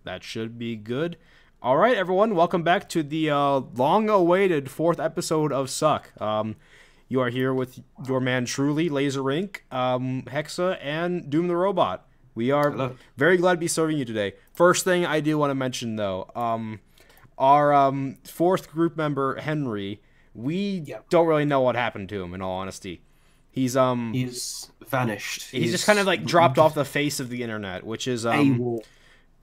That should be good. All right, everyone, welcome back to the long-awaited 4th episode of Suck. You are here with your man truly, Laser Ink, Hexa, and Doom the Robot. We are very glad to be serving you today. First thing I do want to mention, though, our 4th group member, Henry, we don't really know what happened to him, in all honesty. He's vanished. He's just kind of like dropped off the face of the internet, which is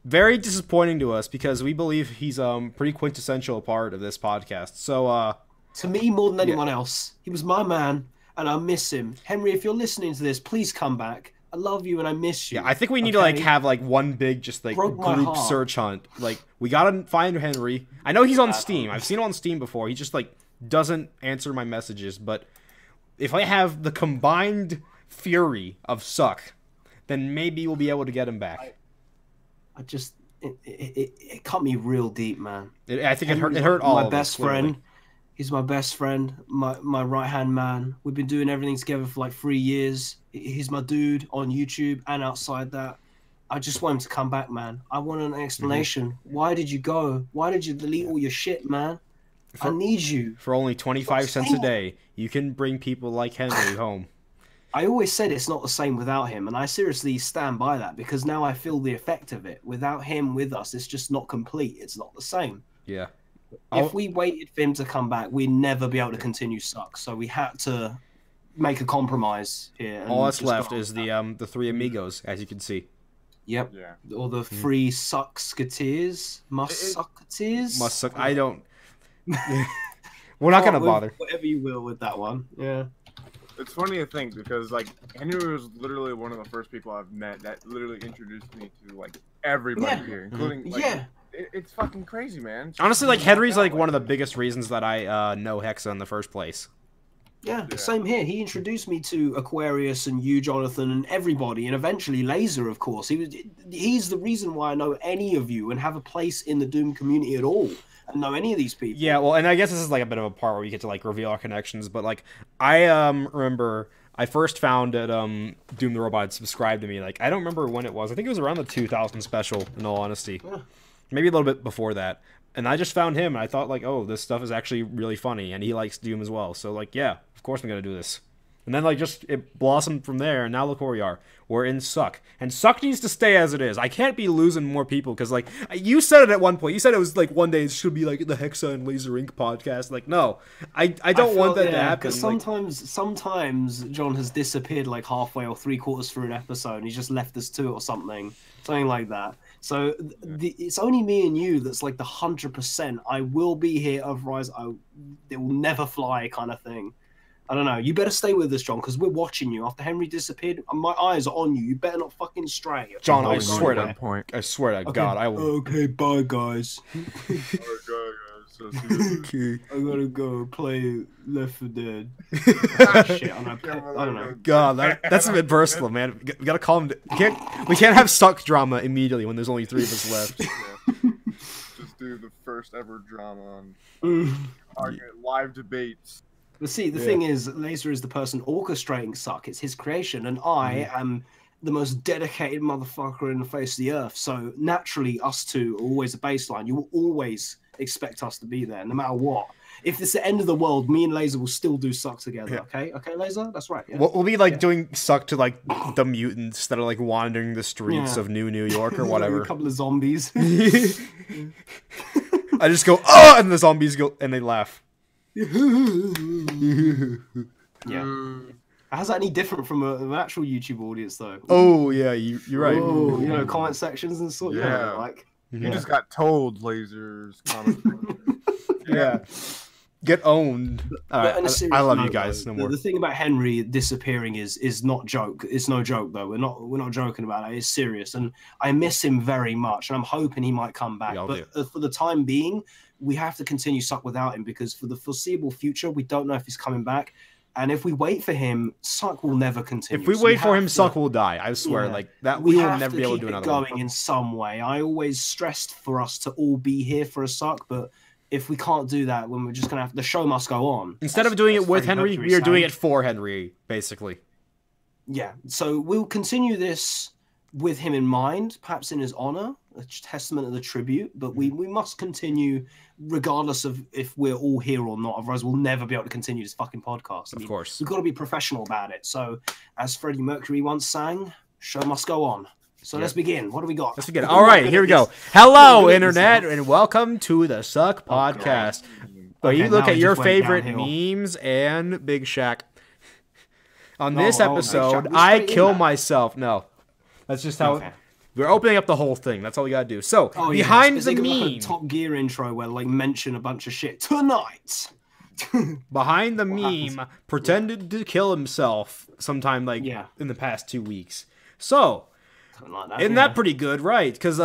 very disappointing to us because we believe he's pretty quintessential part of this podcast. So to me, more than anyone else, he was my man, and I miss him. Henry, if you're listening to this, please come back. I love you and I miss you. Yeah, I think we need to like have like one big just like group search hunt. Like we gotta find Henry. I know he's on Steam. I've seen him on Steam before. He just like doesn't answer my messages. But if I have the combined fury of Suck, then maybe we'll be able to get him back. It cut me real deep, man. I think it hurt all of us. My best friend. He's my best friend, my right-hand man. We've been doing everything together for like 3 years. He's my dude on YouTube and outside that. I just want him to come back, man. I want an explanation. Why did you go? Why did you delete all your shit, man? I need you. For only 25 cents a day, you can bring people like Henry home. I always said it's not the same without him, and I seriously stand by that because now I feel the effect of it. Without him with us, it's just not complete. It's not the same. Yeah. If we waited for him to come back, we'd never be able to continue Suck. So we had to make a compromise here. All that's left is the 3 amigos, as you can see. Yep. Yeah. Or the 3 Sucksketeers. Must-Sucketeers? Must-Suck. I don't... We're not going to bother. Whatever you will with that one. Yeah. It's funny to think because like Henry was literally one of the first people I've met that literally introduced me to like everybody here, including like, it's fucking crazy, man. Honestly, like Henry's like one of the biggest reasons that I know Hexa in the first place. Yeah, same here. He introduced me to Aquarius and you, Jonathan, and everybody, and eventually Laser, of course. He's the reason why I know any of you and have a place in the Doom community at all. And know any of these people. Yeah, well, and I guess this is like a bit of a part where we get to like reveal our connections, but like I remember I first found that Doom the Robot had subscribed to me. Like I don't remember when it was. I think it was around the 2000 special, in all honesty. Yeah. Maybe a little bit before that. And I just found him and I thought like, oh, this stuff is actually really funny and he likes Doom as well. So like, yeah, of course I'm going to do this. And then like just it blossomed from there and now look where we are. We're in Suck. And Suck needs to stay as it is. I can't be losing more people because like you said it at one point. You said it was like one day it should be like the Hexa and Laser Ink podcast. Like no. I don't want that to happen. Sometimes John has disappeared like halfway or 3/4 through an episode and he's just left us to it or something. Something like that. So it's only me and you that's like the 100%. I will be here, otherwise it will never fly kind of thing. I don't know. You better stay with us, John, because we're watching you. After Henry disappeared, my eyes are on you. You better not fucking stray. John, I swear to God, I will. Okay, bye, guys. Okay. I gotta go play Left 4 Dead. Shit, I don't know. God, that's a bit personal, man. We gotta calm down. We can't have Suck drama immediately when there's only 3 of us left. Just do the first ever drama on live debates. But see, the thing is, Laser is the person orchestrating Suck. It's his creation, and I am the most dedicated motherfucker in the face of the earth. So naturally, us two are always a baseline. You will always expect us to be there, no matter what. If it's the end of the world, me and Laser will still do Suck together. Okay, Laser, that's right. Yeah? We'll be like doing Suck to like the mutants that are like wandering the streets of New York or whatever. Like a couple of zombies. I just go, oh, and the zombies go, and they laugh. Yeah. How's that any different from an actual YouTube audience, though? Oh, yeah, you're right. Oh, you know, comment sections and sort. Yeah, like you just got told, Lasers. Yeah. Get owned. I love you guys. No more. The thing about Henry disappearing is not joke. It's no joke though. We're not joking about it. It's serious, and I miss him very much. And I'm hoping he might come back. But for the time being, we have to continue Suck without him because for the foreseeable future, we don't know if he's coming back. And if we wait for him, Suck will never continue. If we wait for him, Suck will die. I swear, like that. We will never be able to do another one. Going in some way. I always stressed for us to all be here for a Suck, but if we can't do that, when we're just gonna have the show must go on. Instead of doing it with Henry, we are doing it for Henry, basically. Yeah. So we'll continue this with him in mind, perhaps in his honor. a testament of the tribute, but we must continue regardless of if we're all here or not. Otherwise, we'll never be able to continue this fucking podcast. Of course. We've got to be professional about it. So, as Freddie Mercury once sang, show must go on. So let's begin. What do we got? Let's begin. All right, here we go. Hello, Internet, and welcome to the Suck Podcast. Where you look at your favorite memes and Big Shaq. On this episode, I kill myself. No. That's just how... Okay. We're opening up the whole thing. That's all we gotta do. So, behind the meme... Like a Top Gear intro where, like, mention a bunch of shit. Tonight! Behind the meme pretended to kill himself sometime, like, in the past 2 weeks. So, isn't that pretty good, right? Because,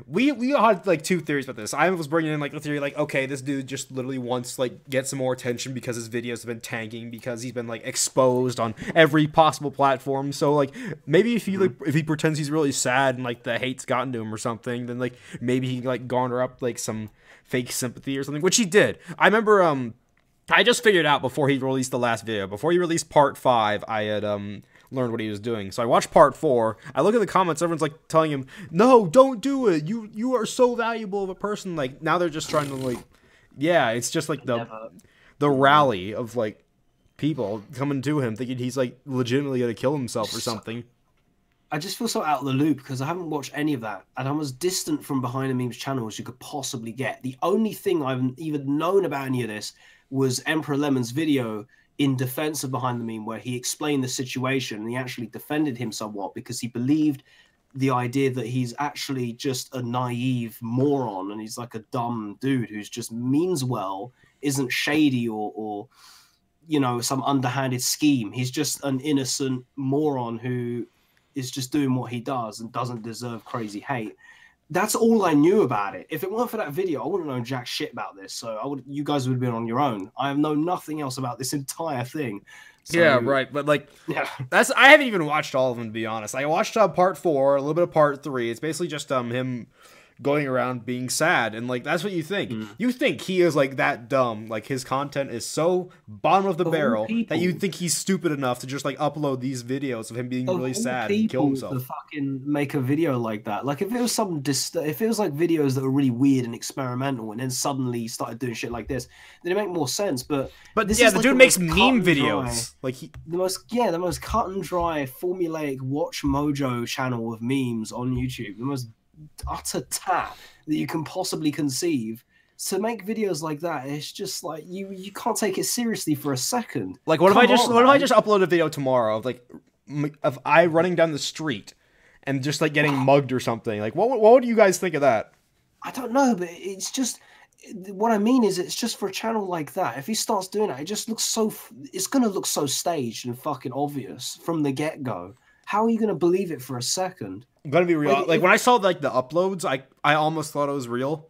we had, like, two theories about this. I was bringing in, like, the theory, like, okay, this dude just literally wants to, like, get some more attention because his videos have been tanking, because he's been, like, exposed on every possible platform. So, like, maybe if he pretends he's really sad and, like, the hate's gotten to him or something, then, like, maybe he can, like, garner up, like, some fake sympathy or something, which he did. I remember, I just figured out before he released the last video. Before he released part 5, I had, learned what he was doing. So I watched part 4. I look at the comments, everyone's like telling him, no, don't do it. You are so valuable of a person. Like, now they're just trying to, like, it's just like the rally of, like, people coming to him thinking he's, like, legitimately gonna kill himself or something. I just feel so out of the loop because I haven't watched any of that, and I'm as distant from Behind the Memes channel as you could possibly get. The only thing I've even known about any of this was Emperor Lemon's video in defense of Behind the Meme, where he explained the situation and he actually defended him somewhat because he believed the idea that he's actually just a naive moron and he's like a dumb dude who's just means well, isn't shady or you know, some underhanded scheme. He's just an innocent moron who is just doing what he does and doesn't deserve crazy hate. That's all I knew about it. If it weren't for that video, I wouldn't know jack shit about this. So you guys would have been on your own. I have known nothing else about this entire thing. So, yeah, right. But like, I haven't even watched all of them, to be honest. I watched part 4, a little bit of part 3. It's basically just him going around being sad, and like that's what you think. You think he is like that dumb, like his content is so bottom of the barrel that you think he's stupid enough to just like upload these videos of him being really sad and kill himself. To fucking make a video like that, like if it was if it was like videos that were really weird and experimental, and then suddenly he started doing shit like this, then it make more sense. But this is the like dude makes meme videos, like the most cut and dry formulaic Watch Mojo channel of memes on YouTube, the most utter tat that you can possibly conceive. To make videos like that, it's just like you can't take it seriously for a second. Like, what if I just upload a video tomorrow of like of I running down the street and just like getting mugged or something? Like, what would you guys think of that? I don't know, but it's just what I mean is it's just for a channel like that. If he starts doing that, it just looks so. It's gonna look so staged and fucking obvious from the get go. How are you gonna believe it for a second? I'm gonna be real. Like when I saw like the uploads, I almost thought it was real.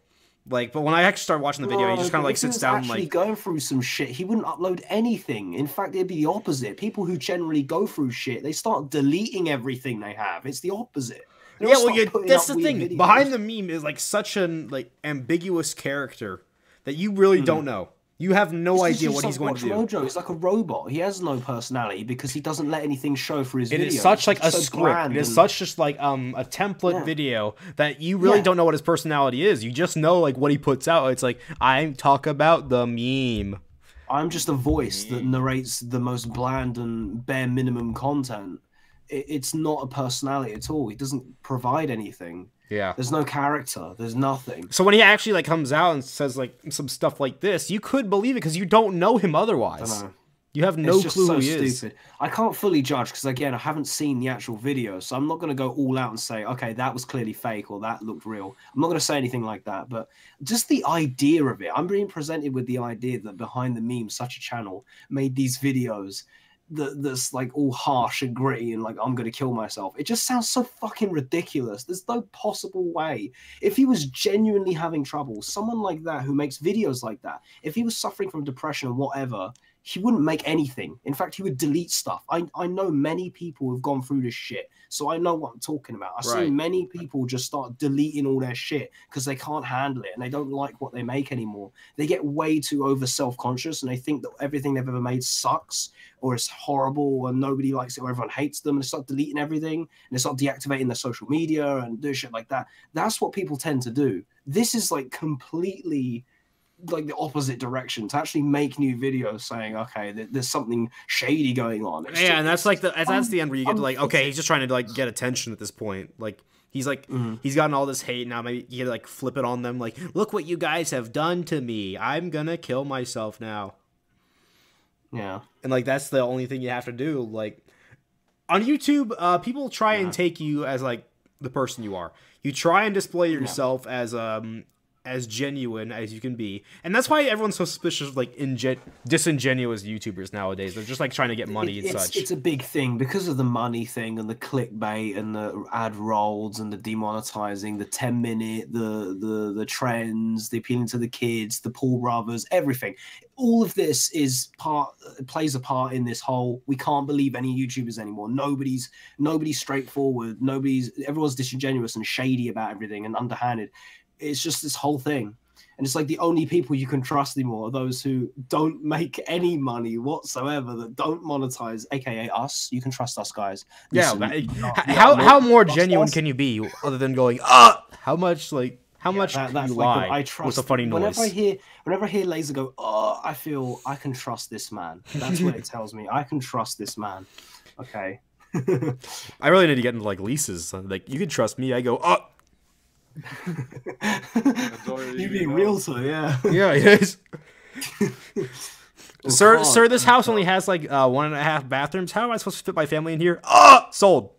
Like, but when I actually started watching the video, he just kind of like sits down, like going through some shit. He wouldn't upload anything. In fact, it'd be the opposite. People who generally go through shit, they start deleting everything they have. It's the opposite. That's the thing. Videos. Behind the Meme is like such an like ambiguous character that you really don't know. You have no idea what he's going to do. Mojo. He's like a robot. He has no personality because he doesn't let anything show for his videos. It is such like a script. It is such just like a template video that you really don't know what his personality is. You just know like what he puts out. It's like, I talk about the meme. I'm just a voice that narrates the most bland and bare minimum content. It's not a personality at all. He doesn't provide anything. Yeah. There's no character. There's nothing. So when he actually like comes out and says like some stuff like this, you could believe it because you don't know him otherwise. You have no clue who he is. I can't fully judge because again, I haven't seen the actual video, so I'm not going to go all out and say, okay, that was clearly fake or that looked real. I'm not going to say anything like that, but just the idea of it. I'm being presented with the idea that Behind the Meme, such a channel, made these videos that's like all harsh and gritty and like I'm gonna kill myself. It just sounds so fucking ridiculous. There's no possible way. If he was genuinely having trouble, someone like that who makes videos like that, if he was suffering from depression or whatever, he wouldn't make anything. In fact, he would delete stuff. I know many people who've gone through this shit, so I know what I'm talking about. I've seen many people just start deleting all their shit because they can't handle it and they don't like what they make anymore. They get way too over self-conscious and they think that everything they've ever made sucks or it's horrible and nobody likes it or everyone hates them, and they start deleting everything and they start deactivating their social media and do shit like that. That's what people tend to do. This is like completely like the opposite direction, to actually make new videos saying, okay, there's something shady going on. And that's like that's the end where you get to like, okay, he's just trying to like get attention at this point. Like he's like he's gotten all this hate now. Maybe you like flip it on them, like, look what you guys have done to me. I'm gonna kill myself now. Yeah, and like that's the only thing you have to do. Like on YouTube, people try and take you as like the person you are. You try and display yourself as genuine as you can be, and that's why everyone's so suspicious of like disingenuous YouTubers nowadays. They're just like trying to get money and such. It's a big thing because of the money thing and the clickbait and the ad rolls and the demonetizing, the 10-minute, the trends, the appealing to the kids, the Paul brothers, everything. All of this plays a part in this whole, we can't believe any YouTubers anymore. Nobody's straightforward. Everyone's disingenuous and shady about everything and underhanded. It's just this whole thing. And it's like the only people you can trust anymore are those who don't make any money whatsoever, that don't monetize, aka us. You can trust us, guys. Listen, how more genuine can you be other than going, how much you lie? I trust. What's a funny noise? Whenever I hear Laser go, I feel I can trust this man. That's what it tells me. I can trust this man. Okay. I really need to get into like leases. Like, you can trust me. I go, You being real, so yeah. Yeah, it is. Sir, this house only has like 1.5 bathrooms. How am I supposed to fit my family in here? Sold.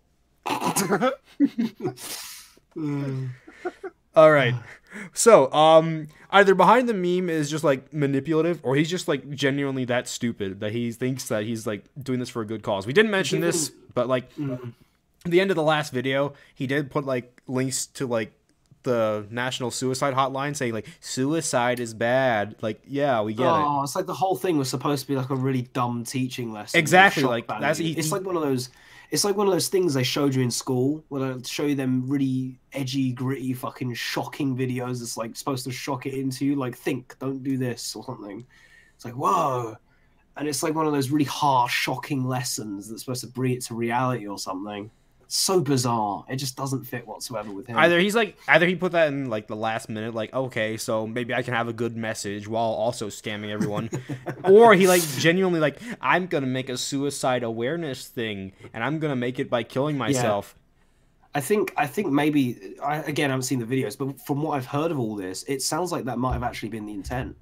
All right. So, either behind the meme is just like manipulative, or he's just like genuinely that stupid that he thinks that he's like doing this for a good cause. We didn't mention this, but like at the end of the last video, he did put like links to like the National Suicide Hotline saying like suicide is bad. Like, yeah, we get it. Oh, it's like the whole thing was supposed to be like a really dumb teaching lesson. Exactly, like it's like one of those. It's like one of those things they showed you in school, where they show you them really edgy, gritty, fucking shocking videos. It's like supposed to shock it into you, like think, don't do this or something. It's like whoa, and it's like one of those really harsh, shocking lessons that's supposed to bring it to reality or something. So bizarre. It just doesn't fit whatsoever with him. Either he put that in like the last minute, like, okay, so maybe I can have a good message while also scamming everyone, or he like genuinely like, I'm gonna make a suicide awareness thing and I'm gonna make it by killing myself. Yeah. I think maybe again I haven't seen the videos, but from what I've heard of all this, it sounds like that might have actually been the intent.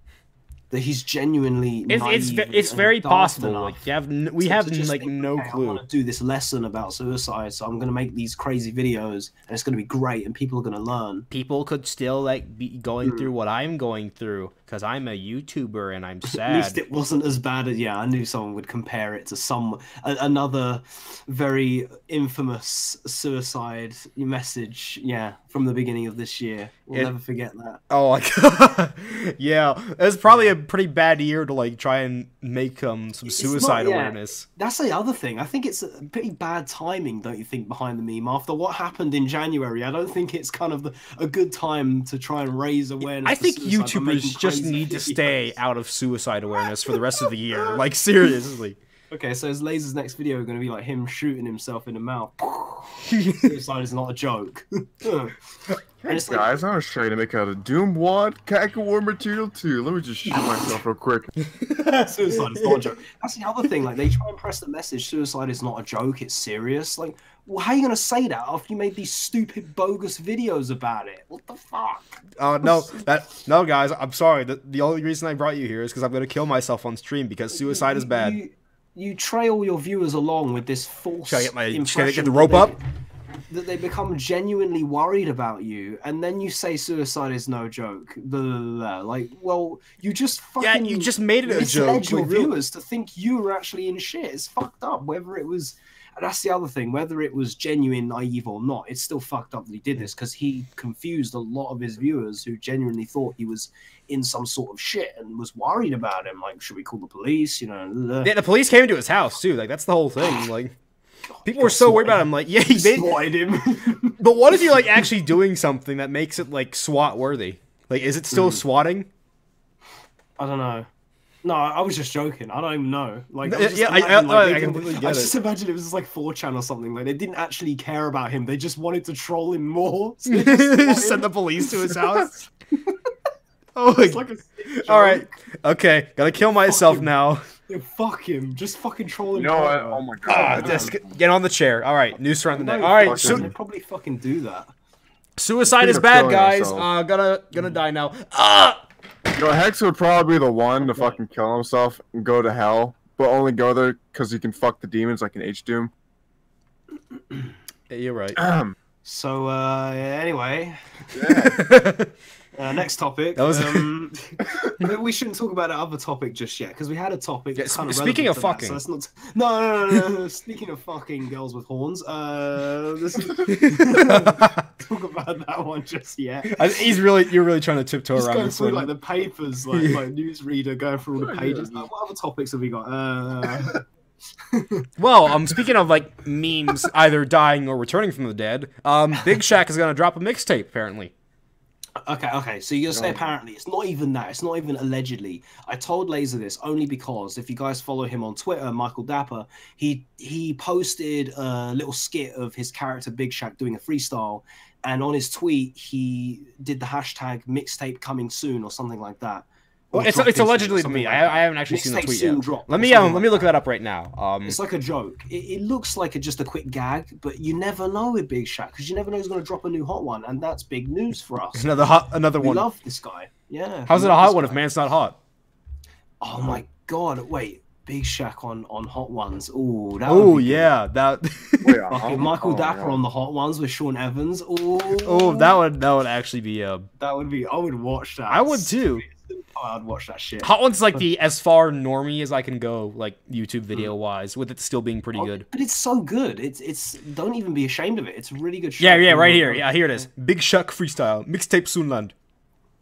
That he's genuinely it's very possible. Like we have like no clue. I want to do this lesson about suicide, so I'm going to make these crazy videos, and it's going to be great, and people are going to learn. People could still like be going through what I'm going through because I'm a YouTuber and I'm sad. At least it wasn't as bad as I knew someone would compare it to another very infamous suicide message. Yeah, from the beginning of this year. We'll never forget that. Oh my god. Yeah, it's probably a pretty bad year to like try and make some suicide awareness. That's the other thing. I think it's a pretty bad timing, don't you think, behind the meme? After what happened in January, I don't think it's kind of a good time to try and raise awareness. I think YouTubers just need to stay out of suicide awareness for the rest of the year. Like, seriously. Okay, so is Laser's next video going to be like him shooting himself in the mouth? Suicide is not a joke. Hey guys, I was trying to make out a Doom Wad Cackle War Material 2. Let me just shoot myself real quick. Suicide is not a joke. That's the other thing. Like, they try and press the message, suicide is not a joke, it's serious. Like, well, how are you going to say that after you made these stupid, bogus videos about it? What the fuck? No, guys, I'm sorry. The only reason I brought you here is because I'm going to kill myself on stream because suicide is bad. You trail your viewers along with this false impression. Should I get the rope up? That they become genuinely worried about you, and then you say suicide is no joke. Blah, blah, blah. Like, well, you just fucking you just made it a joke. Your viewers to think you were actually in shit. It's fucked up. Whether it was, that's the other thing. Whether it was genuine, naive or not, it's still fucked up that he did this because he confused a lot of his viewers who genuinely thought he was in some sort of shit and was worried about him. Like, should we call the police? You know? Yeah, the police came to his house too. Like, that's the whole thing. Like, people were so worried about him. Like, yeah, they swatted him. But what if you're like actually doing something that makes it like SWAT worthy? Like, is it still swatting? I don't know. No, I was just joking. I don't even know. Like, I completely get it. I just imagine it was just like 4chan or something. Like, they didn't actually care about him. They just wanted to troll him more. So they just send the police to his house. Oh my like All right. Okay. Gotta kill myself now. Yeah, fuck him. Just fucking troll him. You know what? Oh my god. Just get on the chair. All right. Noose around the neck. All right. They probably fucking do that. Suicide is bad, guys. Gonna die now. Yo, Hex would probably be the one to fucking kill himself and go to hell, but only go there because he can fuck the demons like an H-Doom. Yeah, you're right. So, anyway. Yeah. Next topic. That was... we shouldn't talk about that other topic just yet because we had a topic. Yeah, that's kind of speaking of fucking, fucking, so let's not... no. Speaking of fucking girls with horns, let's talk about that one just yet. You're really trying to tiptoe just around going this through one. like the papers, like newsreader, going through all the pages. Like, what other topics have we got? Well, speaking of like memes either dying or returning from the dead, Big Shaq is gonna drop a mixtape apparently. Okay. So you're gonna say apparently. It's not even that. It's not even allegedly. I told Laser this only because if you guys follow him on Twitter, Michael Dapper, he posted a little skit of his character Big Shaq doing a freestyle, and on his tweet he did the hashtag mixtape coming soon or something like that. Well, it's allegedly to me. I haven't actually seen the tweet yet. Let me look that up right now. It's like a joke. It looks like just a quick gag, but you never know with Big Shaq because you never know he's going to drop a new hot one, and that's big news for us. Another one. We love this guy. Yeah. How's it a hot one if man's not hot? Oh my god! Wait, Big Shaq on hot ones. Ooh, that. Oh yeah, that. Fucking Michael Dapper on the hot ones with Sean Evans. Oh, that would actually be That would be. I would watch that. I would too. I'd watch that shit. Hot One's like the as far normie as I can go, like YouTube video wise, with it still being pretty good. But it's so good. It's don't even be ashamed of it. It's a really good show. Yeah, right here. Yeah, here it is. Big Shaq freestyle mixtape soon land.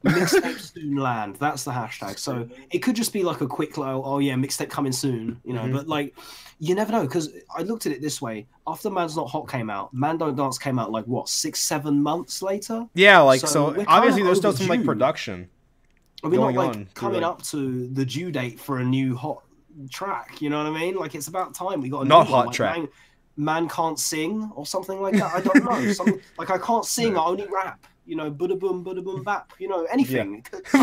Mixtape soon land. That's the hashtag. So it could just be like a quick oh yeah, mixtape coming soon, you know. But like, you never know because I looked at it this way. After Man's Not Hot came out, Man Don't Dance came out like what 6-7 months later. Yeah, like so obviously there's still some like production. Are we not like coming up to the due date for a new hot track? You know what I mean? Like it's about time we got a not new hot one. track. Like, man can't sing or something like that. I don't know. Something like I can't sing. I only rap. You know, buda boom bap. You know, anything. Yeah.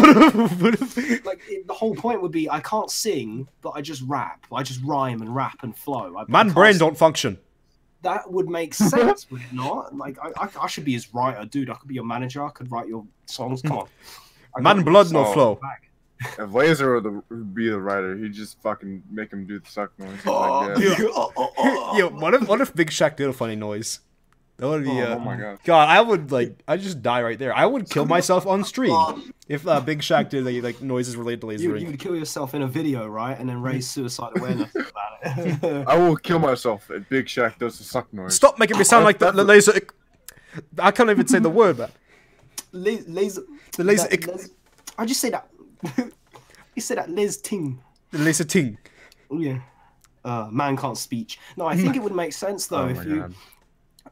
Like the whole point would be I can't sing, but I just rap. I just rhyme and rap and flow. Man brain don't function. That would make sense, would it not? Like I should be his writer, dude. I could be your manager. I could write your songs. Come on. Man blood no flow. If Laser would be the writer, he'd just fucking make him do the suck noise. Yo, what if Big Shaq did a funny noise? That would be. Oh my god. God, I'd just die right there. I would kill myself on stream if Big Shaq did like noises related to lasering. You would kill yourself in a video, right, and then raise suicide awareness about it. I will kill myself if Big Shaq does the suck noise. Stop making me sound like the laser. I can't even say the word, man. Laser. The laser. I just say that. You say that Liz Ting. The laser ting. Oh yeah. Man can't speech. No, I think it would make sense though if you. God.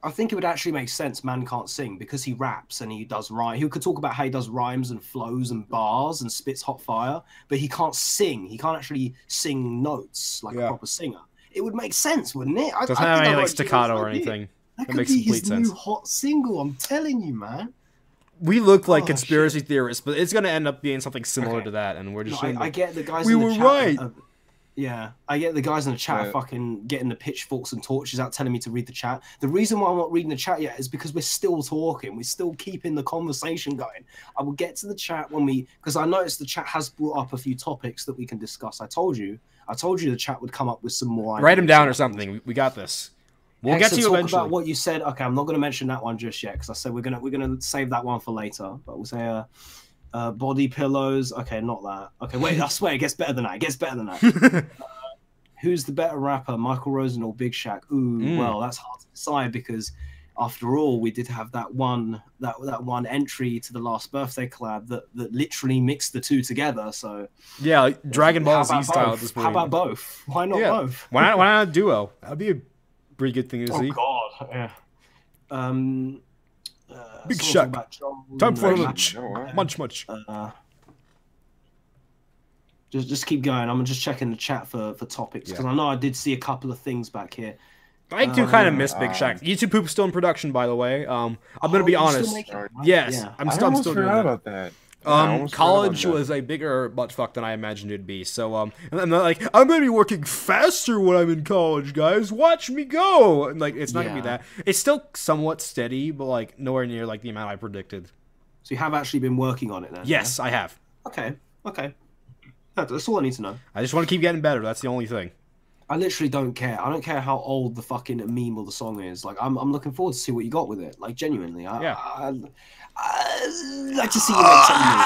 I think it would actually make sense. Man can't sing because he raps and he does rhyme. He could talk about how he does rhymes and flows and bars and spits hot fire, but he can't sing. He can't actually sing notes like a proper singer. It would make sense, wouldn't it? Doesn't have any like staccato or anything. That could be his new hot single. I'm telling you, man. We look like conspiracy theorists, but it's going to end up being something similar to that, and we're just. I get the guys. We were right. Yeah, I get the guys in the chat fucking getting the pitchforks and torches out, telling me to read the chat. The reason why I'm not reading the chat yet is because we're still talking. We're still keeping the conversation going. I will get to the chat when because I noticed the chat has brought up a few topics that we can discuss. I told you the chat would come up with some more ideas. Write them down or something. We got this. We'll get to you eventually. About what you said. Okay, I'm not going to mention that one just yet because I said we're gonna save that one for later. But we'll say body pillows. Okay, not that. Okay, wait. I swear it gets better than that. It gets better than that. who's the better rapper, Michael Rosen or Big Shaq? Ooh, well, that's hard to decide because after all, we did have that one entry to the Last Birthday collab that literally mixed the two together. So yeah, like Dragon Ball Z style at this point. How about both? Why not both? Why not a duo? That'd be a pretty good thing to see. Oh God, yeah. Big Shaq. Time for lunch. Munch. Just keep going. I'm just checking the chat for topics because I know I did see a couple of things back here. I do kind of miss Big Shaq. YouTube Poop's still in production, by the way. I'm gonna be honest. Yes, I'm still doing that. About that. College was a bigger buttfuck than I imagined it'd be. So and they're like, I'm gonna be working faster when I'm in college, guys. Watch me go. And like, it's not gonna be that. It's still somewhat steady, but like nowhere near like the amount I predicted. So you have actually been working on it then? Yes, I have. Okay. That's all I need to know. I just want to keep getting better. That's the only thing. I literally don't care. I don't care how old the fucking meme or the song is. Like, I'm looking forward to see what you got with it. Like, genuinely. I'd like to see you make something new.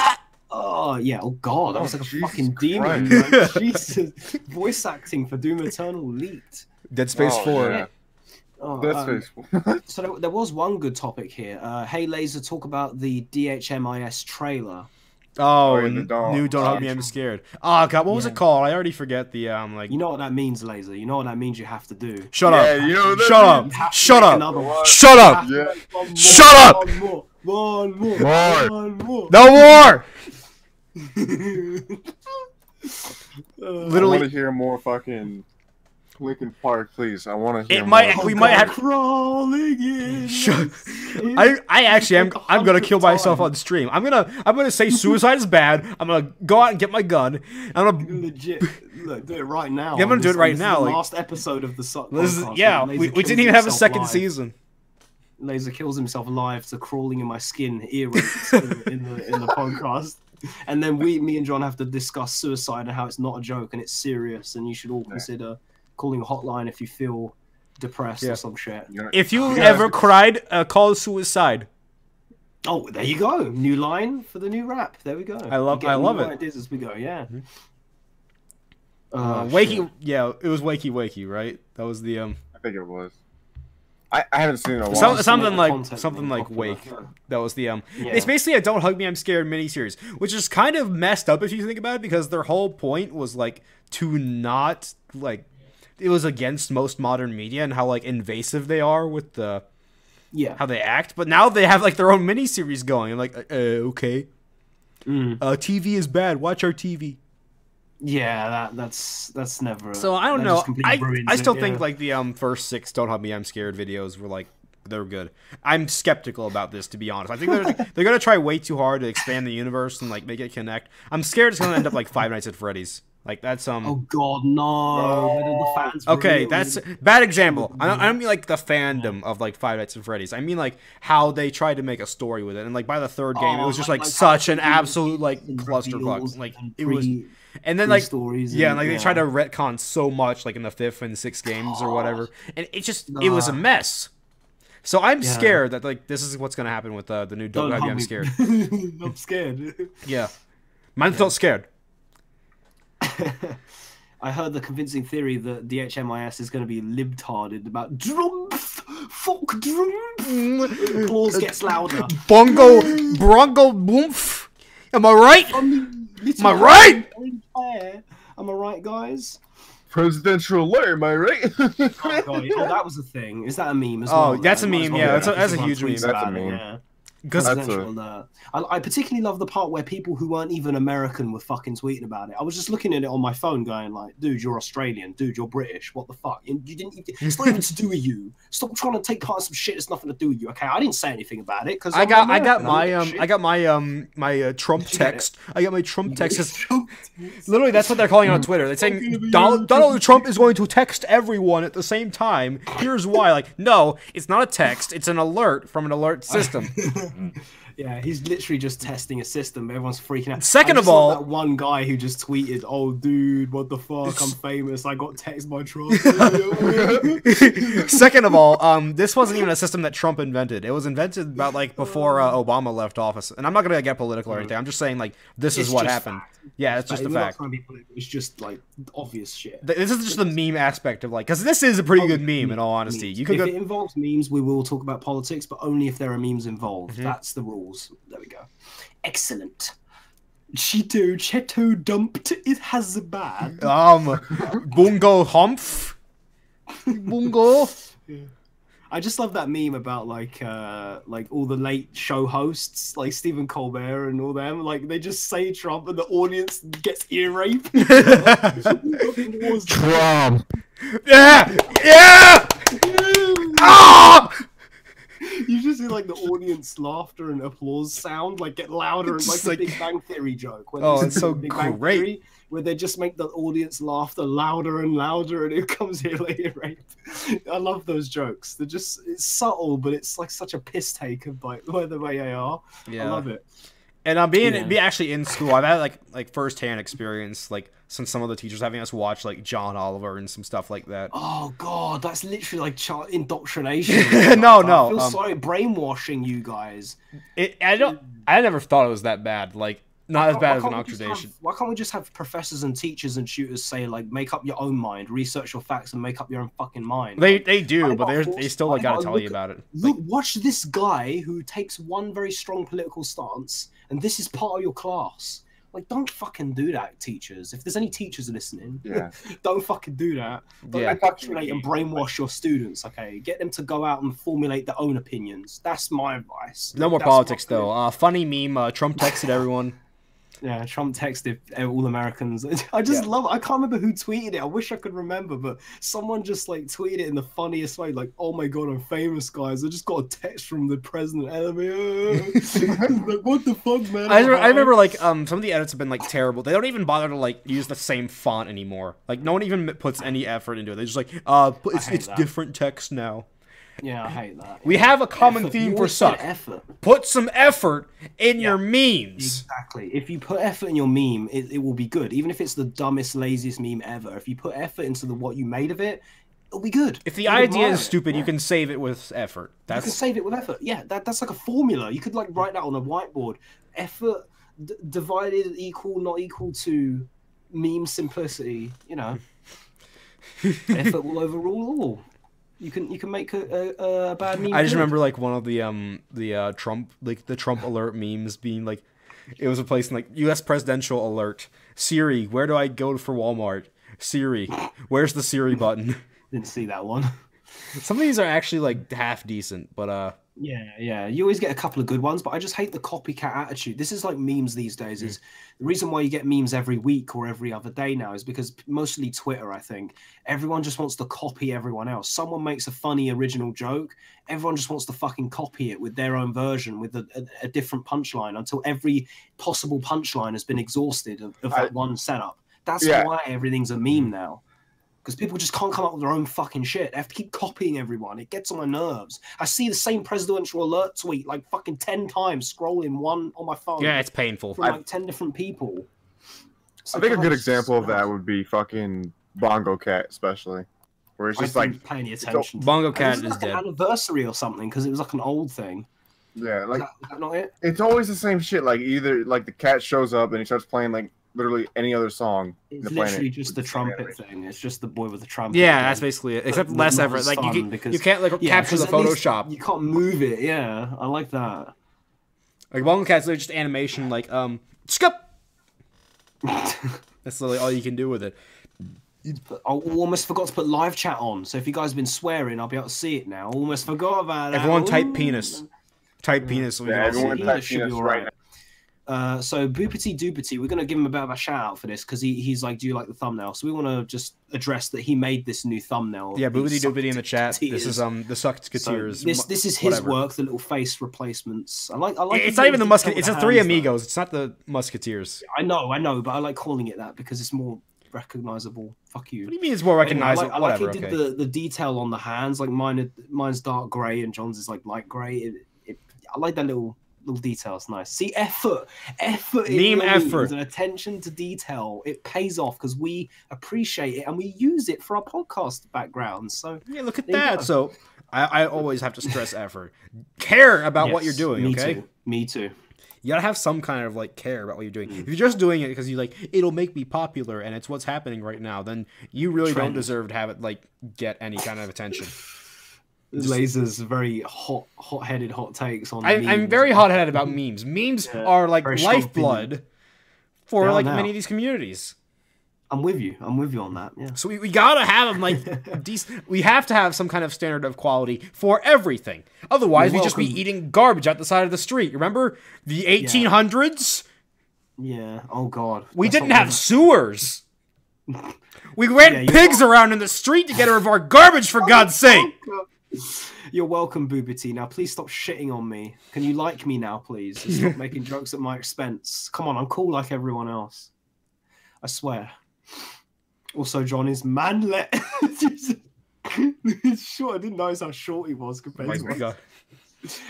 Oh, yeah. Oh, God. That was like a fucking demon. Like, Jesus. Voice acting for Doom Eternal leaked. Dead Space 4. Yeah. Dead Space 4. So there was one good topic here. Hey, Laser, talk about the DHMIS trailer. Oh, new Don't Hug Me, I'm Scared. Oh, God, what was it called? I already forget the, like... You know what that means, Laser. You know what that means you have to do. Shut up. You know Shut up. Shut up. Shut up. Shut up. One more. No more. Literally. I want to hear more fucking Linkin Park, please. I want to hear more. We might have crawling in. I actually I'm gonna kill myself on stream. I'm gonna say suicide is bad. I'm gonna go out and get my gun. I'm gonna legit do it right now. Yeah, I'm gonna do it right now. Like, last episode of the podcast. Yeah, we didn't even have a second season. Laser kills himself live to crawling in my skin ear rapes in the podcast. And then me and John have to discuss suicide and how it's not a joke and it's serious and you should all consider calling a hotline if you feel depressed or some shit. If you ever cried, call suicide. Oh, there you go. New line for the new rap. There we go. I love it. Ideas as we go. Yeah. Wakey. Yeah, it was Wakey Wakey, right? That was the I think it was. I haven't seen it in a while. Something like Wake. That was the It's basically a Don't Hug Me, I'm Scared miniseries, which is kind of messed up if you think about it, because their whole point was like to not like. It was against most modern media and how like invasive they are with the how they act. But now they have like their own miniseries going. I'm like, okay, TV is bad. Watch our TV. Yeah, that's never. So I don't know. I still think like the first 6 Don't Hug Me, I'm Scared videos were like they're good. I'm skeptical about this, to be honest. I think they're gonna try way too hard to expand the universe and like make it connect. I'm scared it's gonna end up like Five Nights at Freddy's. Like that's Oh God, no! The fans okay, that's bad example. I don't mean like the fandom of like Five Nights at Freddy's. I mean like how they tried to make a story with it, and like by the 3rd game, it was just like such an absolute like clusterfuck. Like it was, and then like stories and like they tried to retcon so much like in the 5th and 6th games or whatever, and it just it was a mess. So I'm scared that like this is what's gonna happen with the new Don't Hug Me, I'm Scared. I'm scared. Yeah, mine felt scared. I heard the convincing theory that DHMIS is going to be libtarded about drumpf, fuck drumpf. Applause gets louder. Bronco boomf. Am I right? Am I right? Am I right, guys? Presidential alert, am I right? Oh, that was a thing. Is that a meme as well? Oh, that's a meme, yeah. That's a huge meme. That's a meme. Yeah. I particularly love the part where people who weren't even American were fucking tweeting about it. I was just looking at it on my phone going like, dude, you're Australian. Dude, you're British. What the fuck? You didn't. It's not even to do with you. Stop trying to take part in some shit that's nothing to do with you. Okay, I didn't say anything about it because I got my Trump text. I got my Trump text. Literally, that's what they're calling it on Twitter. They're saying Donald Trump is going to text everyone at the same time. Here's why. Like, no, it's not a text. It's an alert from an alert system. Yeah, he's literally just testing a system. Everyone's freaking out. Second of all, that one guy who just tweeted, "Oh, dude, what the fuck? I'm famous. I got text by Trump." Second of all, this wasn't even a system that Trump invented. It was invented about like before Obama left office. And I'm not gonna get political or anything. I'm just saying like this is what happened. Yeah, it's just a fact. It's just like obvious shit. This is just the meme aspect of like, because this is a pretty good meme in all honesty. Memes. You could if it involves memes, we will talk about politics, but only if there are memes involved. Mm-hmm. That's the rules. There we go. Excellent. Cheto dumped. It has a bad. Bungo Humph. Bungo. Yeah. I just love that meme about like all the late show hosts like Stephen Colbert and all them, like they just say Trump and the audience gets ear raped. Trump. Yeah. Ah! You just see like the audience laughter and applause sound like get louder and like a Big Bang Theory joke. When it's so great. Where they just make the audience laughter louder and louder, and it comes here later, right? I love those jokes. They're just, it's subtle, but it's like such a piss take of like the way they are. Yeah. I love it. And be actually in school, I've had like firsthand experience, like since some of the teachers having us watch like John Oliver and some stuff like that. Oh god, that's literally like child indoctrination. No. I feel sorry, brainwashing you guys. I never thought it was that bad. Like. Not as bad as indoctrination. Why can't we just have professors and teachers and tutors say like, make up your own mind, research your facts, and make up your own fucking mind? They do, but they still like gotta tell you about it. Look, watch this guy who takes one very strong political stance, and this is part of your class. Like, don't fucking do that, teachers. If there's any teachers listening, don't fucking do that. Don't indoctrinate and brainwash your students, okay? Get them to go out and formulate their own opinions. That's my advice. No more politics, though. Funny meme, Trump texted everyone. Yeah, Trump texted all Americans. I just love it. I can't remember who tweeted it. I wish I could remember, but someone just like tweeted it in the funniest way. Like, oh my god, I'm famous, guys. I just got a text from the president. Like, what the fuck, man? I remember like some of the edits have been like terrible. They don't even bother to like use the same font anymore. Like no one even puts any effort into it. They're just like, it's different text now. Yeah, I hate that. We have a common theme for suck. Put some effort in your memes. Exactly. If you put effort in your meme, it will be good. Even if it's the dumbest, laziest meme ever. If you put effort into what you made of it, it'll be good. If the idea is stupid, you can save it with effort. You can save it with effort. Yeah, that's like a formula. You could like write that on a whiteboard. Effort divided equal, not equal to meme simplicity. You know, effort will overrule all. You can make a bad meme. I just remember like one of the Trump the Trump alert memes being like, it was replacing like U.S. presidential alert. Siri, where do I go for Walmart? Siri, where's the Siri button? Didn't see that one. Some of these are actually like half decent, but Yeah. You always get a couple of good ones, but I just hate the copycat attitude. This is like memes these days. Is the reason why you get memes every week or every other day now is because mostly Twitter, I think. Everyone just wants to copy everyone else. Someone makes a funny original joke. Everyone just wants to fucking copy it with their own version, with a different punchline until every possible punchline has been exhausted of that one setup. That's why everything's a meme now. Because people just can't come up with their own fucking shit. They have to keep copying everyone. It gets on my nerves. I see the same presidential alert tweet like fucking 10 times scrolling one on my phone. Yeah, it's painful. From like 10 different people. So I think a good example of that would be fucking Bongo Cat, especially. Where it's just like paying any attention. Bongo Cat is dead. An anniversary or something because it was like an old thing. Yeah, like is that not it? It's always the same shit. Like either like the cat shows up and he starts playing like literally any other song. It's literally just the trumpet thing. It's just the boy with the trumpet. Yeah, that's basically it. Except less effort. Like you can't like capture the Photoshop. You can't move it. Yeah, I like that. Like Bongo Cat's just animation. Like skip. That's literally all you can do with it. I almost forgot to put live chat on. So if you guys have been swearing, I'll be able to see it now. Almost forgot about that. Everyone type penis. Type penis. So everyone type penis right now. So Boopity Doopity, we're going to give him a bit of a shout out for this because he's like, do you like the thumbnail? So we want to just address that he made this new thumbnail. Yeah, Boopity Doopity in the chat. This is the Sucketeers. So this is his work, the little face replacements. I like. It's not even the Musketeers. It's the Three Amigos. It's not the Musketeers. I know, but I like calling it that because it's more recognizable. Fuck you. What do you mean it's more recognizable? I like he did the detail on the hands. Like mine's dark grey and John's is like light grey. I like that little details. Nice. See, effort meme effort and attention to detail, it pays off because we appreciate it and we use it for our podcast backgrounds. So yeah, look at that. So I always have to stress effort. Care about what you're doing. Me okay too. Me too. you gotta have some kind of like care about what you're doing. If you're just doing it because you like it'll make me popular and it's what's happening right now, then you really don't deserve to have it like get any kind of attention. Laser's very hot-headed hot takes on. I'm very hot-headed about memes. Memes are like lifeblood for like many of these communities. I'm with you. I'm with you on that. Yeah. So we gotta have them like decent. We have to have some kind of standard of quality for everything. Otherwise, we'd just be eating garbage at the side of the street. Remember the 1800s? Yeah. Oh God. We didn't have sewers. We ran pigs around in the street to get rid of our garbage. For God's sake. You're welcome, Boobity. Now, please stop shitting on me. Can you like me now, please? Stop making jokes at my expense. Come on, I'm cool like everyone else. I swear. Also, John is manlet. He's short. I didn't notice how short he was compared to me.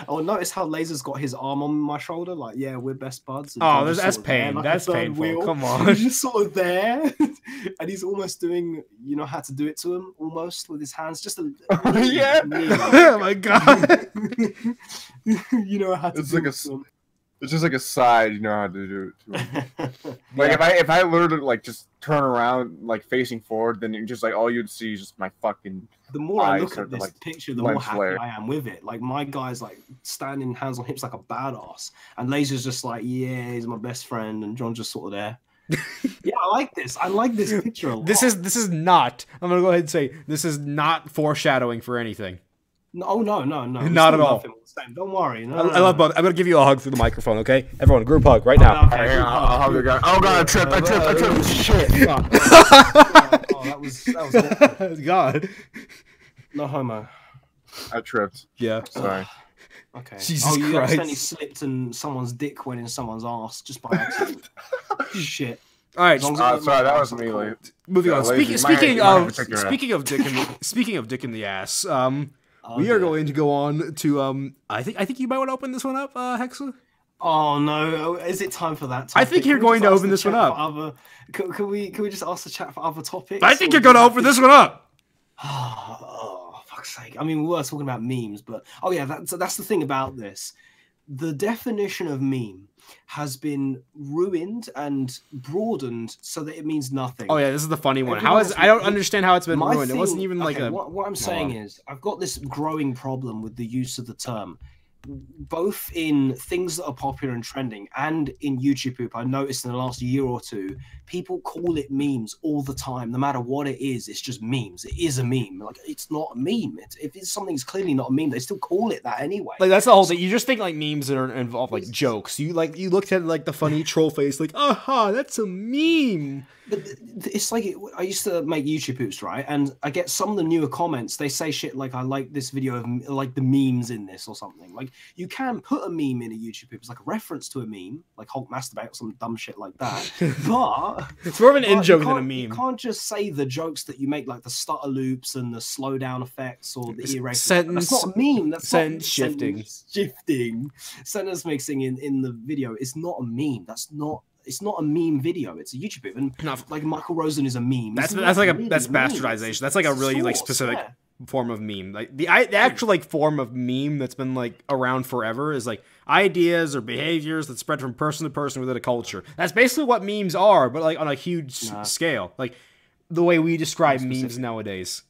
Oh, notice how Laser's got his arm on my shoulder. Like, yeah, we're best buds. Oh, that's pain. Like that's painful. Wheel. Come on. He's just sort of there. And he's almost doing, you know how to do it to him, almost, with his hands. Just a... yeah. Oh, my God. You know how to do it to him. It's just like a side, you know how to do it to him. Like, if I learned to, like, just turn around, like, facing forward, then just, like, all you'd see is just my fucking... The more I look at this picture, the more happy I am with it. Like, my guy's, like, standing hands on hips like a badass. And Laser's just like, yeah, he's my best friend. And John's just sort of there. Yeah, I like this. I like this picture a lot. This is not... I'm going to go ahead and say, this is not foreshadowing for anything. No. Not at all. Don't worry. I love both. I'm going to give you a hug through the microphone, okay? Everyone, group hug right now. Okay, I'll hug you guys. Oh, God, I tripped. Shit. Oh, that was God. No homo. I tripped. Yeah. Sorry. Okay. Jesus you Christ. accidentally slipped and someo's dick went in someone's ass just by accident. Shit. All right. Sorry, that was me. Moving on. Speaking of dick in the ass, we are going to go on to I think you might want to open this one up, Hexa. Oh no! Is it time for that topic? I think you're going to open this one up. Can we just ask the chat for other topics? I think you're going to open this one up. Oh, fuck's sake! I mean, we were talking about memes, but oh yeah, that's the thing about this. The definition of meme has been ruined and broadened so that it means nothing. Oh yeah, this is the funny one. I don't understand how it's been ruined. It wasn't even like What I'm saying is, I've got this growing problem with the use of the term, both in things that are popular and trending and in YouTube poop. I noticed in the last year or two, people call it memes all the time. No matter what it is, it's just memes. It is a meme. Like, it's not a meme. If it's something's clearly not a meme, they still call it that anyway. Like, that's the whole thing. You just think like memes that are involved like jokes. You looked at like the funny troll face, like, aha, that's a meme. But it's like, I used to make YouTube poops, right? And I get some of the newer comments, they say shit like, I like this video of like the memes in this or something. Like, you can put a meme in a YouTube poop. It's like a reference to a meme, like Hulk masturbate or some dumb shit like that. But it's more of an in-joke than a meme. You can't just say the jokes that you make, like the stutter loops and the slow down effects or the erasure. That's not a meme. That's sentence shifting. Sentence mixing in the video. It's not a meme. It's not a meme video. It's a YouTube video. And like Michael Rosen is a meme. That's bastardization. That's like a really like specific form of meme. Like the actual like form of meme that's been like around forever is like ideas or behaviors that spread from person to person within a culture. That's basically what memes are, but like on a huge scale. Like the way we describe memes nowadays.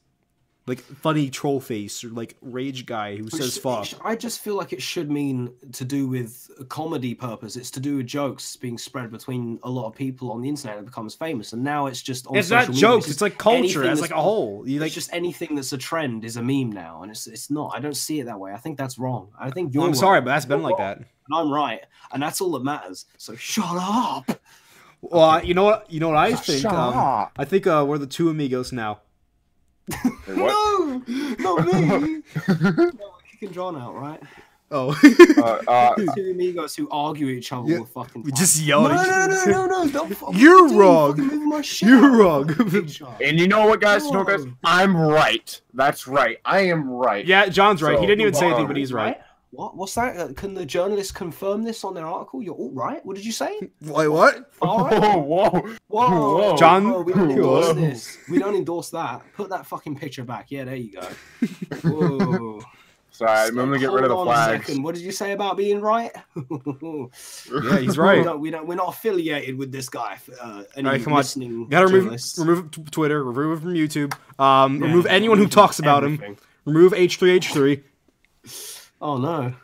Like funny troll face or like rage guy who says fuck. I just feel like it should mean to do with a comedy purpose. It's to do with jokes being spread between a lot of people on the internet that becomes famous. And now it's just on it's not jokes. It's like culture as like a whole. It's just anything that's a trend is a meme now, and it's not. I don't see it that way. I think that's wrong. I think you're. I'm sorry, but that's been like that. And I'm right, and that's all that matters. So shut up. Well, you know what? You know what I think. I think we're the two amigos now. No, not me. No, kicking John out, right? Oh, two amigos who argue each other with fucking. We just yell at each other. No! Don't. You're wrong. You're wrong. And you know what, guys? I'm right. That's right. I am right. Yeah, John's right. He didn't even say anything, but he's right. What's that? Can the journalists confirm this on their article? You're all right. What did you say? Wait, what? All right. Whoa. John, we don't endorse this. We don't endorse that. Put that fucking picture back. Yeah, there you go. Whoa. Sorry, I'm gonna get rid of the flags. What did you say about being right? Yeah, he's right. We're not affiliated with this guy. Any right, come listening on. Gotta journalists. remove Twitter, remove from YouTube, remove anyone who talks about him. Remove H3H3. Oh no.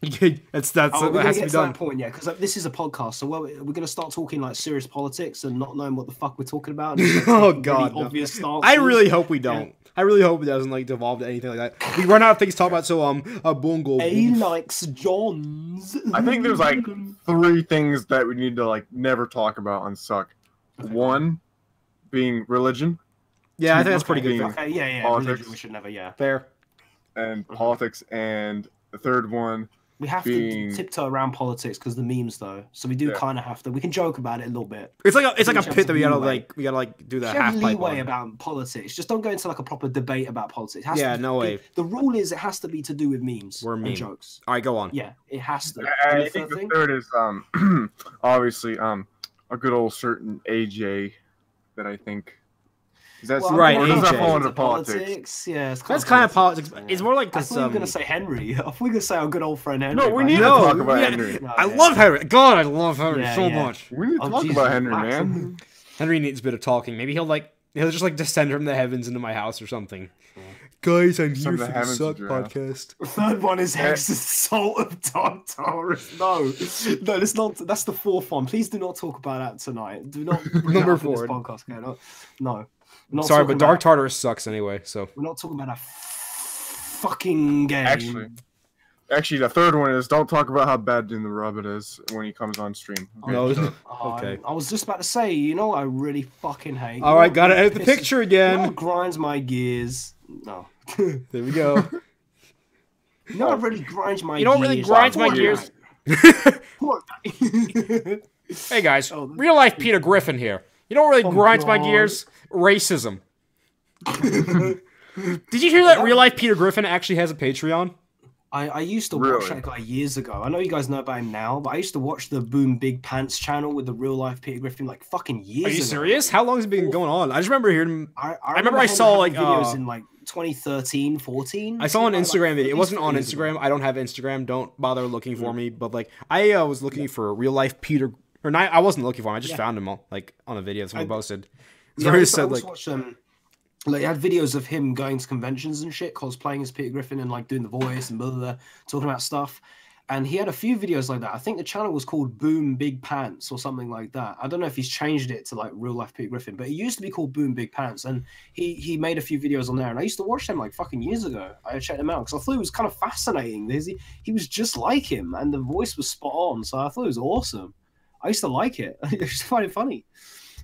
that has to be done. That point, yeah, because this is a podcast, so we're gonna start talking like serious politics and not knowing what the fuck we're talking about. Oh god, really obvious stances. I really hope we don't. Yeah. I really hope it doesn't like devolve to anything like that. We run out of things to talk about. So Bungo. A likes Johns. I think there's like 3 things that we need to like never talk about on Suck. 1 being religion. Yeah, I think that's pretty good. Okay, yeah. Politics. Religion, we should never, fair. And politics, and the third one. We have to tiptoe around politics because the memes, though. So we do kind of have to. We can joke about it a little bit. It's like a pit that we gotta do the half pipe leeway about politics. Just don't go into like a proper debate about politics. No way. The rule is it has to be to do with memes and jokes. All right, go on. Yeah, it has to. I think the third is obviously a good old certain AJ that I think. Is that right? Or does that fall under politics? Yeah, that's kind of politics. It's more like this. I thought you were gonna say Henry. I thought we were gonna say our good old friend Henry. No, we need to talk about Henry. I love Henry. God, I love Henry so much. We need to talk about Henry, man. Henry needs a bit of talking. Maybe he'll just like descend from the heavens into my house or something. Guys, I'm here for the Suck podcast. The third one is Hex's Salt of Tartarus. No, that's not. That's the fourth one. Please do not talk about that tonight. Do not bring Number up 4. This podcast. Okay? No. Sorry, but Dark Tartarus sucks anyway. So we're not talking about a fucking game. Actually, the third one is don't talk about how bad Doom the Robot is when he comes on stream. No, okay. I was just about to say, you know, what I really fucking hate. All right, gotta edit the picture again. You know, grinds my gears. No. There we go. You know, it really grinds my. You know, what really grinds my gears. Hey guys, real life Peter Griffin here. You know what really grinds my gears? Racism. Did you hear that real life Peter Griffin actually has a Patreon? I used to watch that guy years ago. I know you guys know about him now, but I used to watch the Boom Big Pants channel with the real life Peter Griffin like fucking years ago. Are you serious? How long has it been going on? I just remember hearing him. I remember I him saw like videos in like 2013, 14. I saw an Instagram video. It wasn't on Instagram. I don't have Instagram. Don't bother looking for me. But like I was looking for real life Peter. Or not, I wasn't looking for him. I just found him like on a video that someone posted. So I said like. Like, I had videos of him going to conventions and shit, cosplaying as Peter Griffin and like doing the voice and blah, blah, blah, talking about stuff. And he had a few videos like that. I think the channel was called Boom Big Pants or something like that. I don't know if he's changed it to like real life Peter Griffin, but it used to be called Boom Big Pants. And he made a few videos on there. And I used to watch them like fucking years ago. I checked them out because I thought it was kind of fascinating. He was just like him and the voice was spot on. So I thought it was awesome. I used to like it. I used to find it funny.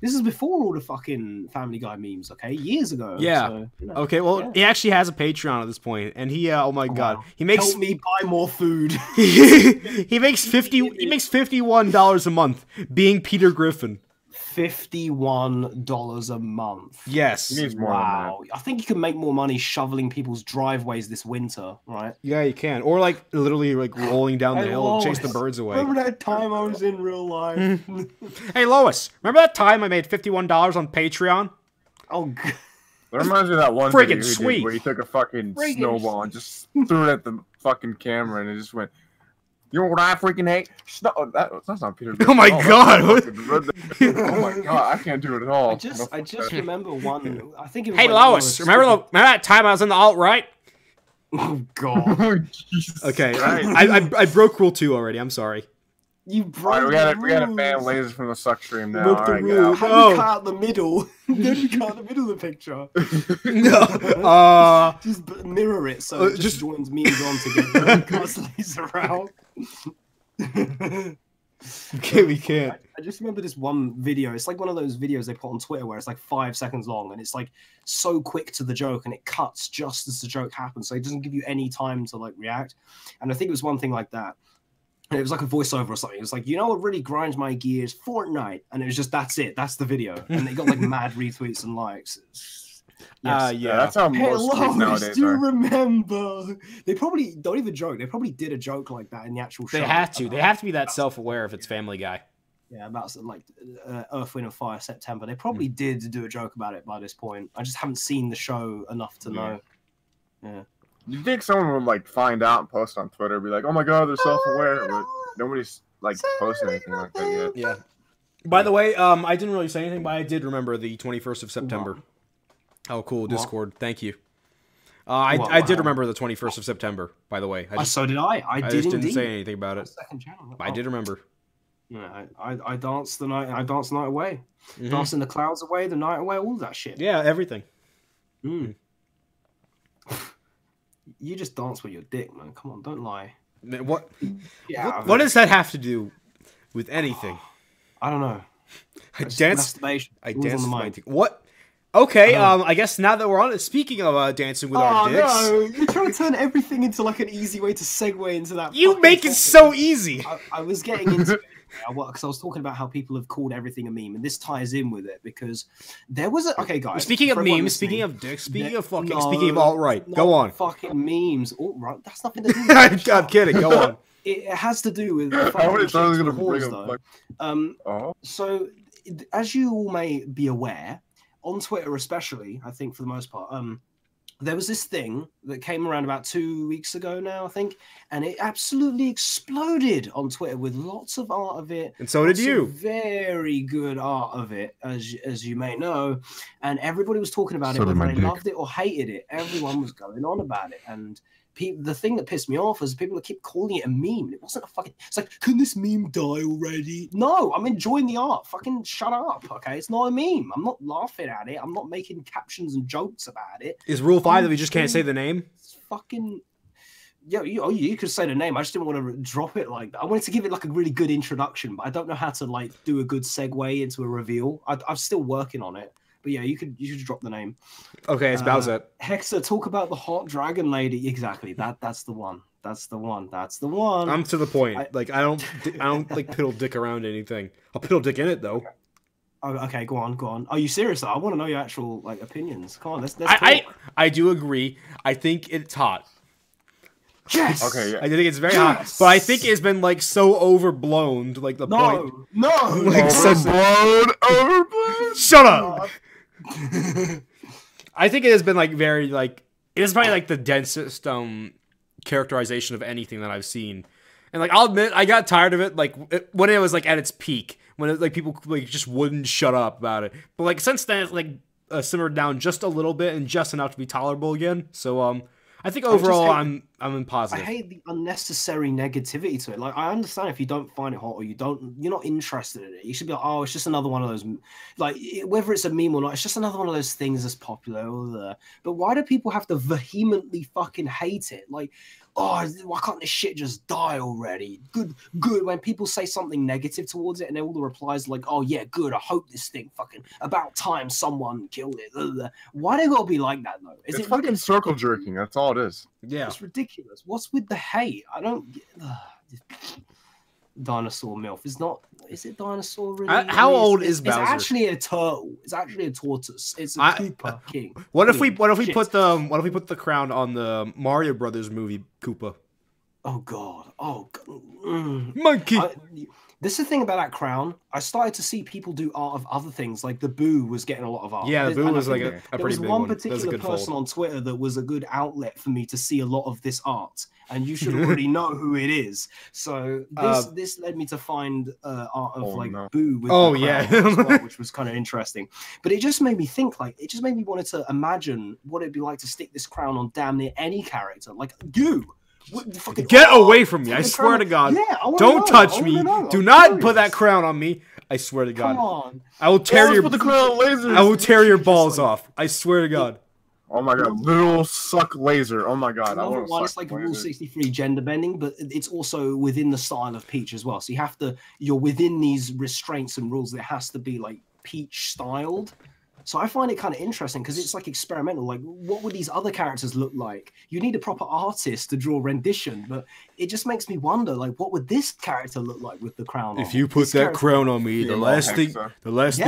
This is before all the fucking Family Guy memes, okay? Years ago. Yeah. So, you know, okay, well, he actually has a Patreon at this point, and he, oh my god, he makes... Help me buy more food. he makes $51 a month being Peter Griffin. $51 a month. Yes. He needs more wow. I think you can make more money shoveling people's driveways this winter, right? Yeah, you can. Or like literally like rolling down the hill and chase the birds away. Remember that time I was in real life? Hey Lois, remember that time I made $51 on Patreon? Oh god. That reminds me of that one Friggin' video he sweet. did where he took a fucking snowball and just threw it at the fucking camera and it just went, you know what I freaking hate? That's not Peter Griffin. Oh my god! Oh my god! I can't do it at all. I just remember one. I think it was. Hey Lois, remember that time I was in the alt-right? Oh god. Okay, I broke rule 2 already. I'm sorry. You broke. Alright, we gotta ban lasers from the Suck stream now. Alright, get out. How do we cut out the middle? Then we cut out the middle of the picture. No. Just mirror it so it just joins memes on together and cuts laser out. Okay, we can't. I just remember this one video. It's like one of those videos they put on Twitter where it's like 5 seconds long and it's like so quick to the joke and it cuts just as the joke happens, so it doesn't give you any time to like react. And I think it was one thing like that. And it was like a voiceover or something. It was like, you know what really grinds my gears? Fortnite. And it was just, that's it. That's the video. And it got like mad retweets and likes. Yes. Yeah, that's how most tweets nowadays do you are. remember? They probably don't even joke. They probably did a joke like that in the actual show. They have to. They have to be that self-aware if it's Family Guy. Yeah, about like Earth, Wind and Fire September. They probably did do a joke about it by this point. I just haven't seen the show enough to know. Yeah. You think someone would like find out and post on Twitter, be like, "Oh my God, they're self-aware," but nobody's like posting anything like that yet. Yeah. By the way, I didn't really say anything, but I did remember the 21st of September. What? Oh, cool, Discord. What? Thank you. I did remember the 21st of September, by the way. So did I. I just did didn't say anything about it. Second channel. I did remember. Yeah, I danced the night. I danced the night away. Dancing the clouds away, the night away, all that shit. Yeah, everything. You just dance with your dick, man. Come on, don't lie. What? Yeah. What does that have to do with anything? I don't know. I danced. Masturbation. I Rules danced on the with my mind. dick. What? Okay. I guess now that we're on it, speaking of dancing with our dicks, no! You're trying to turn everything into like an easy way to segue into that. you make it so easy. I was getting into it because I was talking about how people have called everything a meme, and this ties in with it because there was a guys. Speaking of memes, speaking of dicks, speaking of fucking, speaking of alt-right, go on. Fucking memes, alt-right. That's nothing to do with I'm kidding. Go on. It has to do with. I would have thought I was gonna bring up. So, as you all may be aware, on Twitter especially, I think for the most part, there was this thing that came around about 2 weeks ago now, I think, and it absolutely exploded on Twitter with lots of art of it. And so did you. Very good art of it, as you may know. And everybody was talking about it, whether they loved it or hated it. Everyone was going on about it. And the thing that pissed me off is people keep calling it a meme. It wasn't a fucking. It's like, can this meme die already? No, I'm enjoying the art. Fucking shut up, okay? It's not a meme. I'm not laughing at it. I'm not making captions and jokes about it. Is Rule 5 that we just can't say the name? It's fucking. Yeah, you could say the name. I just didn't want to drop it like that. I wanted to give it like a really good introduction, but I don't know how to like do a good segue into a reveal. I'm still working on it. But yeah, you should drop the name. Okay, it's Bowsette. Hexer, talk about the hot dragon lady. Exactly. That's the one. That's the one. That's the one. I'm to the point. I don't like piddle dick around anything. I'll piddle dick in it though. Oh, okay, go on. Are you serious though? I want to know your actual like opinions. Come on, let's talk. I do agree. I think it's hot. Yes. Okay. Yeah. I think it's very hot, but I think it's been like so overblown to like the point. No. Like overblown. Shut up. I think it has been like very like it is probably like the densest characterization of anything that I've seen, and like I'll admit I got tired of it like when it was like at its peak when it, like people like just wouldn't shut up about it, but like since then it's like simmered down just a little bit and just enough to be tolerable again. So I think overall I'm in positive. I hate the unnecessary negativity to it. Like I understand if you don't find it hot or you're not interested in it. You should be like, oh, it's just another one of those. Like whether it's a meme or not, it's just another one of those things that's popular. But why do people have to vehemently fucking hate it? Like, oh, why can't this shit just die already? Good. When people say something negative towards it, and then all the replies are like, oh yeah, good. I hope this thing fucking about time someone killed it. Why they gotta be like that though? It's fucking circle jerking. That's all it is. Yeah, it's ridiculous. What's with the hate? I don't get. Dinosaur MILF. Is it dinosaur really? How old is Bowser? It's actually a turtle. It's actually a tortoise. It's a Koopa king. What if we put the crown on the Mario Brothers movie Koopa? Oh god. Monkey. This is the thing about that crown. I started to see people do art of other things, like the Boo was getting a lot of art. Yeah, the Boo was like a pretty big one. There was one particular person on Twitter that was a good outlet for me to see a lot of this art, and you should already know who it is. So this led me to find art of Boo with the crown as well, which was kind of interesting. But it just made me think, wanted to imagine what it'd be like to stick this crown on damn near any character, like you. Get away from me! I swear to God! Yeah, don't touch me! Do not put that crown on me! I swear to God! Come on! I will tear your lasers. I will tear your balls off! I swear to God! Oh my God! Literal suck laser! Oh my God! Number one, it's like Rule 63 gender bending, but it's also within the style of Peach as well. So you're within these restraints and rules. It has to be like Peach styled. So I find it kind of interesting because it's like experimental. Like, what would these other characters look like? You need a proper artist to draw rendition, but it just makes me wonder, like, what would this character look like with the crown on? If you put that crown on me, the last thing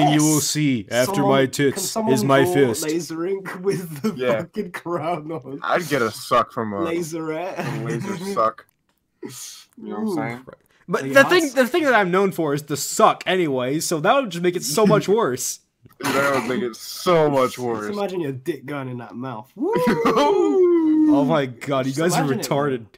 you will see after my tits is my fist. Laser ink with the fucking crown on. I'd get a suck from a laserette. Laser suck. You know what I'm saying? But the thing that I'm known for is the suck anyway, so that would just make it so much worse. That would make it so much worse. Just imagine your dick going in that mouth. Woo! Oh my god, you Just guys are imagine it, retarded. man.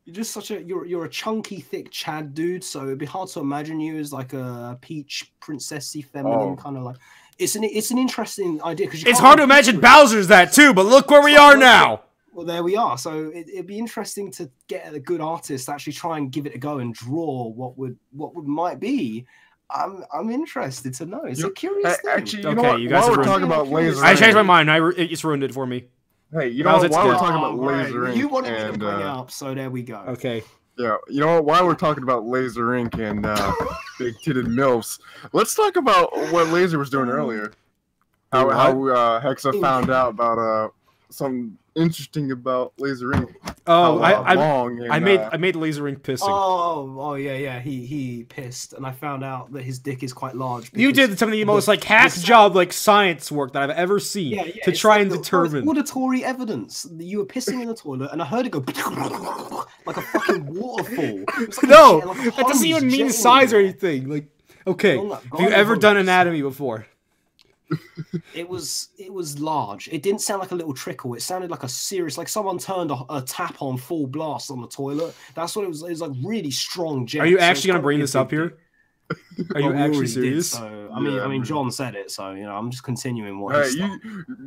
You're just such a you're a chunky, thick Chad dude, so it'd be hard to imagine you as like a peach princessy feminine kind of like. It's an interesting idea because It's hard to imagine Bowser's that too, but look where we are now. Well, there we are. So it'd be interesting to get a good artist to actually try and give it a go and draw what might be. I'm interested to know. It's a curious thing. Actually, you know Okay, what? you guys While are we're ruined. talking about laser, I changed my mind. It just ruined it for me. Hey, you know what? While we're talking about laser ink you wanted me to and bring it up, so there we go. Okay. yeah, you know what? While we're talking about laser ink and big titted milfs, let's talk about what Laser was doing earlier. How Hexa found out about something interesting about laser ink. Oh, I I made laser ink pissing. Oh yeah. He pissed, and I found out that his dick is quite large. You did some of the most like hack job like science work that I've ever seen to try and determine auditory evidence. You were pissing in the toilet, and I heard it go like a fucking waterfall. Like no, like that doesn't even mean size or anything. Like, okay, have you ever done anatomy before? It was large. It didn't sound like a little trickle. It sounded like a serious, like someone turned a tap on full blast on the toilet. That's what it was. It was like really strong jet. Are you actually gonna bring this up here? Are you actually serious? So I mean, John said it, so I'm just continuing what. Hey,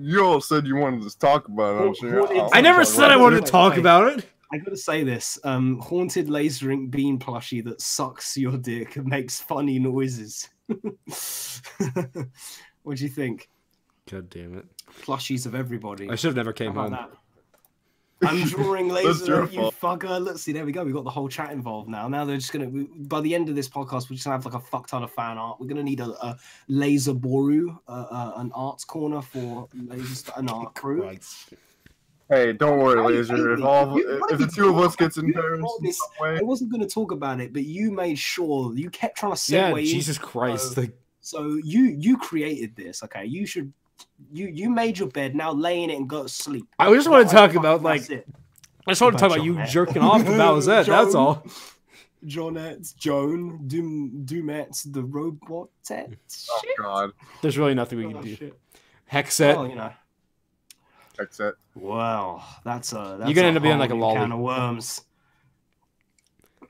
you all said you wanted to talk about it. I never said I wanted to talk about it. I gotta say this: haunted laser ink bean plushie that sucks your dick and makes funny noises. What do you think? God damn it! Plushies of everybody. I should have never came home. I'm drawing laser, you fucker. Let's see, there we go. We got the whole chat involved now. Now they're just gonna. By the end of this podcast, we're just gonna have like a fuck ton of fan art. We're gonna need a laser boru, an arts corner for an art crew. Right. Hey, don't worry, Laser. If the two of us gets embarrassed, I wasn't gonna talk about it, but you made sure you kept trying to segue. Yeah, Jesus Christ! So you created this, okay? You should you made your bed, now lay in it and go to sleep. I just want to talk about I just want to talk about you jerking off to Bowsette. That's all. Jonettes, Joan, Dumet's, the robot. Oh God. There's really nothing we can do. Hexet. Well, Hexet. Wow, that's you're gonna end up being like a lolly. Can of worms.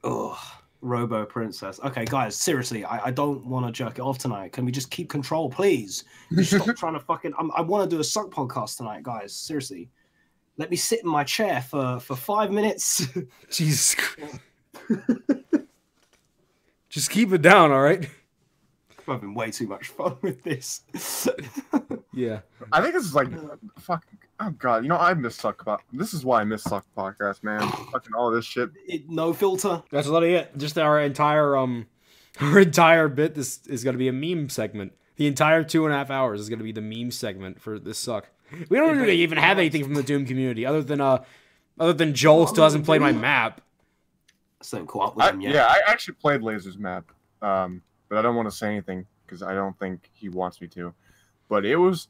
Ugh. Robo Princess. Okay, guys, seriously, I don't want to jerk it off tonight. Can we just keep control, please? Stop trying to fucking. I want to do a suck podcast tonight, guys. Seriously, let me sit in my chair for 5 minutes. Jesus Christ. Just keep it down, all right? I'm having way too much fun with this. Yeah. I think this is like fucking. Oh God, I miss Suck. This is why I miss Suck podcast, man. Fucking all this shit. No filter. That's literally it. Just our entire bit. This is gonna be a meme segment. The entire 2.5 hours is gonna be the meme segment for this Suck. We don't really even have anything from the Doom community other than Joel still hasn't played my map. I still haven't caught up with him yet. Yeah, I actually played Laser's map, but I don't want to say anything because I don't think he wants me to. But it was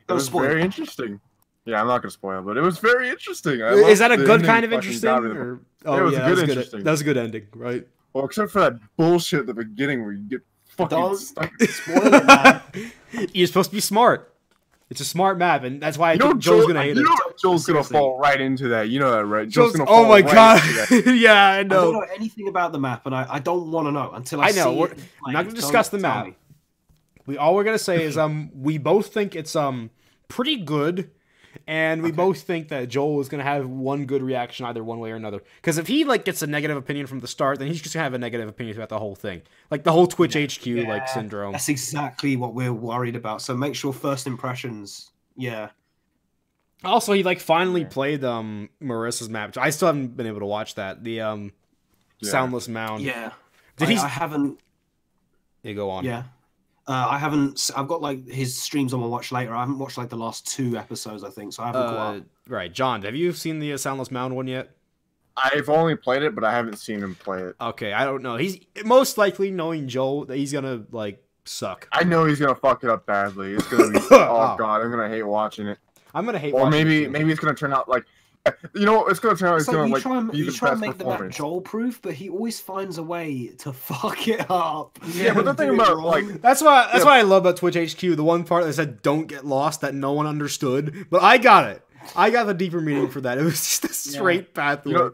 very interesting. Yeah, I'm not gonna spoil, but it was very interesting. Is that a good kind of interesting? It was a good interesting. That was a good ending, right? Well, except for that bullshit at the beginning where you get fucking stuck. Spoil it, man. You're supposed to be smart. It's a smart map, and that's why I think Joel's gonna hate it. Joel's gonna fall right into that. You know that, right? Joel's gonna fall right God. Into that. Yeah, I know. I don't know anything about the map, and I don't want to know until I know. See We're not gonna discuss the map. All we're gonna say is we both think it's pretty good. And we both think that Joel is going to have one good reaction either one way or another. Because if he gets a negative opinion from the start, then he's just going to have a negative opinion about the whole thing. Like the whole Twitch HQ syndrome. That's exactly what we're worried about. So make sure first impressions. Yeah. Also, he finally played Marissa's map. I still haven't been able to watch that. The Soundless Mound. Yeah. I haven't. You go on. Yeah. I haven't. I've got his streams on my watch later. I haven't watched the last 2 episodes, I think. So I haven't caught up. Right, John. Have you seen the Soundless Mound one yet? I've only played it, but I haven't seen him play it. Okay, I don't know. He's most likely, knowing Joel, that he's gonna suck. I know he's gonna fuck it up badly. It's gonna be. Oh God, I'm gonna hate watching it. I'm gonna hate. Or maybe it's gonna turn out it's gonna turn out. It's gonna you try and make the map Joel proof, but he always finds a way to fuck it up. Yeah, but the thing about that's why I love about Twitch HQ. The one part that said "Don't get lost" that no one understood, but I got it. I got the deeper meaning for that. It was just a straight path. You know,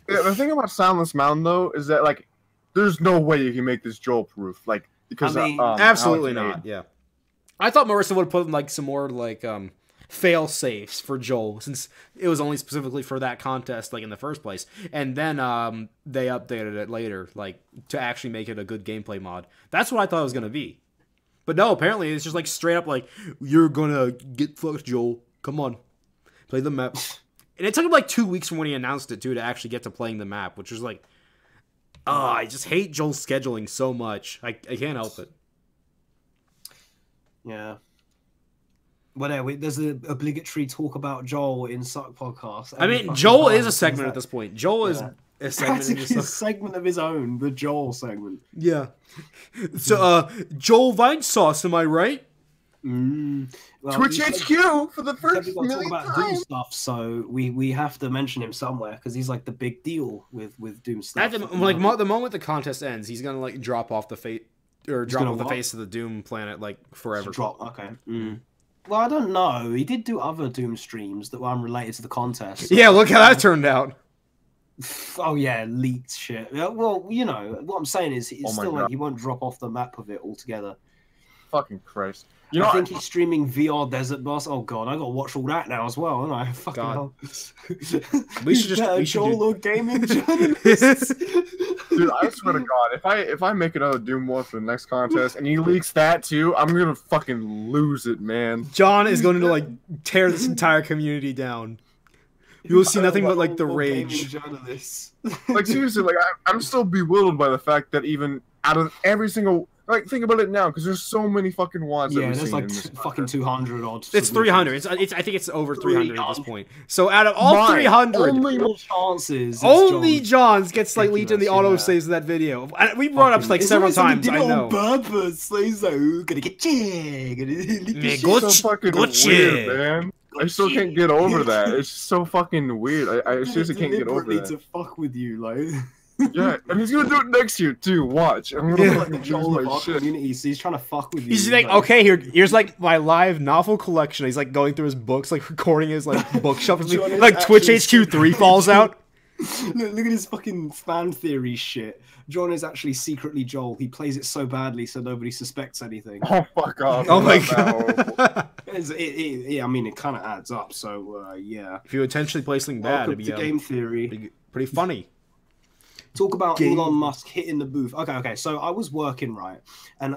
yeah, the thing about Soundless Mountain though is that like, there's no way you can make this Joel proof, like because I mean, absolutely not. Yeah, I thought Marissa would put like some more like fail safes for Joel, since it was only specifically for that contest, like in the first place, and then they updated it later, like to actually make it a good gameplay mod. That's what I thought it was gonna be, but no, apparently it's just like straight up like, you're gonna get fucked, Joel. Come on, play the map. And it took him like 2 weeks from when he announced it too to actually get to playing the map, which was like, I just hate Joel's scheduling so much. I can't help it. Yeah. Well, anyway, there's an obligatory talk about Joel in Suck podcast. I mean, Joel is a segment at this point. Joel is a segment. Practically a segment of his own, the Joel segment. Yeah. So, Joel Vine Sauce, am I right? Well, Twitch HQ for the first we got to talk million about Doom times. stuff, so we have to mention him somewhere because he's like the big deal with Doom stuff. The moment the contest ends, he's gonna like drop off the face of the Doom planet like forever. Drop. Okay. Well, I don't know. He did do other Doom streams that were unrelated to the contest. So. Yeah, look how that turned out. Oh yeah, leaked shit. Well, you know what I'm saying is, it's still God. like he won't drop off the map of it altogether. Fucking Christ! You know, I think he's streaming VR Desert Bus. Oh god, I gotta watch all that now as well, don't I? Fucking hell. We should just Joel or gaming journalist. dude, I swear to God, if I make another Doom one for the next contest and he leaks that too, I'm gonna fucking lose it, man. John is going to like tear this entire community down. You will see nothing but like the rage. Like seriously, like I'm still bewildered by the fact that even out of every single. Like, think about it now, because there's so many fucking wads. Yeah, there's like fucking 200 odd. It's 300. I think it's over 300 at this point. So out of all 300, only chances. Only John's gets like leaked in the autosaves of that video. We brought up like several times. I know. On purpose. He's like, gonna get you. So fucking weird, man. I still can't get over that. It's so fucking weird. I seriously can't get over that. To fuck with you, like. Yeah, and he's gonna do it next year too. Watch. I'm gonna fucking Joel lose my of shit. community, so he's trying to fuck with you. He's like, okay, here's like my live novel collection. He's like going through his books, like recording his like bookshelf. Like Twitch HQ 3 falls out. Look at his fucking fan theory shit. John is actually secretly Joel. He plays it so badly so nobody suspects anything. Oh fuck off! Oh my god! I mean, it kind of adds up. So yeah. If you intentionally play something bad, it'd be game theory. Be pretty funny. Talk about Elon Musk hitting the booth. Okay. So I was working, right? And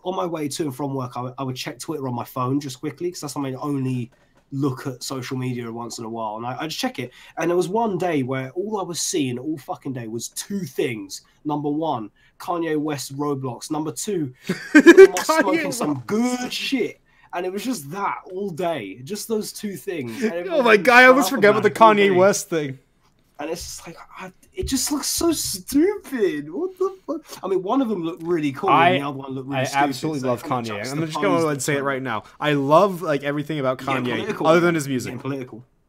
on my way to and from work, I would check Twitter on my phone just quickly because that's something I only look at social media once in a while. And I just check it. And there was one day where all I was seeing all fucking day was two things. Number one, Kanye West Roblox. Number two, Elon Musk smoking some good shit. And it was just that all day. Just those two things. Oh my god, I almost forgot about the Kanye West thing. And it's just like, it just looks so stupid. What the fuck? I mean, one of them looked really cool, and the other one looked really stupid. I absolutely love Kanye. I'm just going to go ahead and say it right now. I love like everything about Kanye, other than his music.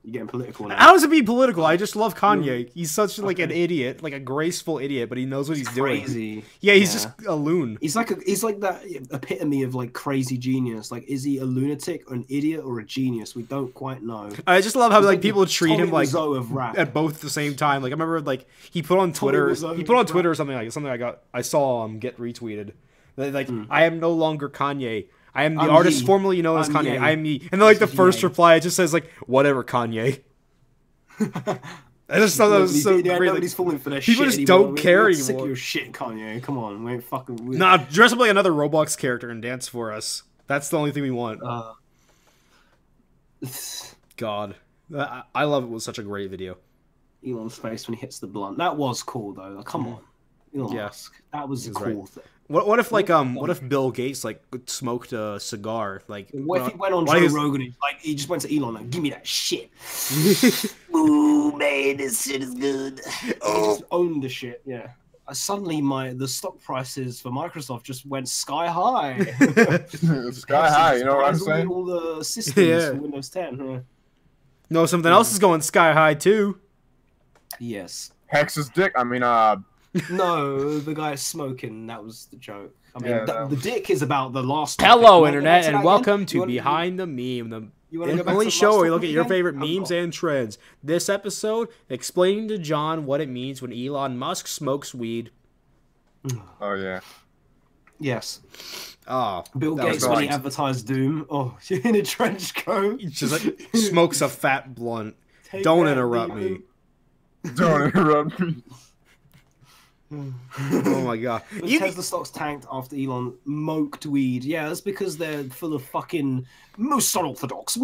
You're getting political now. How does it be political? I just love Kanye. He's such like an idiot, like a graceful idiot, but he knows what he's doing. Yeah, he's just a loon. He's like that epitome of like crazy genius. Like, is he a lunatic, an idiot, or a genius? We don't quite know. I just love how like people treat him like of rap. at both the same time. Like I remember like he put on Twitter or something I saw get retweeted. Like I am no longer Kanye. I am the artist formerly known as Kanye. I am me. And then like the first reply, it just says like, whatever, Kanye. I just thought that was so great. Nobody's falling for that people shit just anymore. don't care anymore. Sick of your shit, Kanye. Come on, we ain't fucking. Nah, dress up like another Roblox character and dance for us. That's the only thing we want. God, I love it. Was such a great video. Elon's face when he hits the blunt. That was cool though. Like, come on, Elon Musk. That was a cool thing. What if like what if Bill Gates like smoked a cigar like? What if he went on Joe Rogan and like he just went to Elon like, give me that shit. Ooh man, this shit is good. Oh, just owned the shit. Yeah. Suddenly the stock prices for Microsoft just went sky high. Sky high, you know what I'm saying? All the systems for Windows 10. Huh? No, something else is going sky high too. Yes. Hex's dick. I mean, No, the guy smoking. That was the joke. I mean, the dick is about the last. Hello, internet, and welcome to Behind the Meme. You want to go back Only to show last where you look topic at your again? favorite I'm memes not. and trends. This episode, explaining to John what it means when Elon Musk smokes weed. Oh yeah. Yes. Oh, Bill that was Gates when he nice. advertised Doom. Oh, in a trench coat. He just like smokes a fat blunt. Take Don't that, interrupt me. Demon. Don't interrupt me. Oh my god. The You- Tesla stocks tanked after Elon moked weed. Yeah, that's because they're full of fucking most unorthodox,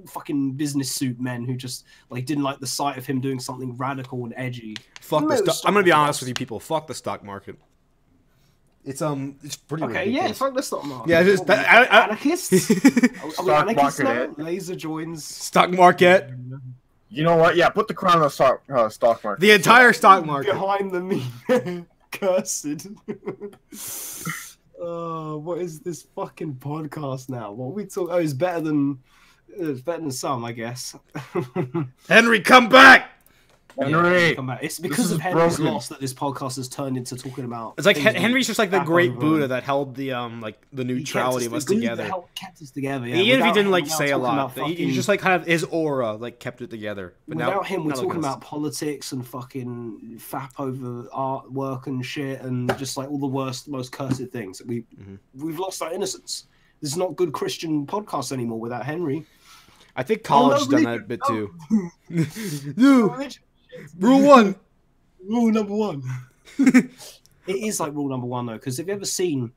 fucking business suit men who just like didn't like the sight of him doing something radical and edgy. Fuck the Most stock. I'm gonna be honest unorthodox. with you, people. Fuck the stock market. It's pretty Okay, ridiculous. yeah, fuck the stock market. Yeah, just What, we anarchists. Are we Stock anarchists market, now? Laser joins. Stock market. You know what? Yeah, put the crown on the stock market. The entire stock market. Behind the meme. Cursed. What is this fucking podcast now? What are we talking? Oh, it's better than some, I guess. Henry, come back! Henry, Come back. It's this because is of Henry's broken. loss that this podcast has turned into talking about. It's like things Henry's just like the back great over. Buddha that held the the neutrality of us together. Kept us together. Yeah. Even if he Without didn't him, like we're now say a talking lot, about he fucking- just like kind of his aura like kept it together. But Without now, him, we're now look talking at us. about politics and fucking fap over artwork and shit, and just like all the worst, most cursed things. We've lost our innocence. This is not good Christian podcast anymore without Henry. I think college no, done really? that bit too. No, No, rule one. Rule number one. It is like rule number one though, because have you ever seen?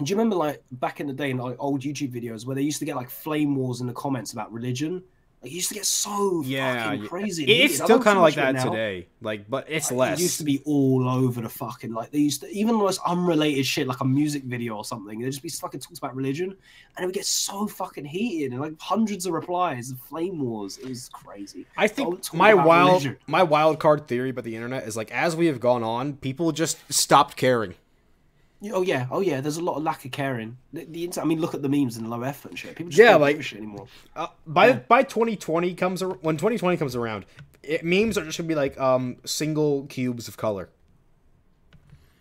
Do you remember like back in the day in like old YouTube videos where they used to get like flame wars in the comments about religion? Like, it used to get so fucking crazy. and It's heated. I still don't kind see of like much of it that now. today. Like, but it's Like, less. It used to be all over the fucking like they used to even the most unrelated shit like a music video or something. There'd just be fucking talks about religion, and it would get so fucking heated and like hundreds of replies, and flame wars. It was crazy. I Don't think talk my about religion. wild card theory about the internet is like as we have gone on, people just stopped caring. Oh yeah. There's a lot of lack of caring. The internet. I mean, look at the memes and low effort and shit. People just Yeah, don't like- give a shit anymore. By 2020 when 2020 comes around, memes are just gonna be like single cubes of color,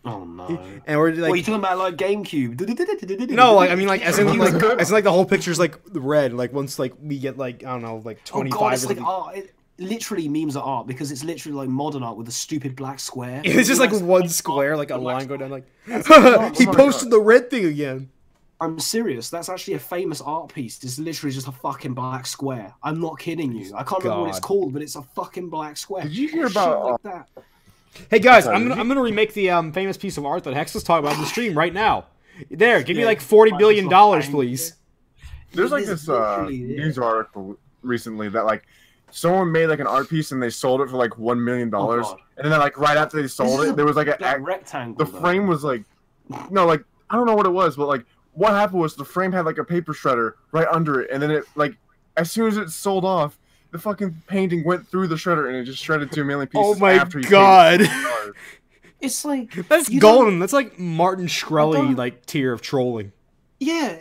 Oh no. and we're What, are you like talking about like GameCube? no, like I mean like as in like the whole picture's like red. Like once like we get like I don't know like Oh 25. god, it's or like something. art. Literally memes are art because it's literally like modern art with a stupid black square. It's just like That's one art, square, like a the black line going down. Like art. he Oh my posted God. the red thing again. I'm serious. That's actually a famous art piece. It's literally just a fucking black square. I'm not kidding you. I can't remember what it's God. called, but it's a fucking black square. Did you hear Shit about, like that? Hey guys, Sorry, I'm gonna remake the famous piece of art that Hex was talking about in the stream right now. There, give me Yeah. like $40 billion, please. There's like This this literally, yeah. news article recently that like someone made like an art piece and they sold it for like $1 million, Oh, God. and then like right after they sold is it, there was like Black a rectangle. the though. frame was like no like I don't know what it was, but like what happened was the frame had like a paper shredder right under it, and then it like as soon as it sold off, the fucking painting went through the shredder and it just shredded to a million pieces. Oh my after he painted God. it. It's like That's you don't- golden. That's like Martin Shkreli don't- like tier of trolling. Yeah,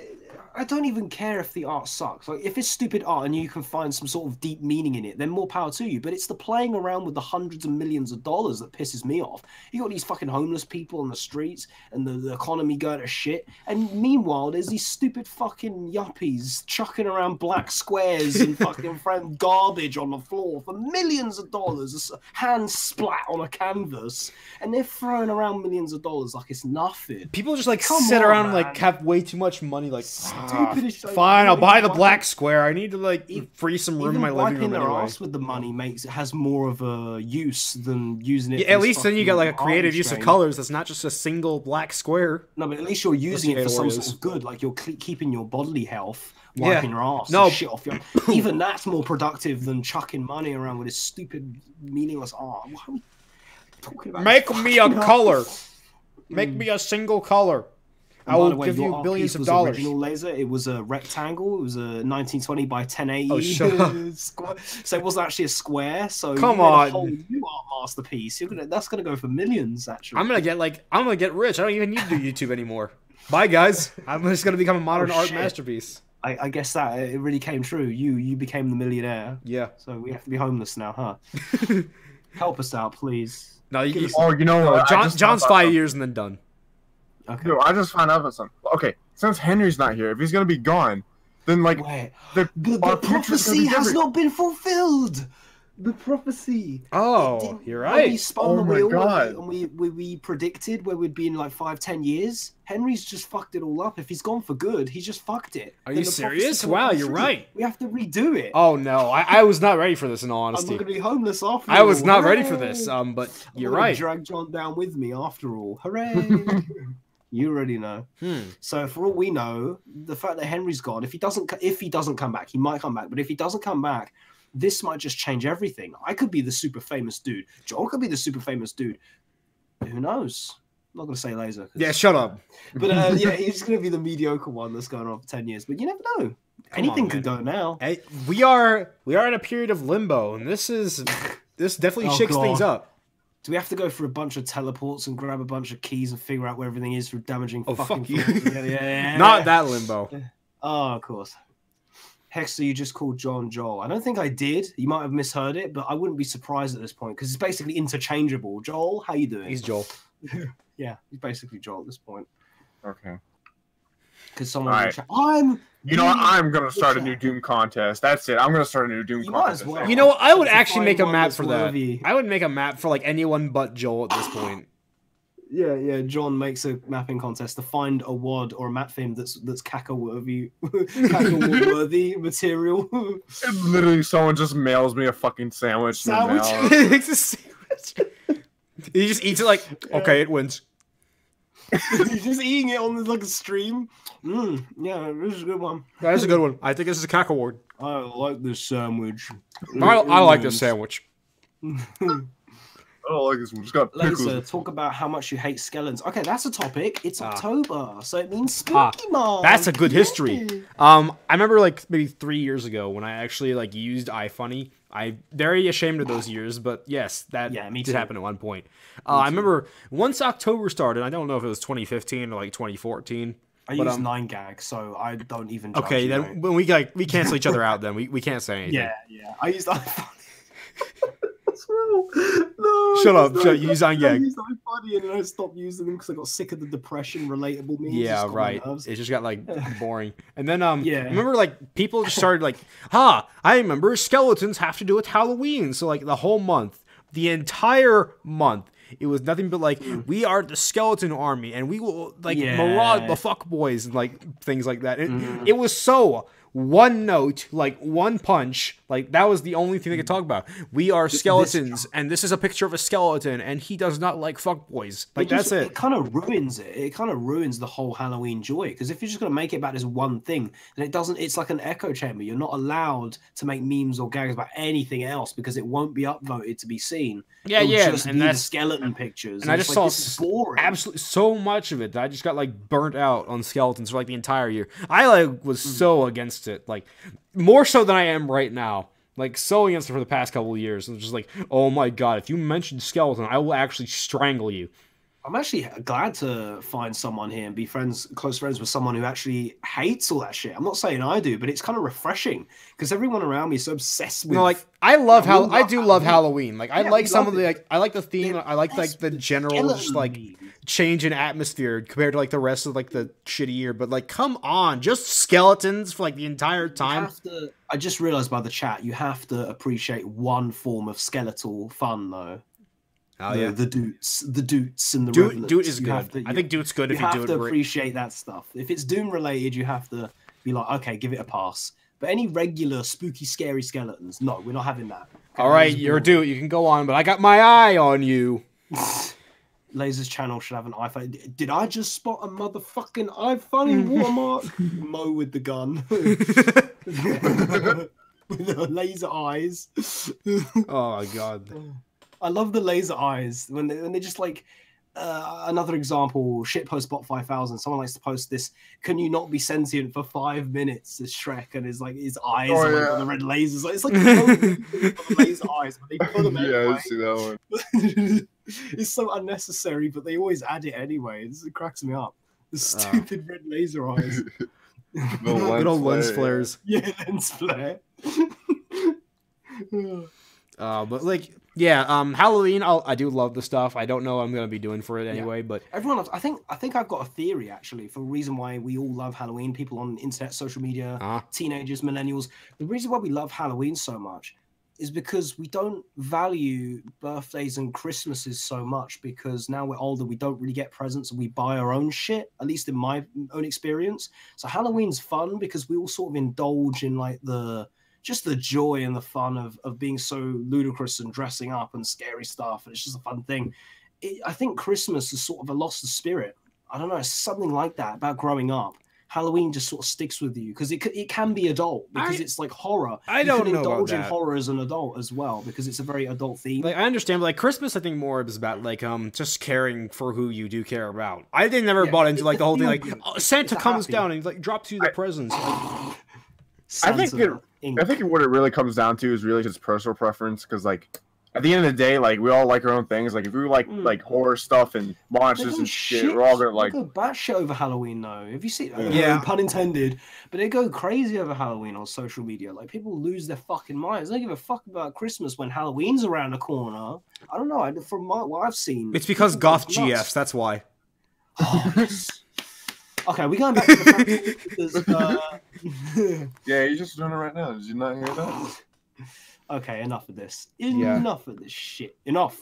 I don't even care if the art sucks. Like, if it's stupid art and you can find some sort of deep meaning in it, then more power to you. But it's the playing around with the hundreds of millions of dollars that pisses me off. You got these fucking homeless people on the streets and the economy going to shit. And meanwhile, there's these stupid fucking yuppies chucking around black squares and fucking garbage on the floor for millions of dollars, hand splat on a canvas. And they're throwing around millions of dollars like it's nothing. People just like Come sit on, around and man. like have way too much money. Like, Stupid as shit. fine, I'll buy the Why- black square. I need to like Even- free some room in Even my living wiping room their anyway. ass with the money has more of a use than using it. Yeah, for at this least then you fucking get like a art creative use of exchange. colors. That's not just a single black square. No, but at least you're using it for some Oreos. sort of good. Like you're keeping your bodily health, Yeah. wiping your ass, No. and shit off your. Even that's more productive than chucking money around with this stupid, meaningless art. Why are we talking about? Make this me a fucking art? color. Make me a single color. And I by will the way, give your you art billions piece of was dollars. Original laser. It was a rectangle. It was a 1920 by 1080. Oh, shut up. square. So it wasn't actually a square. So Come you made on. a whole new art masterpiece. That's gonna go for millions. Actually, I'm gonna get rich. I don't even need to do YouTube anymore. Bye guys. I'm just gonna become a modern art shit. masterpiece. I guess that it really came true. You became the millionaire. Yeah. So we have to be homeless now, huh? Help us out, please. No, Oh, you know what? I John's just found out 5 something. years and then done. Okay. Dude, I just found out about something. okay, since Henry's not here, if he's gonna be gone, then like Wait, the the prophecy has not been fulfilled. The prophecy. Oh, you're When we right. spun Oh the my wheel God. and we predicted where we'd be in like 5-10 years, Henry's just fucked it all up. If he's gone for good, he just fucked it. Are Then you the prophecy serious? cannot Wow, come you're true. right. We have to redo it. Oh no, I was not ready for this in all I'm not honesty. going to be homeless after all. I was not ready for Hooray! this. But you're I'm gonna right. drag John down with me after all. Hooray! You already know. So for all we know, the fact that Henry's gone, if he doesn't come back, he might come back. But if he doesn't come back, this might just change everything. I could be the super famous dude. Joel could be the super famous dude. Who knows? I'm not gonna say Laser. Yeah, shut up. But yeah, he's gonna be the mediocre one that's going on for 10 years. But you never know. Anything could go now. Hey, we are in a period of limbo, and this definitely shakes things up. Do we have to go for a bunch of teleports and grab a bunch of keys and figure out where everything is for damaging Oh, fucking fuck you. Yeah. Not that limbo. Oh, of course. Hexer, you just called John Joel. I don't think I did. You might have misheard it, but I wouldn't be surprised at this point because it's basically interchangeable. Joel, how you doing? He's Joel. Yeah, he's basically Joel at this point. Okay. Because someone All right. I'm You know what? I'm gonna start a new Doom contest. That's it. I'm gonna start a new Doom You might contest. as well. You know what? I would To actually find make a one map that's for that. worthy. I would make a map for like anyone but Joel at this point. Yeah. John makes a mapping contest to find a WOD or a map theme that's caca-worthy material. And literally, someone just mails me a fucking sandwich. in the mail. It's a sandwich. He just eats it like, okay, it wins. He's just eating it on like a stream. Yeah, this is a good one. That's a good one. I think this is a cack award. I like this sandwich. I like this sandwich. I don't like this one. Just got pickles. Laser, talk about how much you hate skeletons. Okay, that's a topic. It's October, so it means spooky month. That's a good history. Yeah. I remember like maybe 3 years ago when I actually like used iFunny. I'm very ashamed of those years, but yes, that me did too. happen at one point. I remember once October started, I don't know if it was 2015 or like 2014. I use 9gag, so I don't even judge. Okay, then when we cancel each other out, then we can't say anything. Yeah. I used iFunny. No, Shut up. You use 9gag. I used iFunny and then I stopped using them because I got sick of the depression relatable memes. Yeah, Just got my right. nerves. It just got like boring. And then Yeah. remember like people just started like, I remember skeletons have to do with Halloween. So like the whole month, the entire month, it was nothing but like we are the skeleton army and we will like maraud the fuck boys and like things like that. It was so one note, like one punch, like that was the only thing they could talk about. We are skeletons, and this is a picture of a skeleton, and he does not like fuckboys. Like that's it. It kind of ruins it. It kind of ruins the whole Halloween joy because if you're just gonna make it about this one thing, then it doesn't. It's like an echo chamber. You're not allowed to make memes or gags about anything else because it won't be upvoted to be seen. Yeah, It'll yeah, just and be the that's skeleton pictures. And I just it's saw like, this is boring. absolutely so much of it that I just got like burnt out on skeletons for like the entire year. I like was so against it, like more so than I am right now. Like so against it for the past couple of years. It's just like, oh my god, if you mention skeleton, I will actually strangle you. I'm actually glad to find someone here and be close friends with someone who actually hates all that shit. I'm not saying I do, but it's kind of refreshing because everyone around me is so obsessed with. No, like I love how I do love Halloween. Like I like some of the like I like the theme. I like the general just like change in atmosphere compared to like the rest of like the shitty year. But like, come on, just skeletons for like the entire time. I just realized by the chat you have to appreciate one form of skeletal fun though. Oh yeah, the doots and the Doot is good. I think Doot's good if you do it. You have to appreciate that stuff. If it's Doom related, you have to be like, okay, give it a pass. But any regular spooky, scary skeletons, no, we're not having that. Okay, all right, you're Doot. You can go on, but I got my eye on you. Laser's channel should have an iPhone. Did I just spot a motherfucking iFunny watermark? Mo with the gun. With the laser eyes. Oh my god. I love the laser eyes when they just like another example. Shitpost bot 5000. Someone likes to post this. Can you not be sentient for 5 minutes? It's Shrek and his eyes are like on the red lasers. It's like the laser eyes, but they put them anyway. Yeah, I see that one. It's so unnecessary, but they always add it anyway. It cracks me up. The stupid red laser eyes. Good old lens flares. Yeah, lens flare. But like, yeah, Halloween. I do love the stuff. I don't know what I'm gonna be doing for it anyway, but everyone loves, I think I've got a theory actually for a reason why we all love Halloween. People on the internet, social media, teenagers, millennials. The reason why we love Halloween so much is because we don't value birthdays and Christmases so much, because now we're older, we don't really get presents and we buy our own shit, at least in my own experience. So Halloween's fun because we all sort of indulge in like just the joy and the fun of being so ludicrous and dressing up and scary stuff. And it's just a fun thing. I think Christmas is sort of a loss of spirit. I don't know, it's something like that about growing up. Halloween just sort of sticks with you because it can be adult, because it's like horror. I don't know about that. You can indulge in horror as an adult as well, because it's a very adult theme. Like, I understand, but like Christmas, I think more is about like just caring for who you do care about. I didn't never bought into like the whole thing like Santa comes down and like drops you the presents. I think what it really comes down to is really just personal preference, because like at the end of the day, like we all like our own things. Like if we like horror stuff and monsters and shit, we're all gonna like. They go batshit over Halloween though. If you see, pun intended, but they go crazy over Halloween on social media. Like people lose their fucking minds. They don't give a fuck about Christmas when Halloween's around the corner. I don't know. From what I've seen, it's because goth GFs. That's why. Okay, we're going back to the fact yeah, you're just doing it right now. Did you not hear that? Okay, enough of this. Enough of this shit. Enough.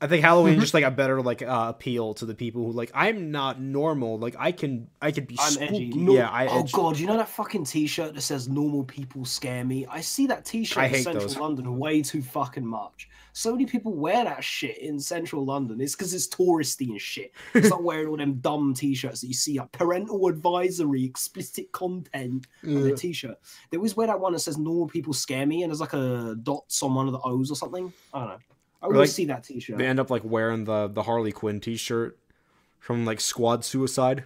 I think Halloween just like a better like appeal to the people who like, I'm not normal. Like I can be spooky. Oh god, you know that fucking t-shirt that says "Normal people scare me"? I see that t-shirt in Central London way too fucking much. So many people wear that shit in Central London. It's because it's touristy and shit. It's not wearing all them dumb t-shirts that you see, like parental advisory, explicit content on their t-shirt. They always wear that one that says "Normal people scare me" and there's like a dots on one of the O's or something. I don't know. I always see that t-shirt. They end up like wearing the Harley Quinn t-shirt from like Squad Suicide.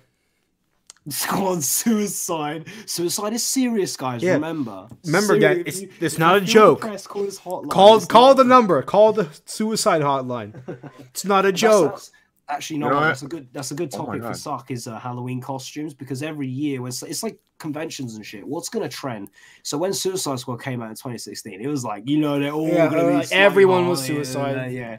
Squad Suicide. Suicide is serious, guys. Yeah. Remember, guys. It's not a joke. Call the number. Call the suicide hotline. It's not a joke. Actually, no. That's a good topic for Suck is Halloween costumes, because every year it's like conventions and shit. What's gonna trend? So when Suicide Squad came out in 2016, it was like, they're all gonna be everyone was suicide. Yeah.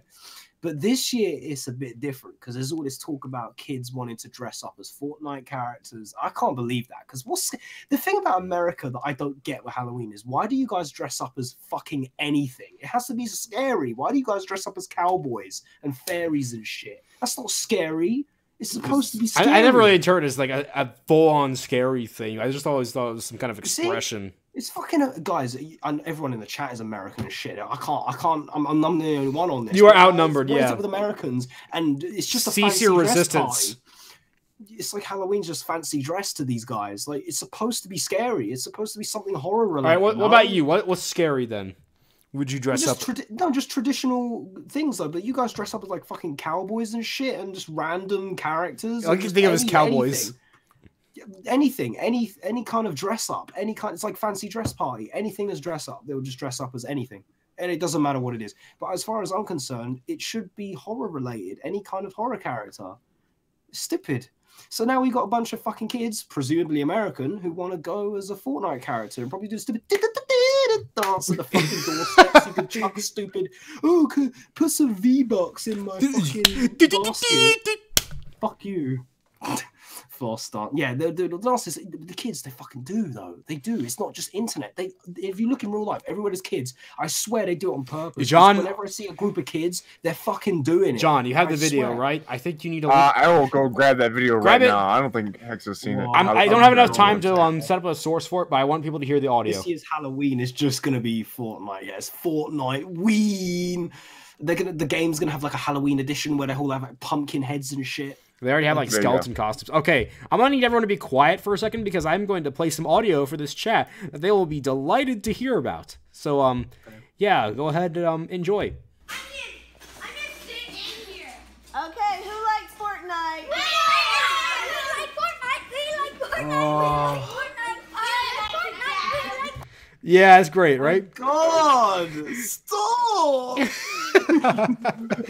But this year it's a bit different, because there's all this talk about kids wanting to dress up as Fortnite characters. I can't believe that, because what's the thing about America that I don't get with Halloween is, why do you guys dress up as fucking anything? It has to be scary. Why do you guys dress up as cowboys and fairies and shit? That's not scary. It's supposed to be scary. I never really interpreted it as like a full-on scary thing. I just always thought it was some kind of expression. It's fucking guys, and everyone in the chat is American and shit. I'm the only one on this. You are outnumbered, yeah. With Americans, and it's just a cease your resistance. It's like Halloween's just fancy dress to these guys. Like, it's supposed to be scary. It's supposed to be something horror related. All right, what about you? What's scary then? Would you dress up? Just traditional things though. But you guys dress up as like fucking cowboys and shit, and just random characters. I can think of as cowboys. Anything, any kind of dress up, it's like fancy dress party. Anything that's dress up, they'll just dress up as anything, and it doesn't matter what it is. But as far as I'm concerned, it should be horror related. Any kind of horror character. Stupid. So now we got a bunch of fucking kids, presumably American, who want to go as a Fortnite character and probably do stupid dance at the fucking doorsteps. You could chuck stupid. Oh, put some V-Bucks in my fucking basket. Fuck you. False start. Yeah, the kids, they fucking do though. They do. It's not just internet. If you look in real life, everyone is kids. I swear they do it on purpose. John, whenever I see a group of kids, they're fucking doing it. John, you have the video, right? I think you need to. I will go grab that video right now. I don't think Hex has seen it. I don't have enough time to set up a source for it, but I want people to hear the audio. This year's Halloween is just gonna be Fortnite. Yes, Fortnite. Ween. The game's gonna have like a Halloween edition where they all have like pumpkin heads and shit. They already have like skeleton costumes. Okay, I'm gonna need everyone to be quiet for a second, because I'm going to play some audio for this chat that they will be delighted to hear about. So, yeah, go ahead and enjoy. I'm gonna sit in here. Okay, who likes Fortnite? We like Fortnite. We like Fortnite. We like Fortnite. Yeah, it's great, right? God, stop!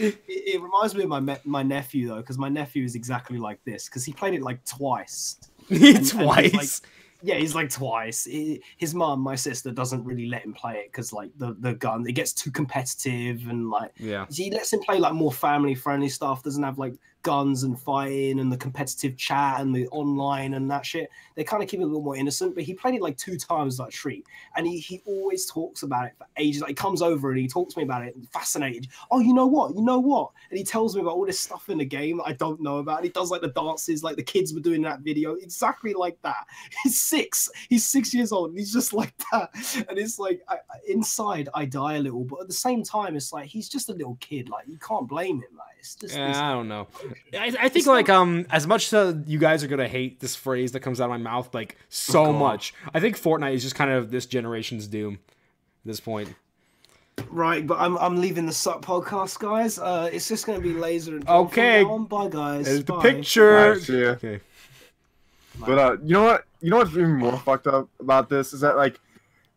It reminds me of my nephew though, because my nephew is exactly like this, because he played it like twice. Twice. Yeah, he's like twice. His mum, my sister, doesn't really let him play it because like the gun, it gets too competitive and like he lets him play like more family friendly stuff. Doesn't have like guns and fighting and the competitive chat and the online and that shit. They kind of keep it a little more innocent. But he played it like 2 times that treat, and he always talks about it for ages. Like he comes over and he talks to me about it, fascinated. Oh, you know what? And he tells me about all this stuff in the game that I don't know about. And he does like the dances, like the kids were doing in that video, exactly like that. He's 6. He's 6 years old. And he's just like that. And it's like inside I die a little, but at the same time, it's like he's just a little kid. Like you can't blame him. Like it's just. I don't know. I think like as much as you guys are gonna hate this phrase that comes out of my mouth like so much, I think Fortnite is just kind of this generation's doom at this point. Right, but I'm leaving the Suck podcast, guys. It's just gonna be Laser and okay. Bye, guys. There's Bye. the picture. Right, see ya. Okay. But you know what? You know what's even more fucked up about this is that like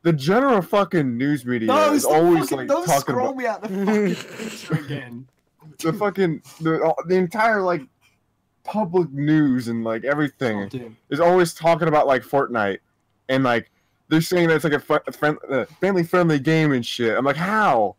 the general fucking news media is always fucking, like talking about me out the fucking picture again. the entire like public news and like everything is always talking about like Fortnite and like they're saying that it's like a family friendly game and shit. I'm like, how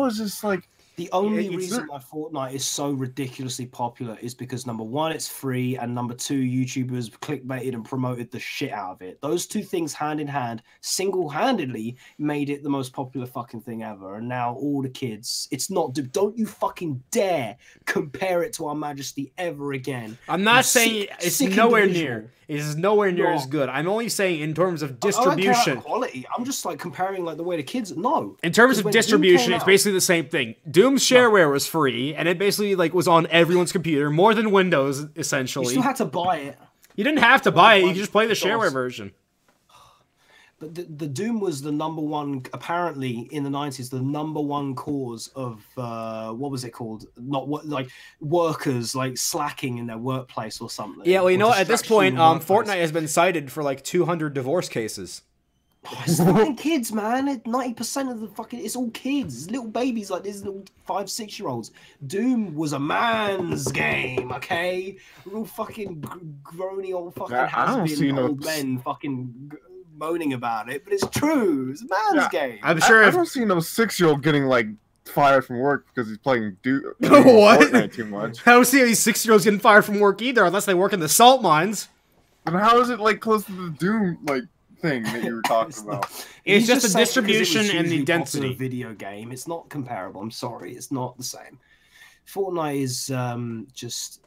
is this like? The only reason why Fortnite is so ridiculously popular is because number 1, it's free, and number 2, YouTubers clickbaited and promoted the shit out of it. Those 2 things hand in hand, single-handedly made it the most popular fucking thing ever. And now all the kids, it's not, don't you fucking dare compare it to Our Majesty ever again. I'm not saying it's nowhere near. It's nowhere near as good. I'm only saying in terms of distribution. I don't care about quality. I'm just like comparing like the way the kids know. In terms of distribution, it's basically the same thing. Doom's shareware was free, and it basically like was on everyone's computer, more than Windows, essentially. You still had to buy it. You didn't have to buy it. You could just play the shareware version. But the Doom was the number 1, apparently in the 90s, the number 1 cause of what was it called? Like workers like slacking in their workplace or something. Yeah, well, you know what? At this point, Fortnite has been cited for like 200 divorce cases. It's fucking kids, man. 90% of the fucking it's all kids, little babies like this, little 5-6-year-olds. Doom was a man's game, okay? Real fucking groany old fucking has-been old men fucking moaning about it, but it's true. It's a man's game. I'm sure I don't see no 6-year-old getting like fired from work because he's playing what? Fortnite too much. I don't see any 6-year-olds getting fired from work either, unless they work in the salt mines. And how is it like close to the Doom like thing that you were talking about? It's just the distribution and the density. Video game. It's not comparable. I'm sorry. It's not the same. Fortnite is just.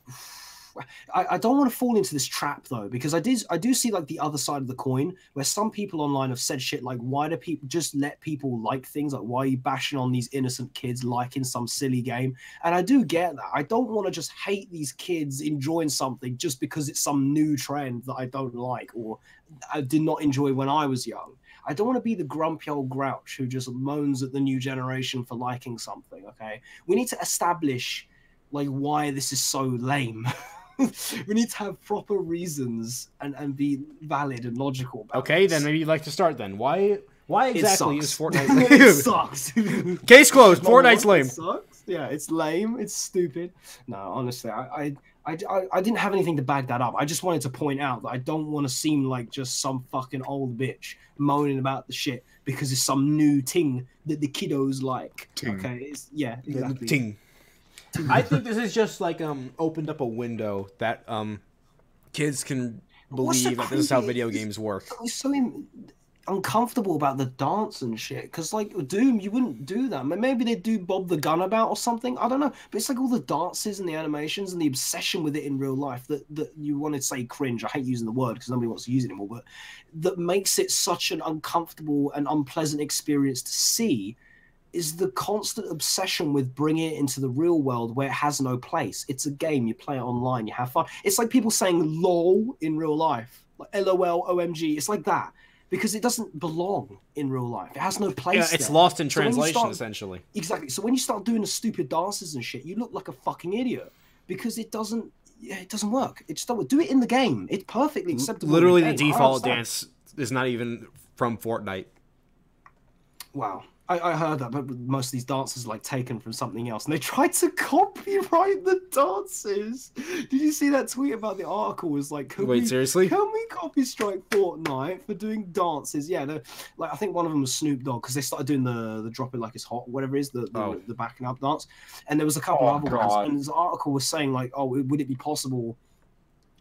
I don't want to fall into this trap though, because I do see like the other side of the coin where some people online have said shit like, why do people just let people like things? Like, why are you bashing on these innocent kids liking some silly game? And I do get that. I don't want to just hate these kids enjoying something just because it's some new trend that I don't like or I did not enjoy when I was young. I don't want to be the grumpy old grouch who just moans at the new generation for liking something, okay? We need to establish like why this is so lame. We need to have proper reasons and be valid and logical about Okay, this. then maybe you'd like to start then. Why exactly is Fortnite lame? It sucks. Case closed. Fortnite's lame. It sucks. Yeah, it's lame. It's stupid. No, honestly, I didn't have anything to back that up. I just wanted to point out that I don't want to seem like just some fucking old bitch moaning about the shit because it's some new ting that the kiddos like. Ting. Okay, exactly. Ting. I think this is just like opened up a window that kids can believe that this is how video games work. It's so uncomfortable about the dance and shit because like Doom, you wouldn't do that. Maybe they do Bob the Gun about or something. I don't know, but it's like all the dances and the animations and the obsession with it in real life that you want to say cringe. I hate using the word because nobody wants to use it anymore, but that makes it such an uncomfortable and unpleasant experience to see. Is the constant obsession with bringing it into the real world where it has no place. It's a game, you play it online, you have fun. It's like people saying lol in real life, like LOL, OMG. It's like that because it doesn't belong in real life. It has no place. Yeah, it's there. lost in translation, essentially. Exactly. So when you start doing the stupid dances and shit, you look like a fucking idiot because it doesn't work. It just don't do it in the game. It's perfectly acceptable. Literally, the default dance is not even from Fortnite. Wow. I heard that, but most of these dances are like taken from something else, and they tried to copyright the dances. Did you see that tweet about the article? Was like, seriously? Can we copy strike Fortnite for doing dances? Yeah, like I think one of them was Snoop Dogg because they started doing the drop it like it's hot, whatever it is, the backing up dance, and there was a couple other ones. And this article was saying like, oh, would it be possible?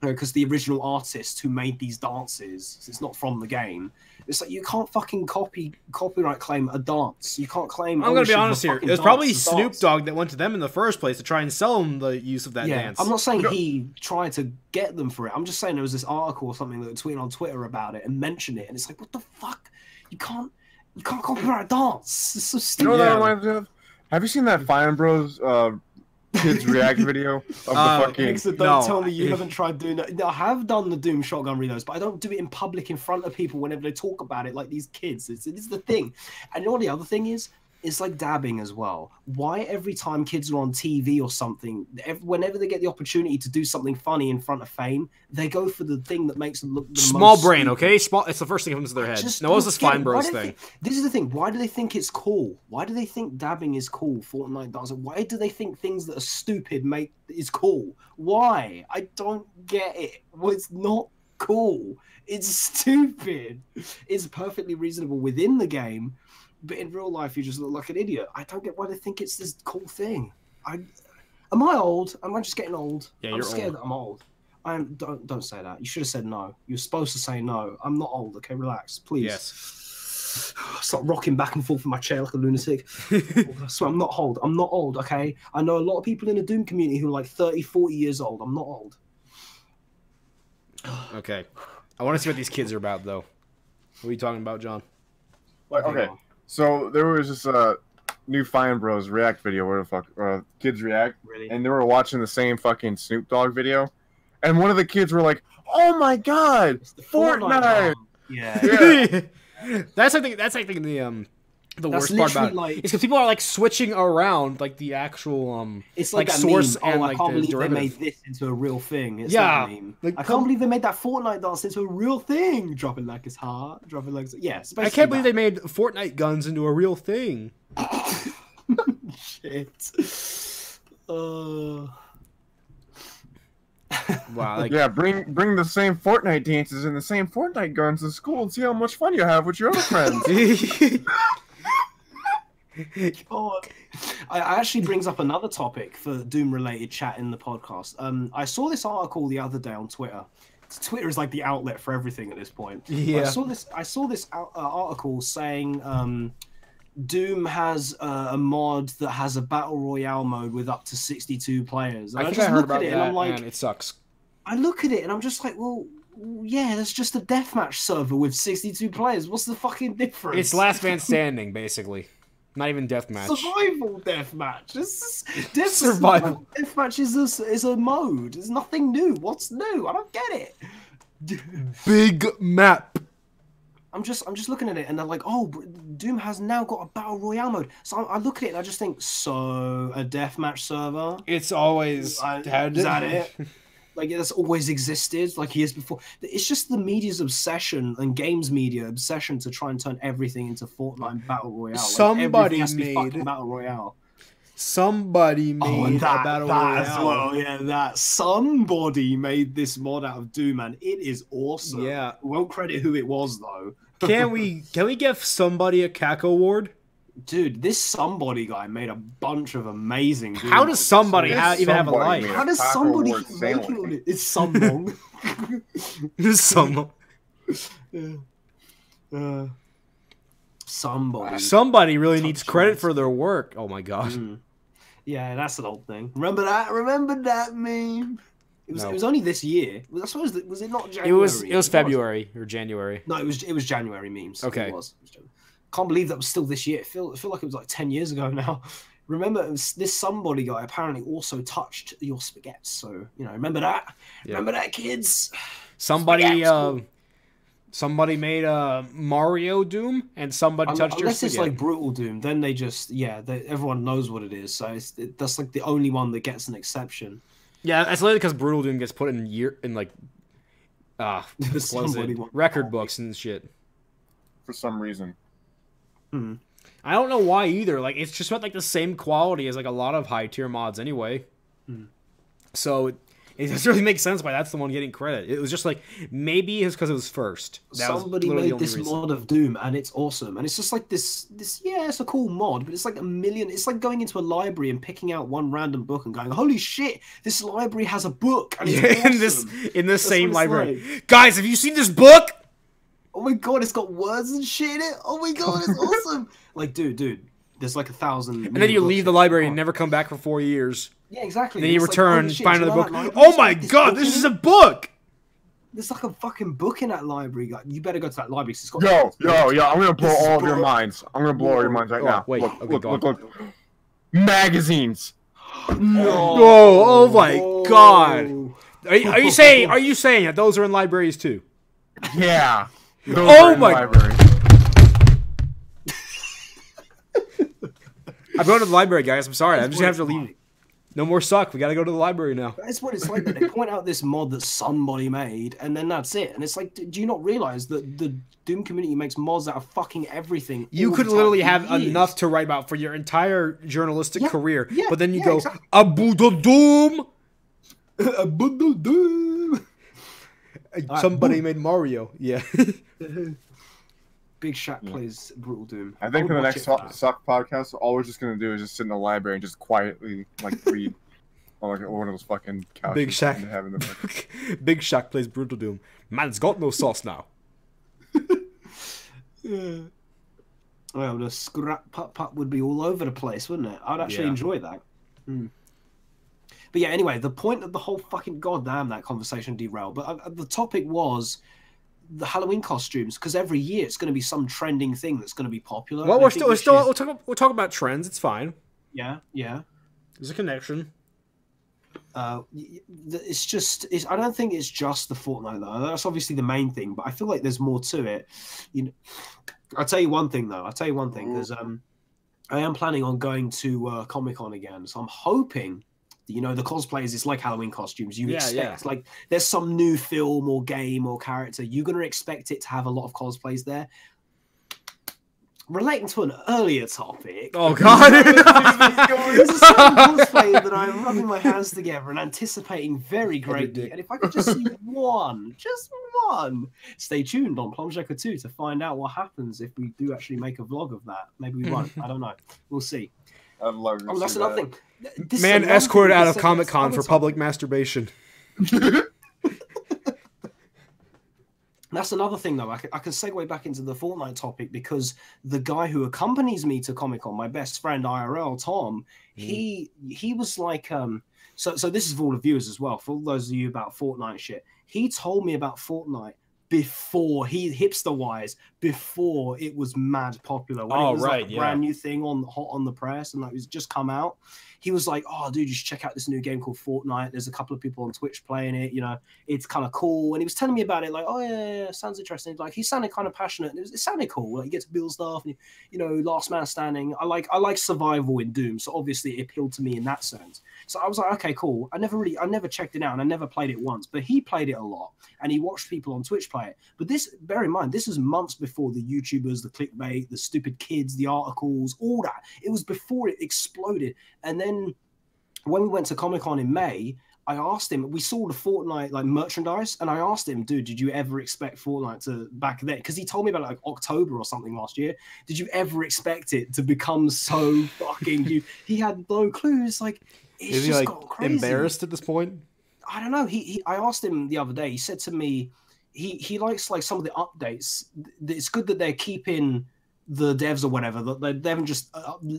Because the original artist who made these dances, it's not from the game. It's like you can't fucking copyright claim a dance. You can't claim. I'm gonna be honest here. It was probably Snoop Dogg that went to them in the first place to try and sell them the use of that dance. I'm not saying he tried to get them for it. I'm just saying there was this article or something that tweeted on Twitter about it and mentioned it, and it's like, what the fuck? You can't copyright a dance. It's so stupid. You know what that reminds me of? Have you seen that Fine Bros kids react video of the fucking... Don't tell me you haven't tried doing that. I have done the Doom shotgun reloads, but I don't do it in public in front of people whenever they talk about it like these kids. It's the thing. And you know what the other thing is? It's like dabbing as well. Why every time kids are on TV or something, whenever they get the opportunity to do something funny in front of fame, they go for the thing that makes them look the small most brain, stupid. okay? Small. It's the first thing that comes to their head. No, what's this Fine Bros thing? This is the thing. Why do they think it's cool? Why do they think dabbing is cool? Fortnite does it. Why do they think things that are stupid is cool? Why? I don't get it. Well, it's not cool. It's stupid. It's perfectly reasonable within the game. But in real life, you just look like an idiot. I don't get why they think it's this cool thing. Am I old? Am I just getting old? Yeah, I'm you're scared old. that I'm old. Don't say that. You should have said no. You're supposed to say no. I'm not old. Okay, relax, please. Yes. Stop rocking back and forth in my chair like a lunatic. So I'm not old. I'm not old. Okay. I know a lot of people in the Doom community who are like 30, 40 years old. I'm not old. Okay. I want to see what these kids are about, though. What are you talking about, John? Okay. So there was this new Fine Bros react video where the fuck kids react, and they were watching the same fucking Snoop Dogg video, and one of the kids were like, "Oh my god, Fortnite!" Yeah. That's I think the worst part about it. Like, it's because people are like switching around like the actual it's like that source meme. and I like can't the believe derivative. they made this into a real thing. It's Yeah, that meme. like, I can't believe they made that Fortnite dance into a real thing. Dropping like it's hard. Dropping like it's I can't believe they made Fortnite guns into a real thing. Shit. Wow. Like, Yeah, bring the same Fortnite dances and the same Fortnite guns to school and see how much fun you have with your other friends. God. I actually brings up another topic for Doom-related chat in the podcast. I saw this article the other day on Twitter. Twitter is like the outlet for everything at this point. Yeah. I saw this article saying Doom has a mod that has a battle royale mode with up to 62 players. And I think just I heard look about at it that, and I'm like, and it sucks. I look at it and I'm just like, well, yeah, that's just a deathmatch server with 62 players. What's the fucking difference? It's last man standing, basically. Not even deathmatch. Survival deathmatch. Survival Deathmatch is a mode. There's nothing new. What's new? I don't get it. Big map. I'm just looking at it and they're like, oh, Doom has now got a battle royale mode. So I look at it and I just think, so a deathmatch server? It's always Is that it? Like, that's always existed, like years before. It's just the media's obsession and games media obsession to try and turn everything into Fortnite Battle Royale. Somebody has to be made fucking Battle Royale. Somebody made a Battle Royale. As well, yeah, that. Somebody made this mod out of Doom, and it is awesome. Yeah. We won't credit who it was, though. Can we give somebody a CAC award? Dude, this somebody guy made a bunch of amazing Doom How mods. does somebody even have a somebody life? made How does Taco somebody Ward keep making sandwich. it? It's someone. Somebody. Somebody really needs credit for their work. Oh my god. Yeah, that's an old thing. Remember that? Remember that meme? It was only this year. I suppose was it not January? It was February or January. No, it was January memes. Okay. It was. Can't believe that was still this year. I feel like it was like 10 years ago now. Remember, this somebody guy apparently also touched your spaghetti. So, remember that? Yeah. Remember that, kids? Somebody made a Mario Doom, and somebody touched your Unless it's spaghetti. like Brutal Doom, then they just, everyone knows what it is. So that's like the only one that gets an exception. Yeah, that's literally because Brutal Doom gets put in Somebody record books and shit. For some reason. I don't know why either. Like, it's just about like the same quality as like a lot of high tier mods anyway. So it doesn't really make sense why that's the one getting credit. It was just like, maybe it's because it was first. Somebody made this mod of Doom, and it's awesome. And it's just like this. Yeah, it's a cool mod, but it's like a million. It's like going into a library and picking out one random book and going, "Holy shit, this library has a book!" And it's awesome. in this same library. Like. Guys, have you seen this book? Oh my god, it's got words and shit in it. Oh my god, it's awesome. Like, dude, there's like 1,000. And then you leave the library and never come back for 4 years. Yeah, exactly. Then you return, find another book. Oh my god, this is a book! There's like a fucking book in that library. You better go to that library. It's got yo, I'm gonna blow all of your minds. I'm gonna blow all your minds right now. Wait, look. Magazines. No. Oh my god. Are you saying that those are in libraries too? Yeah. Oh my library. I'm going to the library, guys. I'm sorry. I'm just gonna have to leave. No more suck. We gotta go to the library now. That's what it's like. They point out this mod that somebody made, and then that's it. And it's like, do you not realize that the Doom community makes mods out of fucking everything? You could literally have enough to write about for your entire journalistic career, but then you go, Abu Doom. Abu Doom. Somebody made Mario. Yeah. Big Shaq plays Brutal Doom. I think for the next Suck podcast, all we're just gonna do is just sit in the library and just quietly like read on like one of those fucking couches. Big Shaq. Big Shaq plays Brutal Doom. Man's got no sauce now. Well, the scrap putt would be all over the place, wouldn't it? I'd actually enjoy that. But yeah, anyway, the point of the whole fucking goddamn that conversation derailed. But the topic was the Halloween costumes, because every year it's going to be some trending thing that's going to be popular. Well, we'll talk about trends. It's fine. Yeah. There's a connection. It's just. I don't think it's just the Fortnite though. That's obviously the main thing, but I feel like there's more to it. You know, I'll tell you one thing though. Because I am planning on going to Comic-Con again, so I'm hoping. You know, the cosplayers, it's like Halloween costumes. You expect, like, there's some new film or game or character. You're going to expect it to have a lot of cosplays there. Relating to an earlier topic. Oh, God. There's a certain cosplay that I'm rubbing my hands together and anticipating very greatly. And if I could just see just one, stay tuned on Plumjacker 2 to find out what happens if we do actually make a vlog of that. Maybe we won't. I don't know. We'll see. I'd love to see that's another thing. Man escorted out of Comic-Con for public masturbation. That's another thing, though. I can segue back into the Fortnite topic because the guy who accompanies me to Comic-Con, my best friend IRL, Tom, he was like, so this is for all the viewers as well, for all those of you about Fortnite shit. He told me about Fortnite before hipster-wise, before it was mad popular. When it was like a brand new thing hot on the press, and like it was just come out. He was like, "Oh, dude, you should check out this new game called Fortnite. There's a couple of people on Twitch playing it. You know, it's kind of cool." And he was telling me about it, like, "Oh yeah, sounds interesting." Like he sounded kind of passionate. And it sounded cool. Like you get to build stuff, and you know, last man standing. I like survival in Doom, so obviously it appealed to me in that sense. So I was like, okay, cool. I never checked it out, and I never played it once. But he played it a lot, and he watched people on Twitch play it. But bear in mind, this is months before the YouTubers, the clickbait, the stupid kids, the articles, all that. It was before it exploded. And then when we went to Comic-Con in May, I asked him, we saw the Fortnite like merchandise, and I asked him, dude, did you ever expect Fortnite to back then? Because he told me about like October or something last year. Did you ever expect it to become so fucking huge? He had no clues. Like, it's is just he like got crazy. Embarrassed at this point? I don't know. I asked him the other day. He said to me, he likes like some of the updates. It's good that they're keeping the devs or whatever, that they haven't just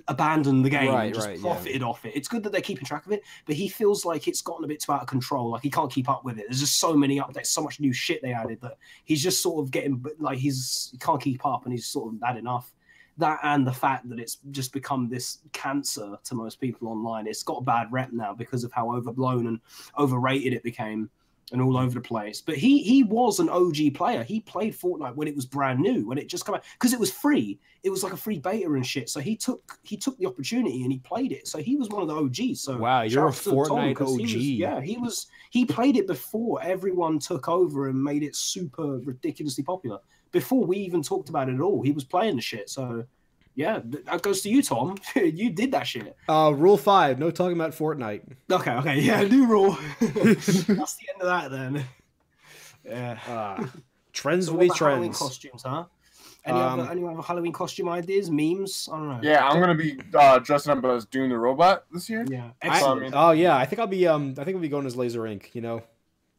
abandoned the game and just profited off it. It's good that they're keeping track of it, but he feels like it's gotten a bit too out of control. Like he can't keep up with it. There's just so many updates, so much new shit they added that he's just sort of getting like he can't keep up, and he's sort of had enough. That and the fact that it's just become this cancer to most people online. It's got a bad rep now because of how overblown and overrated it became. And all over the place. But he was an OG player. He played Fortnite when it was brand new, when it just came out, because it was free. It was like a free beta and shit. So he took the opportunity and he played it. So he was one of the OGs. So wow, you're a Fortnite OG. He played it before everyone took over and made it super ridiculously popular. Before we even talked about it at all, he was playing the shit. So Yeah, that goes to you, Tom. You did that shit. Rule 5, no talking about Fortnite. Okay, yeah, new rule. That's the end of that then. Yeah. Trends So will what be about Halloween trends. costumes, huh? Any other Halloween costume ideas? Memes? I don't know. Yeah, I'm gonna be dressing up as Doom the Robot this year. Yeah, I excellent. think I'll be going as Laser Ink, you know.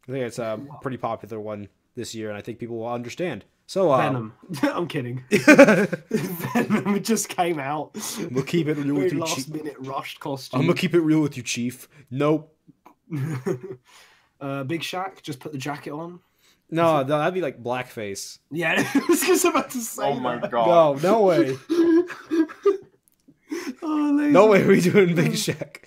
I think it's a pretty popular one this year, and I think people will understand. So Venom. I'm kidding. Venom just came out. We'll keep it real with you, last Chief. minute rushed costume. I'm gonna keep it real with you, Chief. Nope. Big Shaq, just put the jacket on. No, that'd be like blackface. Yeah, I was just about to say. Oh that. my god. No way. No way are we doing Big Shaq.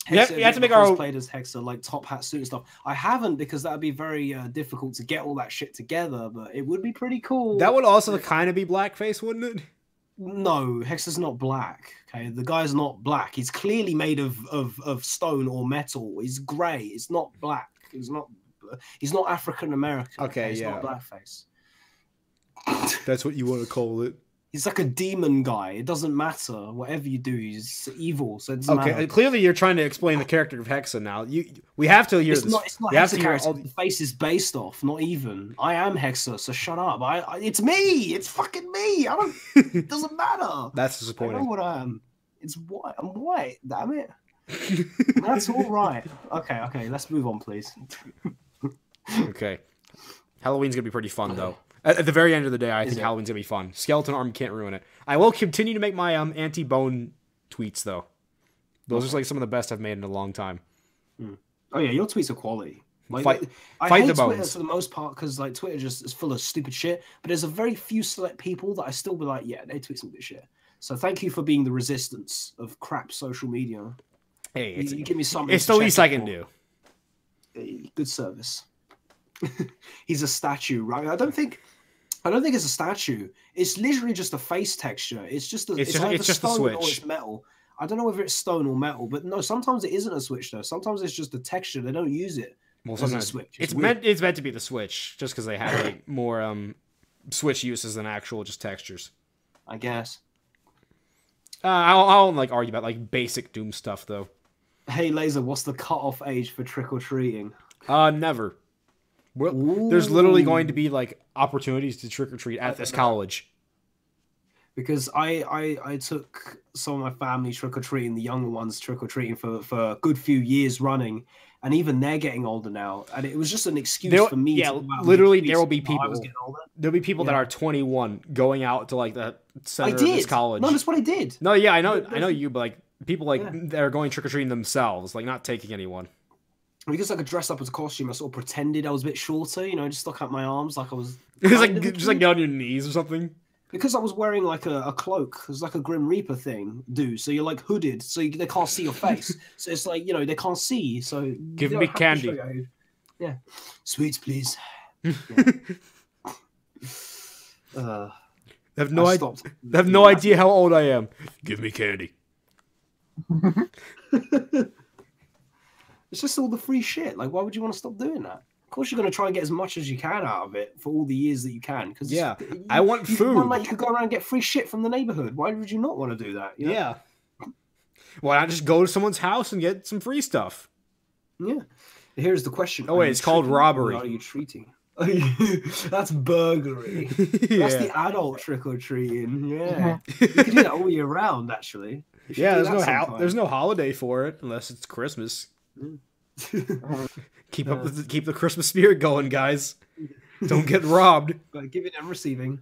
You have to make our played as Hexa, like top hat suit and stuff. I haven't because that'd be very difficult to get all that shit together, but it would be pretty cool. That would also kind of be blackface, wouldn't it? No, Hexa's not black. Okay, the guy's not black. He's clearly made of stone or metal. He's grey. It's not black. He's not African American. Okay, he's yeah. not blackface. That's what you want to call it. He's like a demon guy. It doesn't matter. Whatever you do, he's evil. So it doesn't matter. Clearly you're trying to explain the character of Hexa now. We have to hear this. It's not Hexa character. The face is based off. Not even. I am Hexa, so shut up. It's me. It's fucking me. It doesn't matter. That's disappointing. I know what I am. It's white. I'm white. Damn it. That's all right. Okay. Let's move on, please. Okay. Halloween's gonna be pretty fun though. At the very end of the day, I think Halloween's gonna be fun. Skeleton arm can't ruin it. I will continue to make my anti-bone tweets though. Those are like some of the best I've made in a long time. Oh yeah, your tweets are quality. Like, I fight hate the Twitter bones for the most part because like Twitter just is full of stupid shit. But there's a very few select people that I still be like, yeah, they tweet some good shit. So thank you for being the resistance of crap social media. Hey, you give me something. It's the least I can do. Good service. He's a statue, right? I don't think it's a statue. It's literally just a face texture. It's just either just a stone switch. or it's metal. I don't know whether it's stone or metal, but no, sometimes it isn't a switch though. Sometimes it's just a texture. They don't use it as a switch. It's meant to be the switch, just because they have like more switch uses than actual just textures. I guess. I'll like argue about like basic Doom stuff though. Hey Laser, what's the cutoff age for trick or treating? Never. There's literally going to be like opportunities to trick or treat at this college. Because I took some of my family trick or treating, the younger ones trick or treating for a good few years running, and even they're getting older now. And it was just an excuse for me. Yeah, literally, there will be people. There'll be people that are 21 going out to like the center of this college. No, that's what I did. No, yeah, I know you, but like people like that are going trick or treating themselves, like not taking anyone. Because I could dress up as a costume, I sort of pretended I was a bit shorter, just stuck out my arms like I was. It was like just like get on your knees or something. Because I was wearing like a cloak, it was like a Grim Reaper thing, so you're like hooded, so they can't see your face. So it's like they can't see. So give me candy. Yeah, sweets, please. They have no idea how old I am. Give me candy. It's just all the free shit. Like, why would you want to stop doing that? Of course, you're going to try and get as much as you can out of it for all the years that you can. Because I want food. You could go around and get free shit from the neighborhood. Why would you not want to do that? Yeah. Why not just go to someone's house and get some free stuff? Yeah. Here's the question. Oh wait, it's called robbery. Are you treating? That's burglary. That's the adult trick or treating. Yeah. You can do that all year round, actually. Yeah, there's no holiday for it unless it's Christmas. Keep the Christmas spirit going, guys. Don't get robbed. Giving and receiving.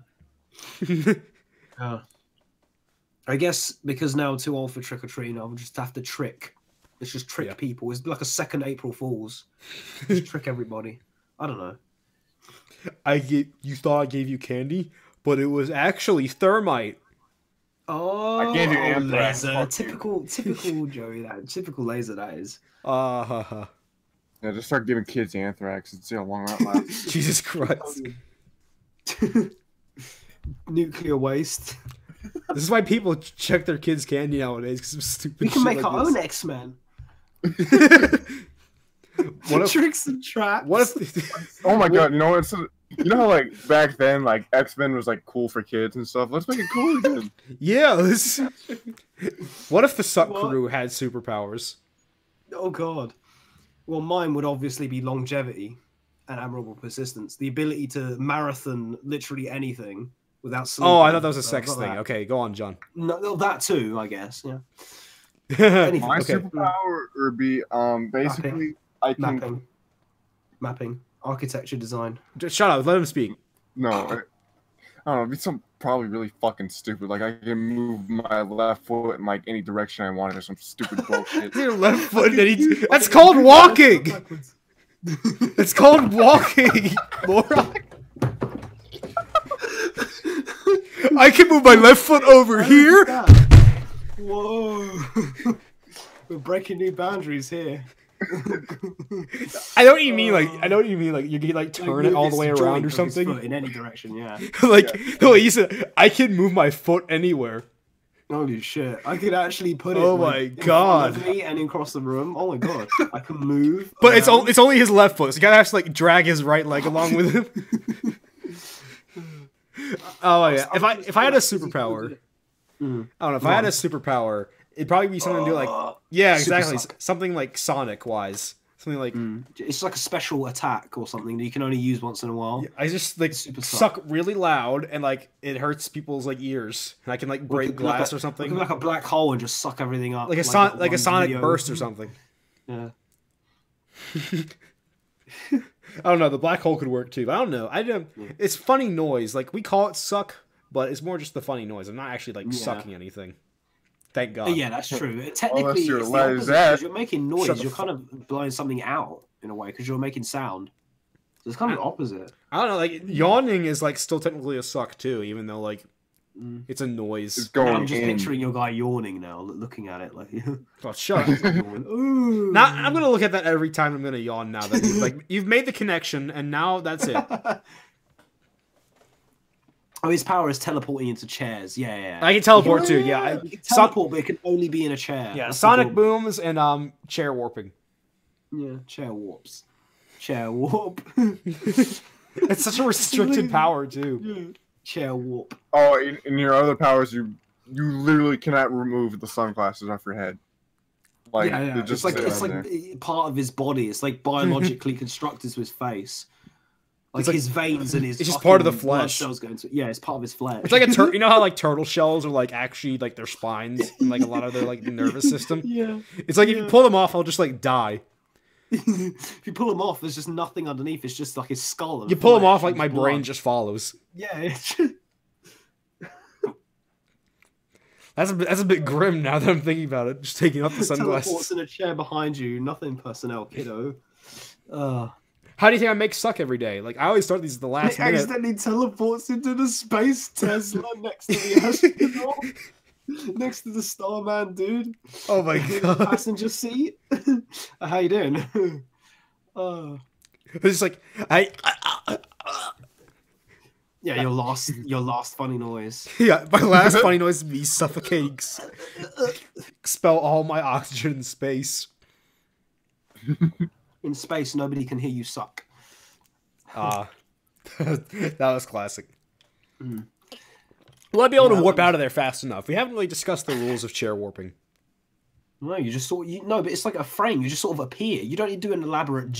I guess because now I'm too old for trick or treating, I'll just have to trick. Let's just trick people. It's like a second April Fools. Just trick everybody. I don't know. You thought I gave you candy, but it was actually thermite. Oh, I gave you anthrax. Laser. Typical Joey. Typical Laser. That is. Yeah, just start giving kids anthrax and see how long that lasts. Jesus Christ. Nuclear waste. This is why people check their kids' candy nowadays because of stupid shit. We can make like our this. own X-Men. What if, tricks and traps. What if? Oh my god! No, it's You know how like back then, like X-Men was like cool for kids and stuff. Let's make it cool again. Yeah. What if the Suck What? crew had superpowers? Oh god. Well, mine would obviously be longevity and admirable persistence. The ability to marathon literally anything without sleeping. Oh, I thought that was a So sex I've got thing. that. Okay, go on, John. No, that too, I guess. Yeah. Anything. My Okay. superpower would be basically I can Mapping. Architecture design. Just shut up. Let him speak. no. I don't know. It'd be something probably really fucking stupid. Like I can move my left foot in like any direction I wanted or some stupid bullshit. Your left foot. That's called walking. It's called walking, moron. I can move my left foot over here. Whoa. We're breaking new boundaries here. I know what you mean. Like you can like turn it all the way around or something. In any direction, yeah. Like the way you said, I can move my foot anywhere. Holy shit! I could actually put it. Oh like, my in front God. of me and across the room. Oh my god! I can move. But it's around. only his left foot, so you gotta have to like drag his right leg along with him. Oh yeah. If I had a superpower, I don't know. If I had a superpower, it'd probably be something to do like yeah, Super exactly. suck. Something like Sonic wise. Something like It's like a special attack or something that you can only use once in a while. I just like Super suck really loud and like it hurts people's like ears and I can like break glass or something. Like a black hole and just suck everything up. Like a one sonic video. burst or something. Yeah. I don't know. The black hole could work too. But I don't know. It's funny noise. Like we call it suck, but it's more just the funny noise. I'm not actually like sucking anything. Thank God. Yeah, that's true. Technically, you're it's the like opposite, that. 'cause you're making noise. Shut the You're kind of blowing something out in a way because you're making sound. So it's kind of the opposite. I don't know. Like yawning is like still technically a suck too, even though like it's a noise. It's going I'm just in. picturing your guy yawning now, looking at it like. Oh, shut up. Ooh. Now I'm gonna look at that every time I'm gonna yawn. Now that you've made the connection, and now that's it. Oh, his power is teleporting into chairs. Yeah. I can teleport too. Yeah, You can teleport, but it can only be in a chair. yeah. That's Sonic the booms and chair warping. Yeah, chair warps. Chair warp. It's such a restricted power too. Chair warp. Oh, in your other powers, you literally cannot remove the sunglasses off your head. Like Yeah. they It's just like sit it's on like there. part of his body. It's like biologically constructed to his face. Like, It's like- his veins and his. it's just part of the fucking blood flesh. cells going to. Yeah, it's part of his flesh. It's like a you know how like turtle shells are like actually like their spines and like a lot of their like nervous system. Yeah. It's like if you pull them off, I'll just like die. If you pull him off, there's just nothing underneath. It's just like his skull. And You pull them flesh off, like and my blood. brain just follows. Yeah. It's That's a bit grim now that I'm thinking about it. Just taking off the teleports sunglasses. in a chair behind you. Nothing personnel, kiddo. How do you think I make suck every day? Like I always start these at the last He minute. accidentally teleports into the space Tesla next to the astronaut, next to the Starman dude. Oh my In the god! passenger seat. How you doing? It's just like Yeah, your last funny noise. yeah. My last funny noise is me suffocating. Expel all my oxygen in space. In space, nobody can hear you suck. That was classic. Will I be able to warp out of there fast enough? We haven't really discussed the rules of chair warping. No, you just sort no, but it's like a frame. You just sort of appear. You don't need to do an elaborate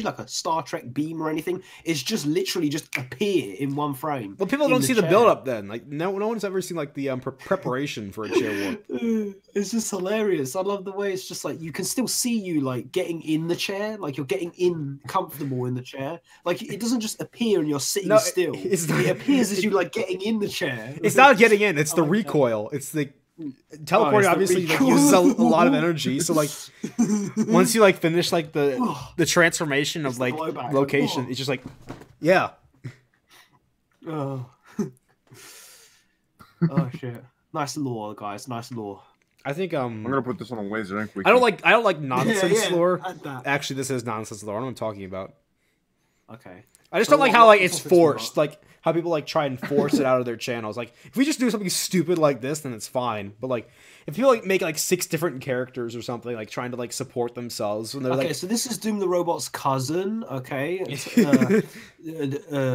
like a Star Trek beam or anything. It's just literally just appear in one frame. Well, people in don't see the chair. build up then. Like no one's ever seen like the preparation for a chair warp. It's just hilarious. I love the way it's just like you can still see you like getting in the chair, like you're getting in comfortable in the chair. Like it doesn't just appear and you're sitting No, still. it's It appears as you like getting in the chair. It's not getting in. It's the recoil. It's the teleporting. the Obviously, like, recoil. uses a lot of energy. So like, once you like finish like the transformation of the like blowback. location, Oh. it's just like, yeah. Oh. Oh shit! Nice lore, guys. Nice lore. I think I'm gonna put this on a laser ink. I don't like nonsense Yeah, lore. add that. Actually, this is nonsense lore. I don't know what I'm talking about. Okay. I just don't like how like it's forced, like how people like try and force it out of their channels. Like if we just do something stupid like this, then it's fine. But like if people like make like 6 different characters or something, like trying to like support themselves, and they're okay, like, so this is Doom the Robot's cousin. Okay,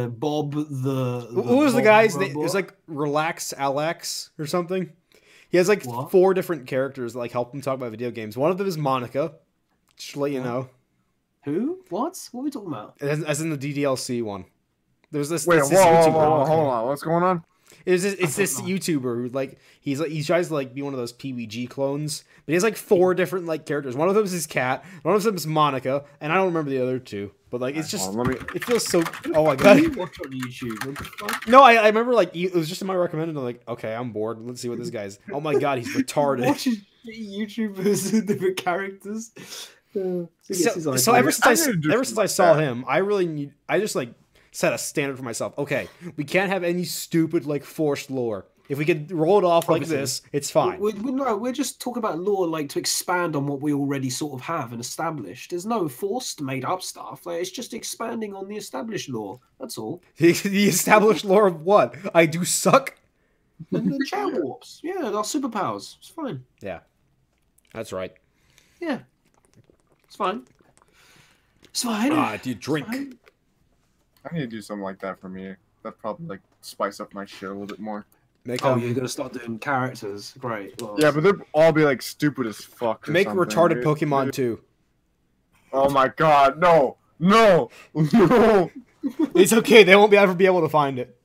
Bob the. Who was the guy's name? It robot. was like Relax Alex or something. He has like What? 4 different characters that like help him talk about video games. One of them is Monica. Just to let you know. Who? What? What are we talking about? As in the DDLC one. There's this. Wait, this whoa, YouTuber. hold on. What's going on? It's this YouTuber who like he tries to like be one of those PBG clones, but he has like 4 different like characters. One of them is his cat, one of them is Monica, and I don't remember the other 2. But like it's just it feels so. Oh my What do god! you watch on YouTube? What the fuck? No, I remember like it was just in my recommended. I'm like, okay, I'm bored. Let's see what this guy's. Oh my god, he's retarded. Watching YouTubers with different characters. So ever since I saw him, I just like set a standard for myself. Okay, we can't have any stupid like forced lore. If we could roll it off like this, it's fine. We're just talking about lore like to expand on what we already sort of have and established. There's no forced made up stuff. Like it's just expanding on the established lore. That's all. The established lore of what? I do suck. And the chat warps. Yeah, our superpowers. It's fine. Yeah, that's right. Yeah. It's fine. It's fine. Do you drink? Fine. I need to do something like that for me. That probably like spice up my shit a little bit more. Make Oh, you're gonna start doing characters. Great. Well, Yeah, but they'll all be like stupid as fuck. Or make something. retarded Pokemon too. Oh my god, no, no, no. It's okay. They won't ever be able to find it.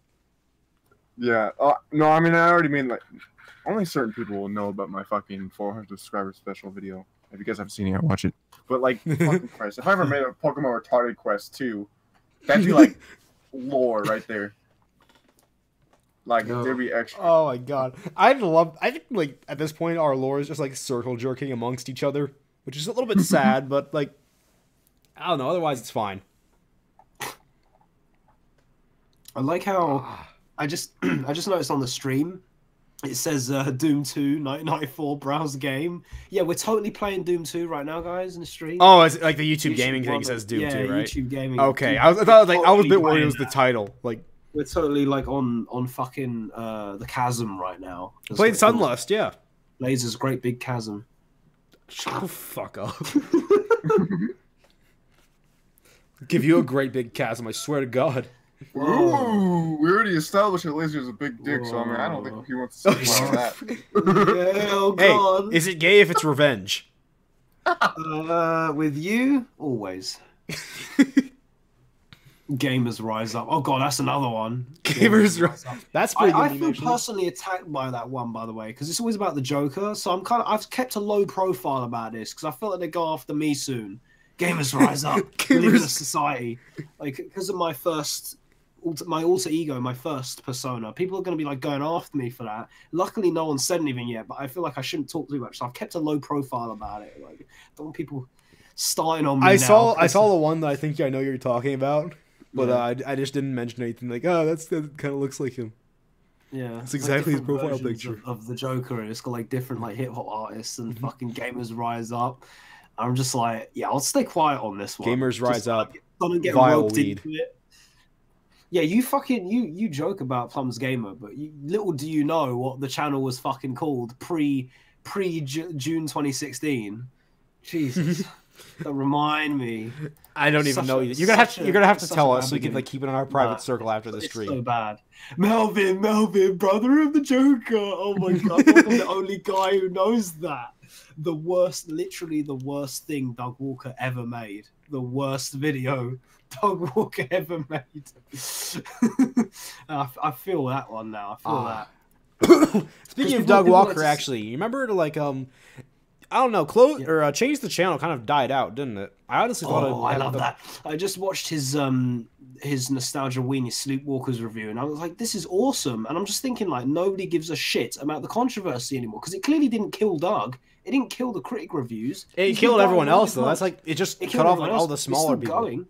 Yeah. No, I mean I already mean like only certain people will know about my fucking 400 subscriber special video. If you guys haven't seen it, watch it. But like, fucking Christ, if I ever made a Pokemon retarded quest too, that'd be like lore right there. Like there'd be extra. Oh my god, I think like at this point our lore is just like circle jerking amongst each other, which is a little bit sad, but like I don't know. Otherwise, it's fine. I like how I just noticed on the stream it says Doom 2 1994 browse game. Yeah, we're totally playing Doom 2 right now, guys, in the stream. Oh, it's like the YouTube gaming thing says Doom 2, right? YouTube gaming. Okay, I was a bit worried it was the title. Like we're totally like on fucking the chasm right now. That's played what it's called. Sunlust, yeah. Laser's great big chasm. Shut the fuck up. Give you a great big chasm, I swear to God. Ooh, we already established that Laser's a big dick, so I mean I don't think he wants to say more of that. Yeah, oh Hey, god. is it gay if it's revenge? With you, always. Gamers Rise Up. Oh god, that's another one. Gamers Rise Up. That's pretty good. I feel personally attacked by that one, by the way, because it's always about the Joker. So I've kept a low profile about this because I feel like they go after me soon. Gamers Rise Up. We live in a society, like because of my alter ego, my first persona. People are going to be like going after me for that. Luckily, no one said anything yet, but I feel like I shouldn't talk too much. So I've kept a low profile about it. Like, don't want people starting on me. I saw the one that I think I know you're talking about, but Yeah. I just didn't mention anything. Like, oh, that kind of looks like him. Yeah, It's like exactly his different profile versions picture. of the Joker, and it's got like different like hip hop artists and fucking Gamers Rise Up. I'm just like, yeah, I'll stay quiet on this one. Gamers Rise Just, Up. Don't get Vile roped weed. into it. Yeah, you joke about Plum's Gamer, but little do you know what the channel was fucking called pre June 2016. Jesus, don't remind me. I don't even know. You're gonna have to tell us so we can like keep it in our private circle after the It's stream. so bad. Melvin, brother of the Joker. Oh my god, I'm the only guy who knows that. The worst, literally the worst thing Doug Walker ever made. The worst video Doug Walker ever made. I feel that one now. I feel that. Speaking of people- Doug people Walker, like to- actually, you remember to like I don't know, change the channel kind of died out, didn't it? I honestly thought I love that. I just watched his Nostalgia Weenie Sleepwalkers review, and I was like, this is awesome. And I'm just thinking, like, nobody gives a shit about the controversy anymore because it clearly didn't kill Doug. It didn't kill the critic reviews. It He's killed been everyone going on else this though. much. That's like it just It cut killed off everyone like all else. the It's smaller still people. going.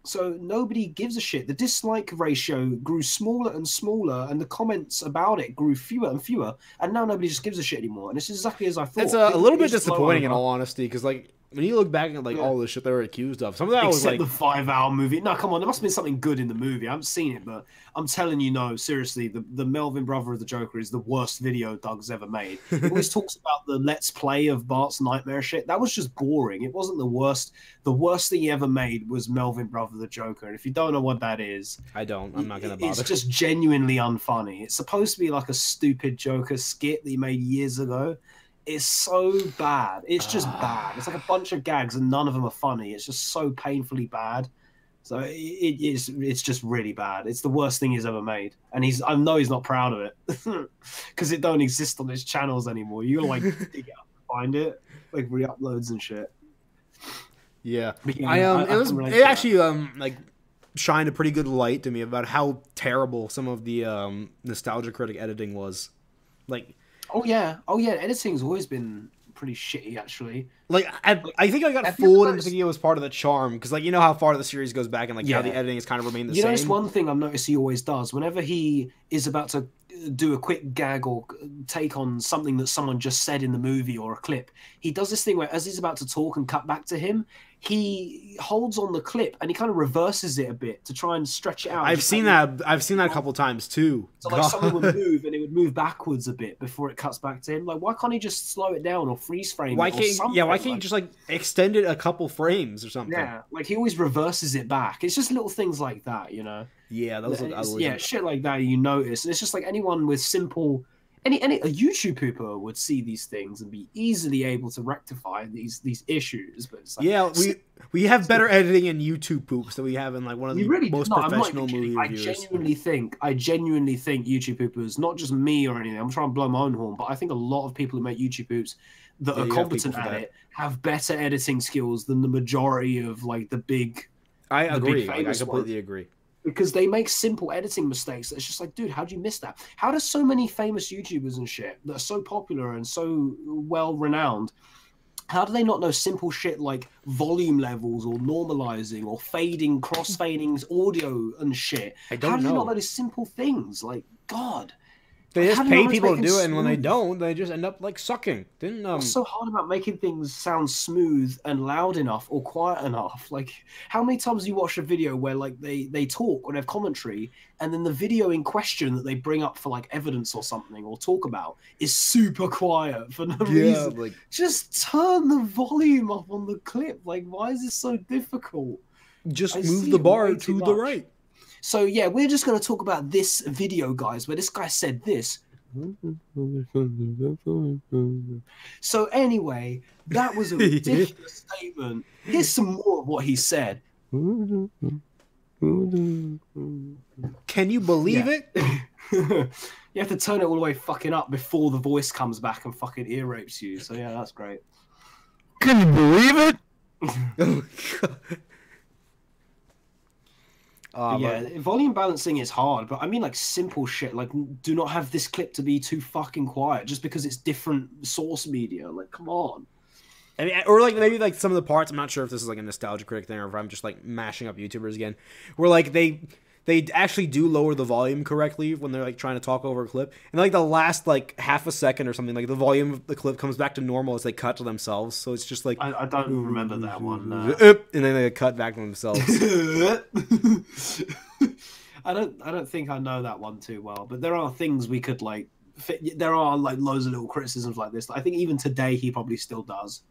So nobody gives a shit. The dislike ratio grew smaller and smaller, and the comments about it grew fewer and fewer. And now nobody just gives a shit anymore. And it's exactly as I thought. It's a little bit It's just low disappointing in over. all honesty, because like when you look back at like all the shit they were accused of, some of that was Except like the 5-hour movie. No, come on, there must have been something good in the movie. I haven't seen it, but I'm telling you, no, seriously, the Melvin Brother of the Joker is the worst video Doug's ever made. He always talks about the Let's Play of Bart's Nightmare shit. That was just boring. It wasn't the worst. The worst thing he ever made was Melvin Brother of the Joker. And if you don't know what that is, I'm not gonna bother. It's just genuinely unfunny. It's supposed to be like a stupid Joker skit that he made years ago. It's so bad. It's just bad. It's like a bunch of gags and none of them are funny. It's just so painfully bad. So it's just really bad. It's the worst thing he's ever made. And I know he's not proud of it because it don't exist on his channels anymore. You gotta like dig it up and find it, like re-uploads and shit. Yeah. Yeah, it actually like shined a pretty good light to me about how terrible some of the Nostalgia Critic editing was. Like, oh yeah, editing's always been pretty shitty, actually. Like, I think I got fooled into thinking it was part of the charm, because, like, you know how far the series goes back, and, like, how the editing has kind of remained the same? You notice one thing I've noticed he always does, whenever he is about to do a quick gag or take on something that someone just said in the movie or a clip, he does this thing where, as he's about to talk and cut back to him, he holds on the clip and he kind of reverses it a bit to try and stretch it out. I've seen that a couple times too. So like something would move and it would move backwards a bit before it cuts back to him. Like, why can't he just slow it down or freeze frame why it or can't something? why can't you just like extend it a couple frames or something? Yeah, like he always reverses it back. It's just little things like that, you know. Yeah, shit like that you notice. And it's just like anyone with simple a YouTube pooper would see these things and be easily able to rectify these issues. But it's like, yeah, we have better editing in YouTube poops than we have in like one of the most professional movie reviewers. I genuinely think YouTube poopers, not just me or anything, I'm trying to blow my own horn, but I think a lot of people who make YouTube poops that are competent at it have better editing skills than the majority of like the big. I agree. I completely agree. Because they make simple editing mistakes. It's just like, dude, how do you miss that? How do so many famous YouTubers and shit that are so popular and so well renowned, how do they not know simple shit like volume levels or normalizing or fading, cross-fading audio and shit? I don't know. How do they not know these simple things? Like, God. They just pay people to do it, and when they don't, they just end up like sucking. What's so hard about making things sound smooth and loud enough or quiet enough? Like, how many times do you watch a video where like they talk or they have commentary, and then the video in question that they bring up for like evidence or something or talk about is super quiet for no reason? Like, just turn the volume up on the clip. Like, why is this so difficult? Just move the bar to the right. So, yeah, we're just going to talk about this video, guys, where this guy said this. So, anyway, that was a ridiculous statement. Here's some more of what he said. Can you believe it? You have to turn it all the way fucking up before the voice comes back and fucking ear rapes you. So, yeah, that's great. Can you believe it? Oh, God. Volume balancing is hard, but I mean like simple shit, like do not have this clip to be too fucking quiet just because it's different source media. Like, come on. I mean, or like maybe like some of the parts, I'm not sure if this is like a Nostalgia Critic thing or if I'm just like mashing up YouTubers again, where like they actually do lower the volume correctly when they're like trying to talk over a clip, and like the last like half a second or something, like the volume of the clip comes back to normal as they cut to themselves. So it's just like I don't remember that one. No. And then they cut back to themselves. I don't think I know that one too well, but there are things we could like. There are like loads of little criticisms like this. I think even today he probably still does.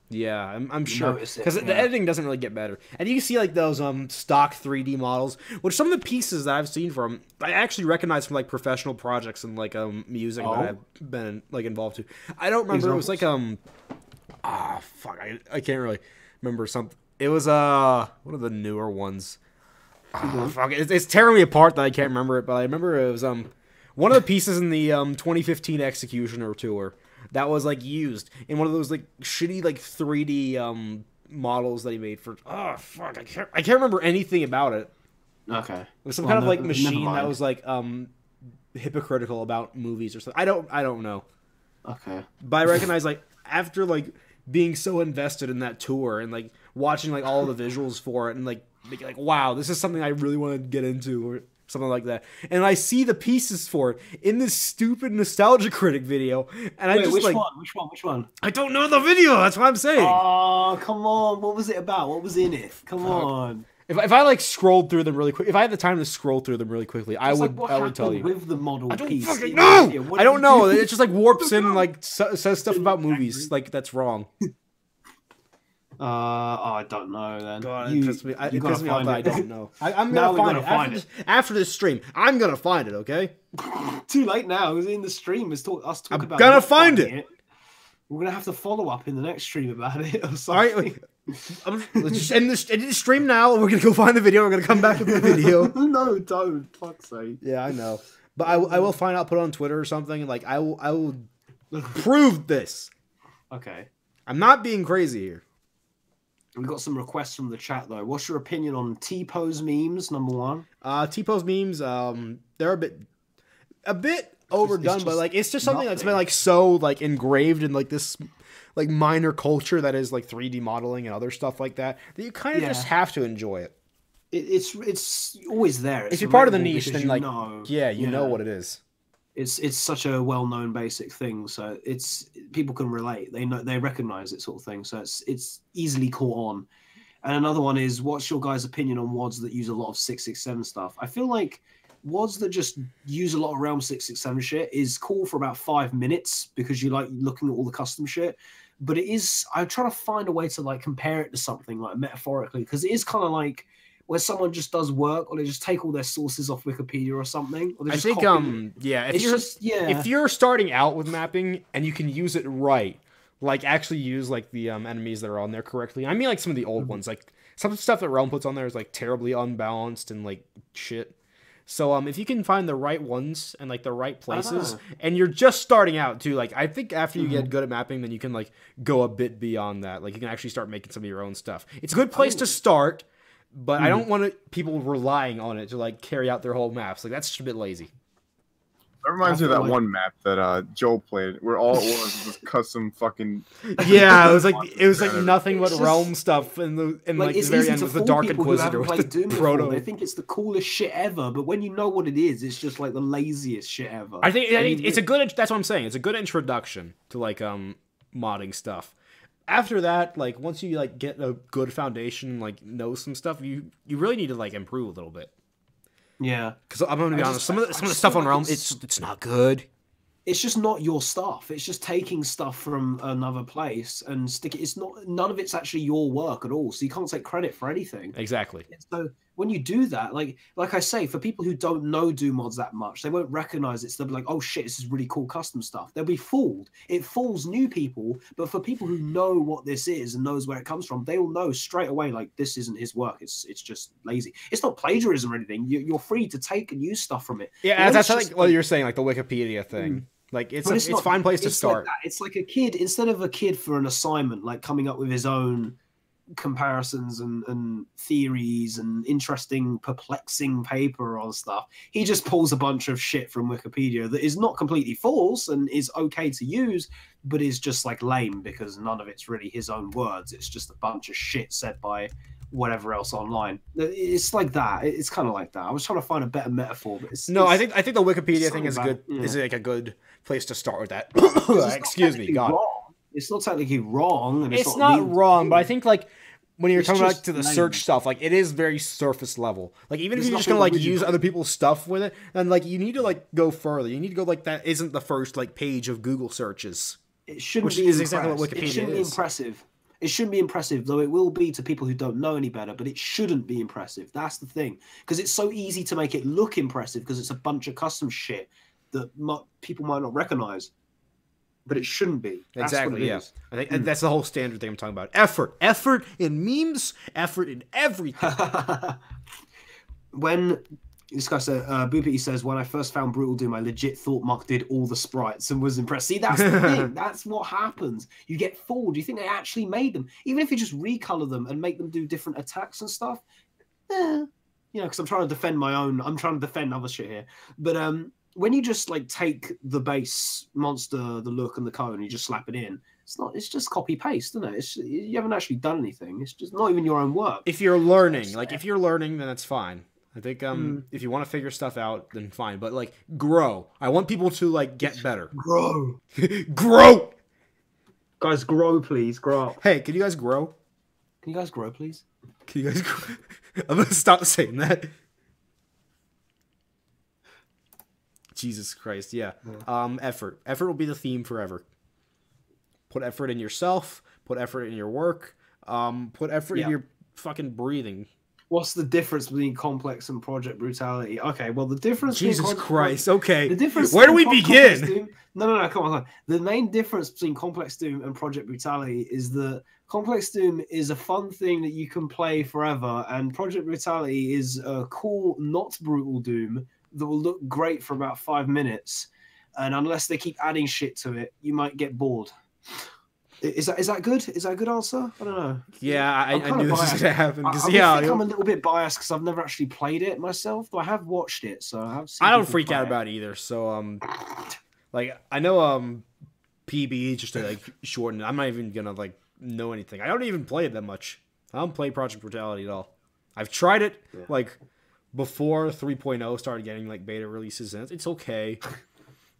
Yeah, I'm sure, because the editing doesn't really get better, and you can see like those stock 3D models, which some of the pieces that I've seen from I actually recognize from like professional projects and like music that I've been like involved to. I don't remember. Examples? It was like fuck, I can't really remember something. It was one of the newer ones. Fuck, it's tearing me apart that I can't remember it, but I remember it was one of the pieces in the 2015 Executioner tour. That was like used in one of those like shitty like 3D models that he made for. Oh fuck! I can't remember anything about it. Okay. It was some kind of like machine that was like hypocritical about movies or something. I don't know. Okay. But I recognize like after like being so invested in that tour and like watching like all the visuals for it and like wow, this is something I really want to get into. something like that. And I see the pieces for it in this stupid Nostalgia Critic video, and I just which like, one? Which one? I don't know the video. That's what I'm saying. Oh, come on! What was it about? What was in it? Come on! If I like scrolled through them really quick, if I had the time to scroll through them really quickly, I would tell you. With the model I don't piece, fucking know. I don't know. It just like warps in and like says stuff about movies. Like that's wrong. I don't know. Then God, it pisses me off that I don't know. I'm Now gonna we're find it after this stream. I'm gonna find it. Okay. Too late now. It was in the stream. It's us talk about. Gonna find it. We're gonna have to follow up in the next stream about it. Or something. All right. Let's just end the stream now. We're gonna go find the video. We're gonna come back with the video. No, don't. Fuck's sake. Yeah, I know. But I will find out. Put it on Twitter or something. Like I will prove this. Okay. I'm not being crazy here. We got some requests from the chat though. What's your opinion on Tipos memes? Number one. Tipos memes. They're a bit overdone, but like it's just something that's been like so like engraved in like this like minor culture that is like 3D modeling and other stuff like that you kind of just have to enjoy it. It's always there. If you're part of the niche, then like you know what it is. It's such a well-known basic thing, so it's people can relate. They recognize it sort of thing. So it's easily caught on. And another one is, what's your guys' opinion on WODs that use a lot of 667 stuff? I feel like WODs that just use a lot of Realm 667 shit is cool for about 5 minutes because you like looking at all the custom shit. But I'm trying to find a way to like compare it to something like metaphorically, because it is kind of like where someone just does work, or they just take all their sources off Wikipedia or something. Or I think if you're starting out with mapping and you can use it right, like actually use like the enemies that are on there correctly. I mean like some of the old ones, like some stuff that Realm puts on there is like terribly unbalanced and like shit. So if you can find the right ones and like the right places, and you're just starting out too, like I think after you get good at mapping, then you can like go a bit beyond that. Like you can actually start making some of your own stuff. It's a good place to start, but I don't want people relying on it to like carry out their whole maps. Like that's just a bit lazy. That reminds me of that one map that Joel played, where all it was just custom fucking. Yeah, it was like nothing but Realm stuff, and the very end was the Dark Inquisitor with the proto. They think it's the coolest shit ever, but when you know what it is, it's just like the laziest shit ever. I think it's a good. That's what I'm saying. It's a good introduction to like modding stuff. After that, like once you like get a good foundation, like know some stuff, you really need to like improve a little bit. Yeah, because I'm gonna be honest. Some of the stuff on Realm, it's not good. It's just not your stuff. It's just taking stuff from another place and stick it. It's not. None of it's actually your work at all. So you can't take credit for anything. Exactly. So when you do that, like I say, for people who don't know Doom mods that much, they won't recognize it. So they'll be like, "Oh shit, this is really cool custom stuff." They'll be fooled. It fools new people, but for people who know what this is and knows where it comes from, they will know straight away. Like this isn't his work. It's just lazy. It's not plagiarism or anything. You're free to take and use stuff from it. Yeah, that's like what you're saying, like the Wikipedia thing. Like it's a fine place to start. Like it's like a kid, instead of a kid for an assignment, like coming up with his own comparisons and theories and interesting, perplexing paper on stuff. He just pulls a bunch of shit from Wikipedia that is not completely false and is okay to use, but is just like lame because none of it's really his own words. It's just a bunch of shit said by whatever else online. It's like that. It's kind of like that. I was trying to find a better metaphor, but I think the Wikipedia thing is good. Yeah. Is like a good place to start with that. Excuse me, God. Wrong. It's not technically wrong. And it's not wrong, but I think like when you're talking about to the search stuff, like it is very surface level. Like even if you're just gonna like use other people's stuff with it, then like you need to like go further. You need to go like that isn't the first like page of Google searches. It shouldn't be exactly what Wikipedia is. It shouldn't be impressive. It shouldn't be impressive, though it will be to people who don't know any better, but it shouldn't be impressive. That's the thing. Because it's so easy to make it look impressive because it's a bunch of custom shit that people might not recognize. But it shouldn't be. That's exactly, yeah. I think that's the whole standard thing I'm talking about. Effort. Effort in memes, effort in everything. When... This guy said, Boopity says, when I first found Brutal Doom, I legit thought Muck did all the sprites and was impressed. See, that's the thing. That's what happens. You get fooled. You think they actually made them. Even if you just recolor them and make them do different attacks and stuff, because I'm trying to defend my own. I'm trying to defend other shit here. But when you just like take the base monster, the look and the code, and you just slap it in, it's just copy paste, isn't it? You haven't actually done anything. It's just not even your own work. If you're learning, then that's fine. I think if you want to figure stuff out, then fine. But like, grow. I want people to like get better. Grow. Grow. Guys, grow, please. Grow up. Hey, can you guys grow? Can you guys grow, please? Can you guys grow? I'm gonna stop saying that. Jesus Christ, yeah. Effort. Effort will be the theme forever. Put effort in yourself. Put effort in your work. Put effort in your fucking breathing. What's the difference between complex and project brutality? Okay, well, the difference. Jesus Christ. Okay. The difference. Where do we begin? No, come on. The main difference between Complex Doom and Project Brutality is that Complex Doom is a fun thing that you can play forever, and Project Brutality is a cool, not brutal Doom that will look great for about 5 minutes, and unless they keep adding shit to it, you might get bored. Is that good? Is that a good answer? I don't know. Yeah, I knew this was gonna happen. I think I'm a little bit biased because I've never actually played it myself, but I have watched it, so I don't freak out about it either. So like I know PB just to like shorten it. I'm not even gonna like know anything. I don't even play it that much. I don't play Project Brutality at all. I've tried it like before 3.0 started getting like beta releases, and it's okay.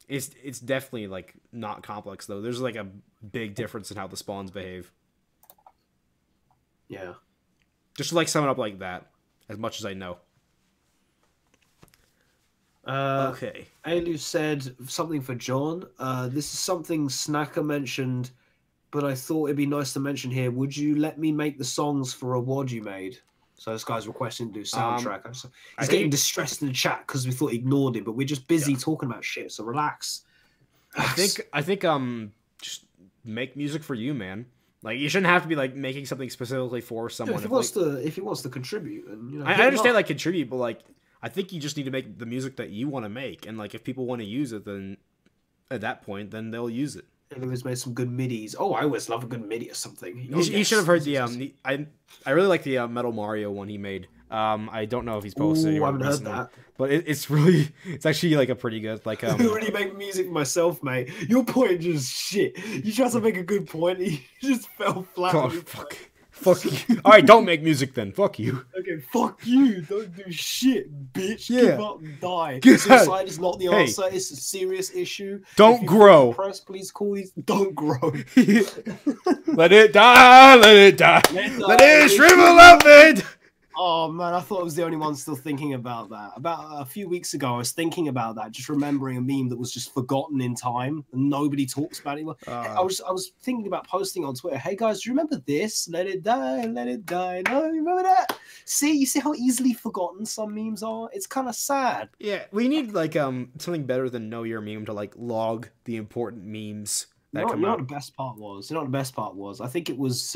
It's definitely like not complex though. There's like a big difference in how the spawns behave. Yeah. Just to like sum it up like that, as much as I know. Okay. Alu said something for John. This is something Snacker mentioned, but I thought it'd be nice to mention here. Would you let me make the songs for a WOD you made? So this guy's requesting to do soundtrack. He's getting distressed in the chat because we thought he ignored him, but we're just busy talking about shit. So relax. I think just make music for you, man. Like you shouldn't have to be like making something specifically for someone. If he wants to contribute, and you know, I understand like contribute, but like I think you just need to make the music that you want to make, and like if people want to use it, then at that point, then they'll use it. And he was made some good midis. Oh, I always love a good midi or something. You should have heard the I really like the Metal Mario one he made. I don't know if he's posted it. I haven't heard that. But it's actually like a pretty good like I already make music myself, mate. Your point just shit. You tried to make a good point, you just fell flat. Oh, fuck you. Alright, don't make music then. Fuck you. Okay, fuck you. Don't do shit, bitch. Yeah. Give up and die. Suicide is not the answer. It's a serious issue. Don't grow. Press, please call these. Don't grow. Let it die. Let it die. Let it shrivel up and... Oh man, I thought I was the only one still thinking about that. About a few weeks ago, I was thinking about that, just remembering a meme that was just forgotten in time and nobody talks about it anymore. I was thinking about posting on Twitter. Hey guys, do you remember this? Let it die, let it die. No, you remember that? You see how easily forgotten some memes are? It's kind of sad. Yeah, we need like something better than Know Your Meme to like log the important memes that come out. You know what the best part was? I think it was.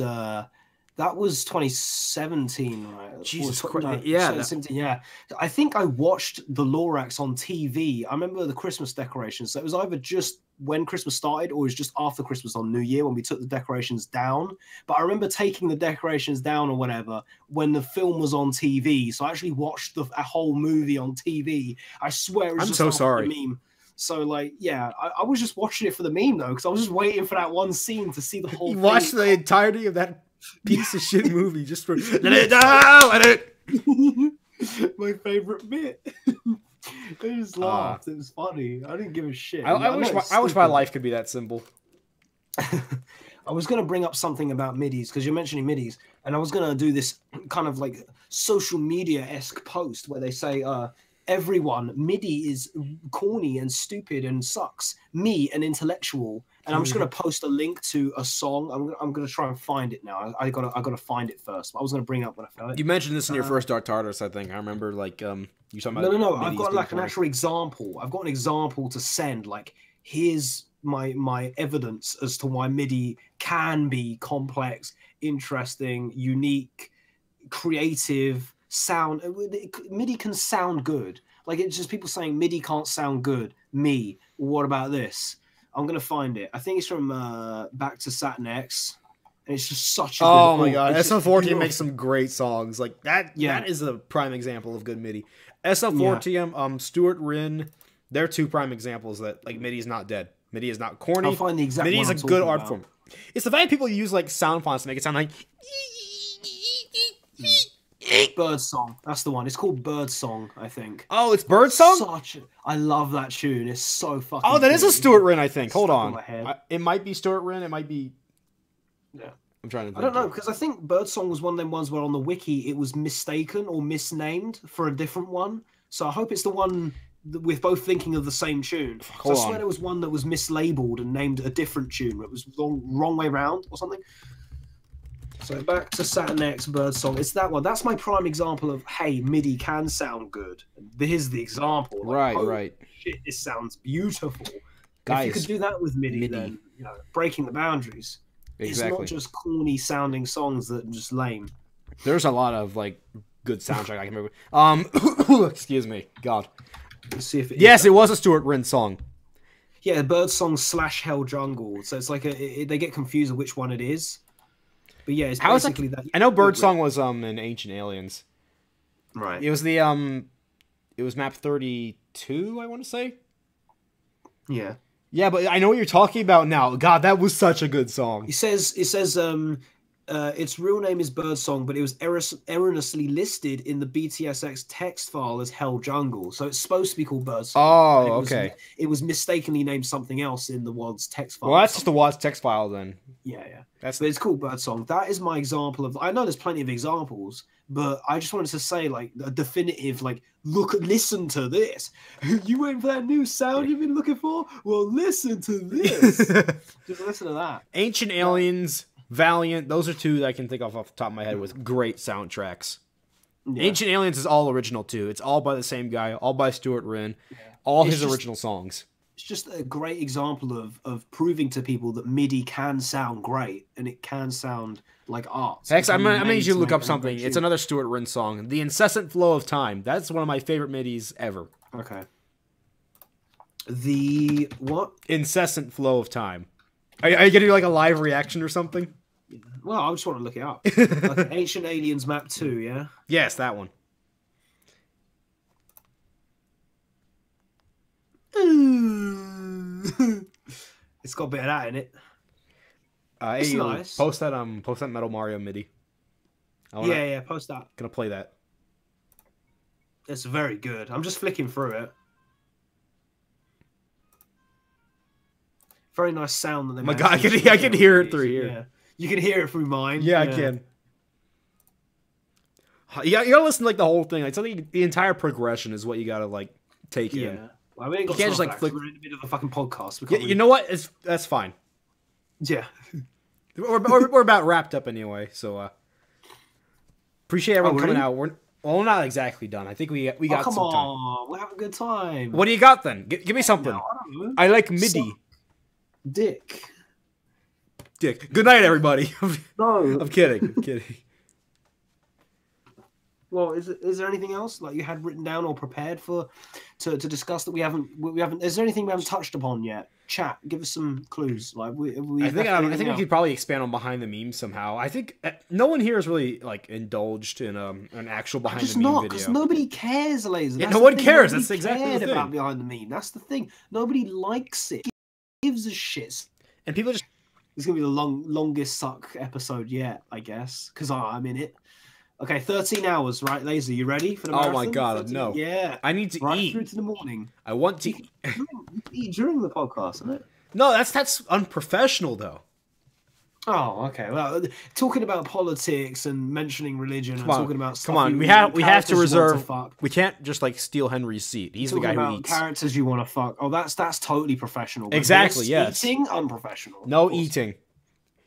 That was 2017, right? Jesus Christ. No, yeah. 2017, yeah. I think I watched the Lorax on TV. I remember the Christmas decorations. So it was either just when Christmas started or it was just after Christmas on New Year when we took the decorations down. But I remember taking the decorations down or whatever when the film was on TV. So I actually watched a whole movie on TV. I swear it was just so sorry. The meme. So, like, yeah, I was just watching it for the meme, though, because I was just waiting for that one scene to see the whole thing. You watched the entirety of that piece of shit movie just for let it die, let it. My favorite bit. I just laughed. It was funny. I didn't give a shit. I wish my life could be that simple. I was going to bring up something about midis because you're mentioning midis, and I was going to do this kind of like social media-esque post where they say, everyone, MIDI is corny and stupid and sucks. Me, an intellectual. And I'm just going to post a link to a song. I'm going to try and find it now. I gotta find it first. I was going to bring up when I found it. You mentioned this in your first Dark TARDIS, I think. I remember, like, you talking about... No. I've got, like, an actual example. I've got an example to send. Like, here's my evidence as to why MIDI can be complex, interesting, unique, creative, sound. MIDI can sound good. Like, it's just people saying MIDI can't sound good. Me. What about this? I'm going to find it. I think it's from Back to Saturn X. And it's just such a good my god. S1E4 makes some great songs. Like, that is a prime example of good MIDI. S1E4, Stuart Rin, they're two prime examples that, like, MIDI is not dead. MIDI is not corny. I'll find the exact MIDI one is a good art form. It's the fact that people use, like, sound fonts to make it sound like... Birdsong. That's the one. It's called Birdsong, I think. Oh, it's Birdsong? I love that tune. It's so fucking Oh, that is a good. Stuart Wren, I think. Hold Stuck in on. my head. It might be Stuart Wren. It might be... Yeah. I'm trying to think. I don't know, because I think Birdsong was one of them ones where on the wiki it was mistaken or misnamed for a different one. So I hope it's the one that we're both thinking of the same tune. So I swear there was one that was mislabeled and named a different tune. It was wrong way round or something. So back to Saturn X Birdsong. It's that one. That's my prime example of, hey, MIDI can sound good. Here's the example. Like, Right. Shit, this sounds beautiful. Guys, if you could do that with MIDI, then, you know, breaking the boundaries. Exactly. It's not just corny sounding songs that are just lame. There's a lot of like good soundtrack I can remember. Excuse me. God. Let's see if it was a Stuart Wren song. Yeah, Birdsong / Hell Jungle. So it's like they get confused with which one it is. But yeah, it's basically that. I know Birdsong was in Ancient Aliens. Right. It was the it was map 32, I want to say. Yeah. Yeah, but I know what you're talking about now. God, that was such a good song. It says its real name is Birdsong, but it was erroneously listed in the BTSX text file as Hell Jungle. So it's supposed to be called Birdsong. Oh, okay. It was mistakenly named something else in the WAD's text file. Well, that's just the WAD's text file then. Yeah. But it's called Birdsong. That is my example of. I know there's plenty of examples, but I just wanted to say like a definitive, like, listen to this. You waiting for that new sound you've been looking for? Well, listen to this. Just listen to that. Ancient Aliens, Valiant. Those are two that I can think of the top of my head with great soundtracks. Yeah. Ancient Aliens is all original too. It's all by the same guy, all by Stuart Wren, all his original songs. It's just a great example of proving to people that MIDI can sound great and it can sound like art. Hex, I'm gonna need you to look up something. It's another Stuart Wren song. The Incessant Flow of Time. That's one of my favorite MIDIs ever. Okay. The what? Incessant Flow of Time. Are you gonna do like a live reaction or something? Well, I just want to look it up. Like Ancient Aliens Map 2, yeah? Yes, that one. It's got a bit of that in it. It's nice. Post that Metal Mario MIDI. Yeah, post that. Gonna play that. It's very good. I'm just flicking through it. Very nice sound that they. My God, I can hear it through here. Yeah. You can hear it through mine. Yeah, I can. You gotta listen to like the whole thing. Like something, the entire progression is what you gotta like take in. Well, we ain't got you can't just like flick. We're in the middle of a fucking podcast. Yeah, you know what? That's fine. Yeah. we're about wrapped up anyway, so appreciate everyone coming out. We're not exactly done. I think we got some time. Come on, we're having a good time. What do you got then? Give me something. No, I don't know. I like MIDI. Dick. Good night, everybody. No, I'm kidding. Well, is there anything else like you had written down or prepared to discuss that we haven't? Is there anything we haven't touched upon yet? Chat, give us some clues. Like I think we could probably expand on behind the memes somehow. I think no one here is really like indulged in an actual behind the meme video. Because nobody cares, Laser. Yeah, no one cares. That's exactly the thing about behind the meme. That's the thing. Nobody likes it. Gives a shit. And people just. It's gonna be the longest suck episode yet, I guess, because I'm in it. Okay, 13 hours, right, Laser? You ready for the marathon? Oh my God, 13? no. Yeah. I need to eat. Through to the morning. I want to eat during the podcast, isn't it? No, that's unprofessional, though. Oh, okay. Well, talking about politics and mentioning religion and talking about stuff. Come on, we have to reserve. We can't just like steal Henry's seat. He's the guy who eats. Characters you want to fuck. Oh, that's totally professional. Exactly. Yes. Eating unprofessional. No eating.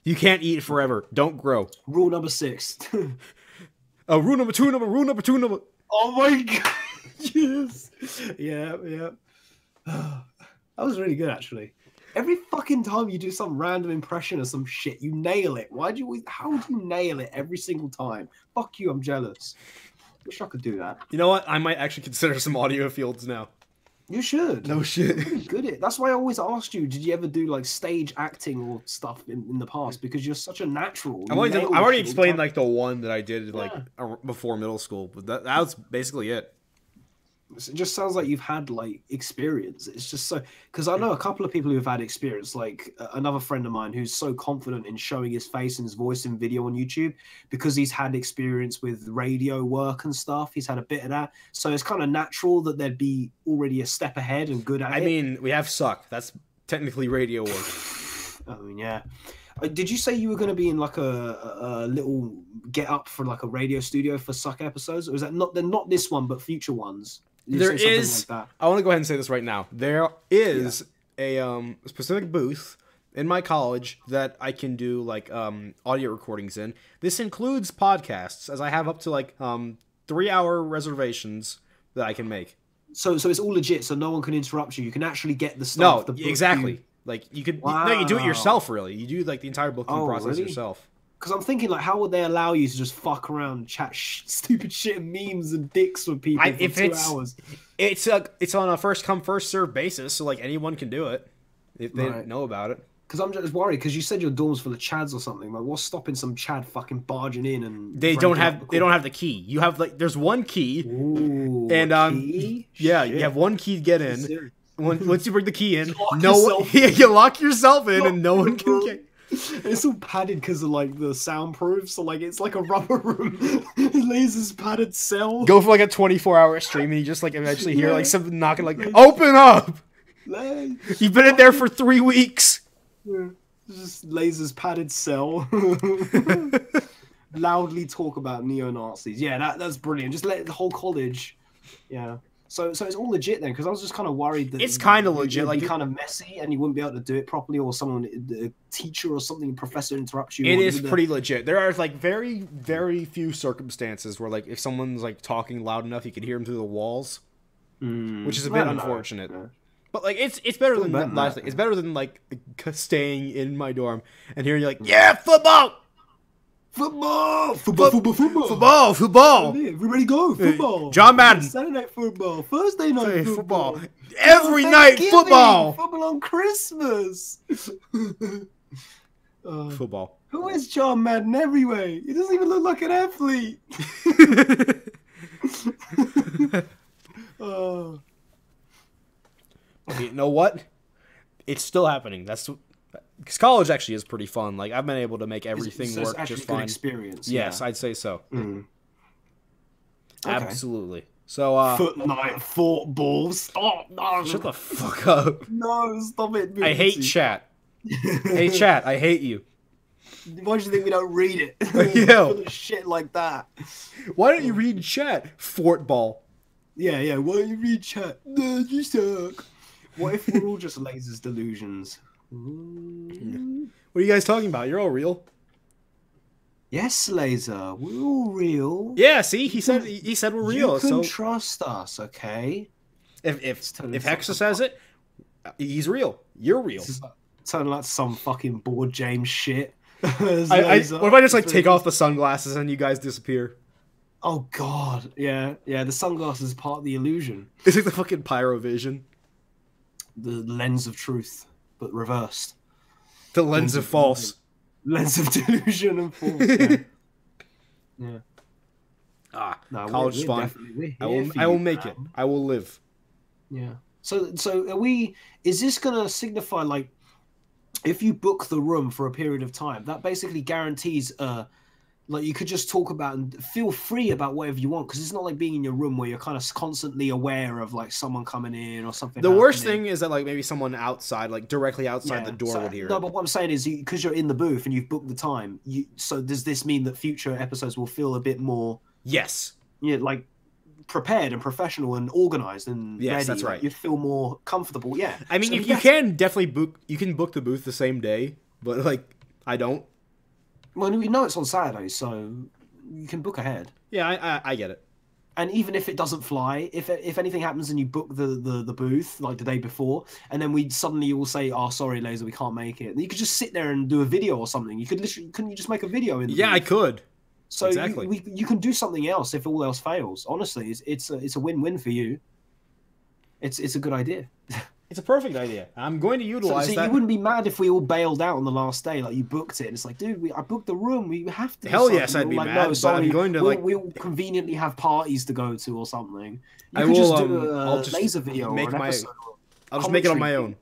You can't eat forever. Don't grow. Rule number 6. Rule number two. Oh my God. Yes. Yeah. That was really good, actually. Every fucking time you do some random impression of some shit, you nail it. How would you nail it every single time? Fuck you, I'm jealous. Wish I could do that. You know what? I might actually consider some audio fields now. You should. No shit. You're good at it. That's why I always asked you, did you ever do like stage acting or stuff in the past? Because you're such a natural. I've already explained like the one that I did like before middle school, but that was basically it. It just sounds like you've had like experience. It's just so, because I know a couple of people who've had experience, like another friend of mine who's so confident in showing his face and his voice in video on YouTube because he's had experience with radio work and stuff. He's had a bit of that, so it's kind of natural that they'd be already a step ahead and good at it. I mean, we have Suck. That's technically radio work. I mean, yeah. Did you say you were going to be in like a little get up for like a radio studio for Suck episodes, or is that not? They're not this one, but future ones. There is. Like I want to go ahead and say this right now. There is a specific booth in my college that I can do like audio recordings in. This includes podcasts, as I have up to like 3-hour reservations that I can make. So it's all legit. So no one can interrupt you. You can actually get the stuff. No, exactly. Like you could. Wow. No, you do it yourself. Really, you do like the entire booking process yourself. Because I'm thinking, like, how would they allow you to just fuck around and chat stupid shit and memes and dicks with people for 2 hours? It's on a first come first serve basis, so like anyone can do it if they know about it. Because I'm just worried because you said your dorm's full of chads or something. Like, what's stopping some chad fucking barging in and they don't have the key. You have like there's one key. Ooh, and key? Yeah, shit. You have one key to get in. Once you bring the key in, you lock yourself in and no one can get. It's all padded because of like the soundproof, so like it's like a rubber room. Laser's padded cell. Go for like a 24-hour stream and you just like eventually hear like something knocking, like open up. You've been in there for 3 weeks. Yeah. Just Laser's padded cell. Loudly talk about neo-Nazis. Yeah, that's brilliant. Just let the whole college. Yeah. So it's all legit then, because I was just kind of worried that it's kind of legit, like kind of messy, and you wouldn't be able to do it properly, or someone, a teacher or something, a professor interrupts you. It is pretty legit. There are like very, very few circumstances where like if someone's like talking loud enough, you can hear them through the walls, which is a bit unfortunate. Yeah. But like it's better than last thing. It's better than like staying in my dorm and hearing like football. Everybody go, football. John Madden. Saturday night football. Thursday night football. Every night football. Football on Christmas. Football. Who is John Madden everywhere? He doesn't even look like an athlete. You know what? It's still happening. Because college actually is pretty fun. Like I've been able to make everything work just fine. Experience. Yes, I'd say so. Mm. Absolutely. So football. Stop. No. Shut the fuck up. No, stop it. I hate chat. Hey chat, I hate you. Why do you think we don't read it? Yeah. Shit like that. Why don't you read chat? Fortball. Yeah. Why don't you read chat? No, you suck. What if we're all just Laser's delusions? What are you guys talking about? You're all real. Yes, Laser. We're all real. Yeah, see? He said we're real. You can trust us, okay? If Hexa says it, he's real. You're real. Turning out some fucking bored James shit. What if I just like take off the sunglasses and you guys disappear? Oh god. Yeah. The sunglasses is part of the illusion. It's like the fucking pyrovision. The lens of truth, but reversed. The lens of false. Lens of delusion and false. Yeah. College is fun. I will make it. I will live. Yeah. So are we? Is this gonna signify like, if you book the room for a period of time, that basically guarantees like you could just talk about and feel free about whatever you want, because it's not like being in your room where you're kind of constantly aware of like someone coming in or something. The worst thing is that like maybe someone outside, like directly outside the door would hear it. No, but what I'm saying is because you're in the booth and you've booked the time, so does this mean that future episodes will feel a bit more like prepared and professional and organized and ready? That's right. You'd feel more comfortable. Yeah. I mean, you can definitely book. You can book the booth the same day, but like I don't. Well, we know it's on Saturday, so you can book ahead. Yeah, I get it. And even if it doesn't fly, if anything happens and you book the booth like the day before, and then we suddenly all say, "Oh, sorry, Laser, we can't make it," you could just sit there and do a video or something. You could literally, couldn't you just make a video in the booth? I could. So exactly. You can do something else if all else fails. Honestly, it's a win-win for you. It's a good idea. It's a perfect idea. I'm going to So, utilize so that. you wouldn't be mad if we all bailed out on the last day, like you booked it, and it's like, dude, I booked the room. We have to. do Hell yes, something. I'd be Like, mad, no, but sorry, I'm going to, we'll conveniently have parties to go to or something. You I could will, just do I'll a just laser video make or an my- episode. I'll just make it on my own.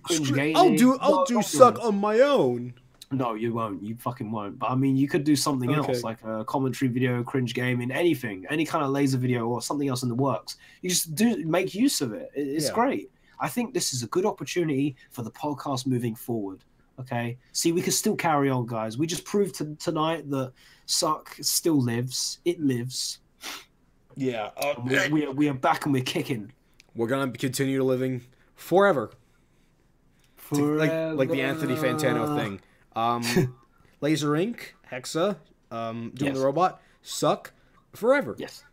Cringe I'll gaming. do No, don't suck it. on my own. No, you won't. You fucking won't. But I mean, you could do something Okay. else, like a commentary video, cringe gaming, anything, any kind of laser video or something else in the works. You just make use of it. It's Yeah. great. I think this is a good opportunity for the podcast moving forward. Okay. See, we can still carry on, guys. We just proved tonight that Suck still lives. It lives. Yeah. We are back and we're kicking. We're gonna continue living forever. Like the Anthony Fantano thing. Laser Inc., Hexa, Doom Yes. the Robot, Suck forever. Yes.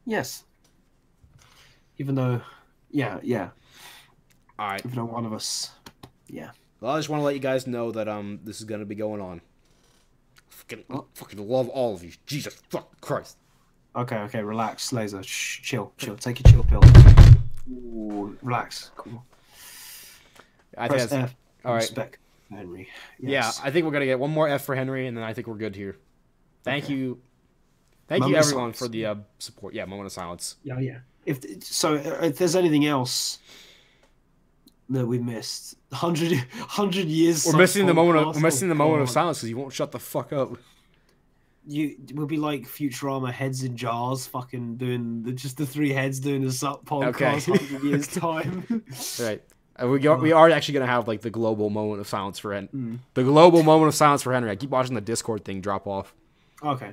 Yes. Even though, yeah. All right. Even though one of us, yeah. Well, I just want to let you guys know that this is gonna be going on. Fucking love all of you. Jesus fucking Christ. Okay, relax, Laser. Shh, chill. Take your chill pill. Ooh, relax. Cool. I think Press that's F. all right. Respect, Henry. Yeah, Yes. I think we're gonna get one more F for Henry, and then I think we're good here. Thank Okay. you Moment of everyone silence. for the support. Yeah, moment of silence. Yeah. If there's anything else that we missed, 100 years. We're Suck missing the moment. podcast, We're missing the moment of God. silence because you won't shut the fuck up. You will be like Futurama heads in jars, fucking doing just the three heads doing a Suck podcast. Okay. 100 years time. All right. We are actually gonna have like the global moment of silence for Henry. The global moment of silence for Henry. I keep watching the Discord thing drop off. Okay.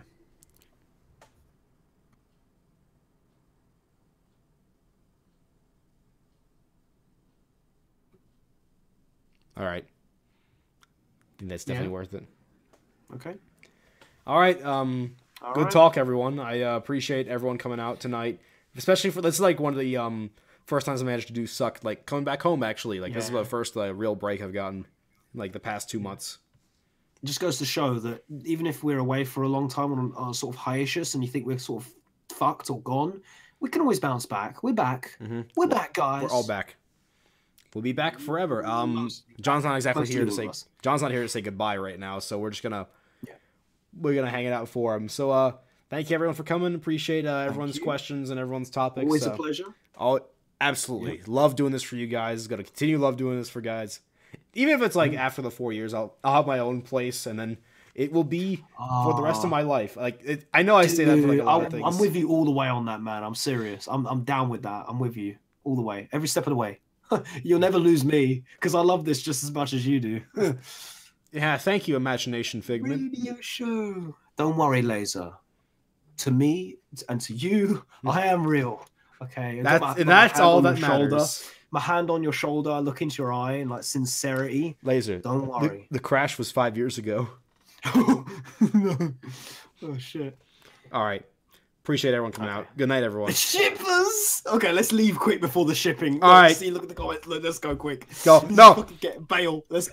All right. I think that's definitely worth it. Okay. All right. All Good right. talk, everyone. I appreciate everyone coming out tonight, especially for this is like one of the first times I managed to do Suck, like coming back home. Actually, like this is Yeah. the first real break I've gotten, like the past 2 months. It just goes to show that even if we're away for a long time on a sort of hiatus and you think we're sort of fucked or gone, we can always bounce back. We're back. We're back, guys. We're all back. We'll be back forever. John's not exactly Mostly here to all say. of us. John's not here to say goodbye right now, so we're just gonna hang it out for him. So thank you everyone for coming. Appreciate everyone's you. questions and everyone's topics. Always a pleasure. Oh, absolutely. Love doing this for you guys. Gonna continue love doing this for guys. Even if it's like after the 4 years, I'll have my own place, and then it will be for the rest of my life. Like I know I say that for like a lot of things. I'm with you all the way on that, man. I'm serious. I'm down with that. I'm with you all the way, every step of the way. You'll never lose me because I love this just as much as you do. Yeah, thank you, Imagination Figment. Radio show. Don't worry, Laser. To me and to you, I am real. Okay. I've got That's hand all on that your shoulder. matters. My hand on your shoulder. I look into your eye in like sincerity. Laser. Don't worry. The crash was 5 years ago. No. Oh shit. All right. Appreciate everyone coming out. Good night, everyone. Shippers. Okay, let's leave quick before the shipping. All right. See, look at the comments. Let's go quick. Go. Let's No. fucking get bail. Let's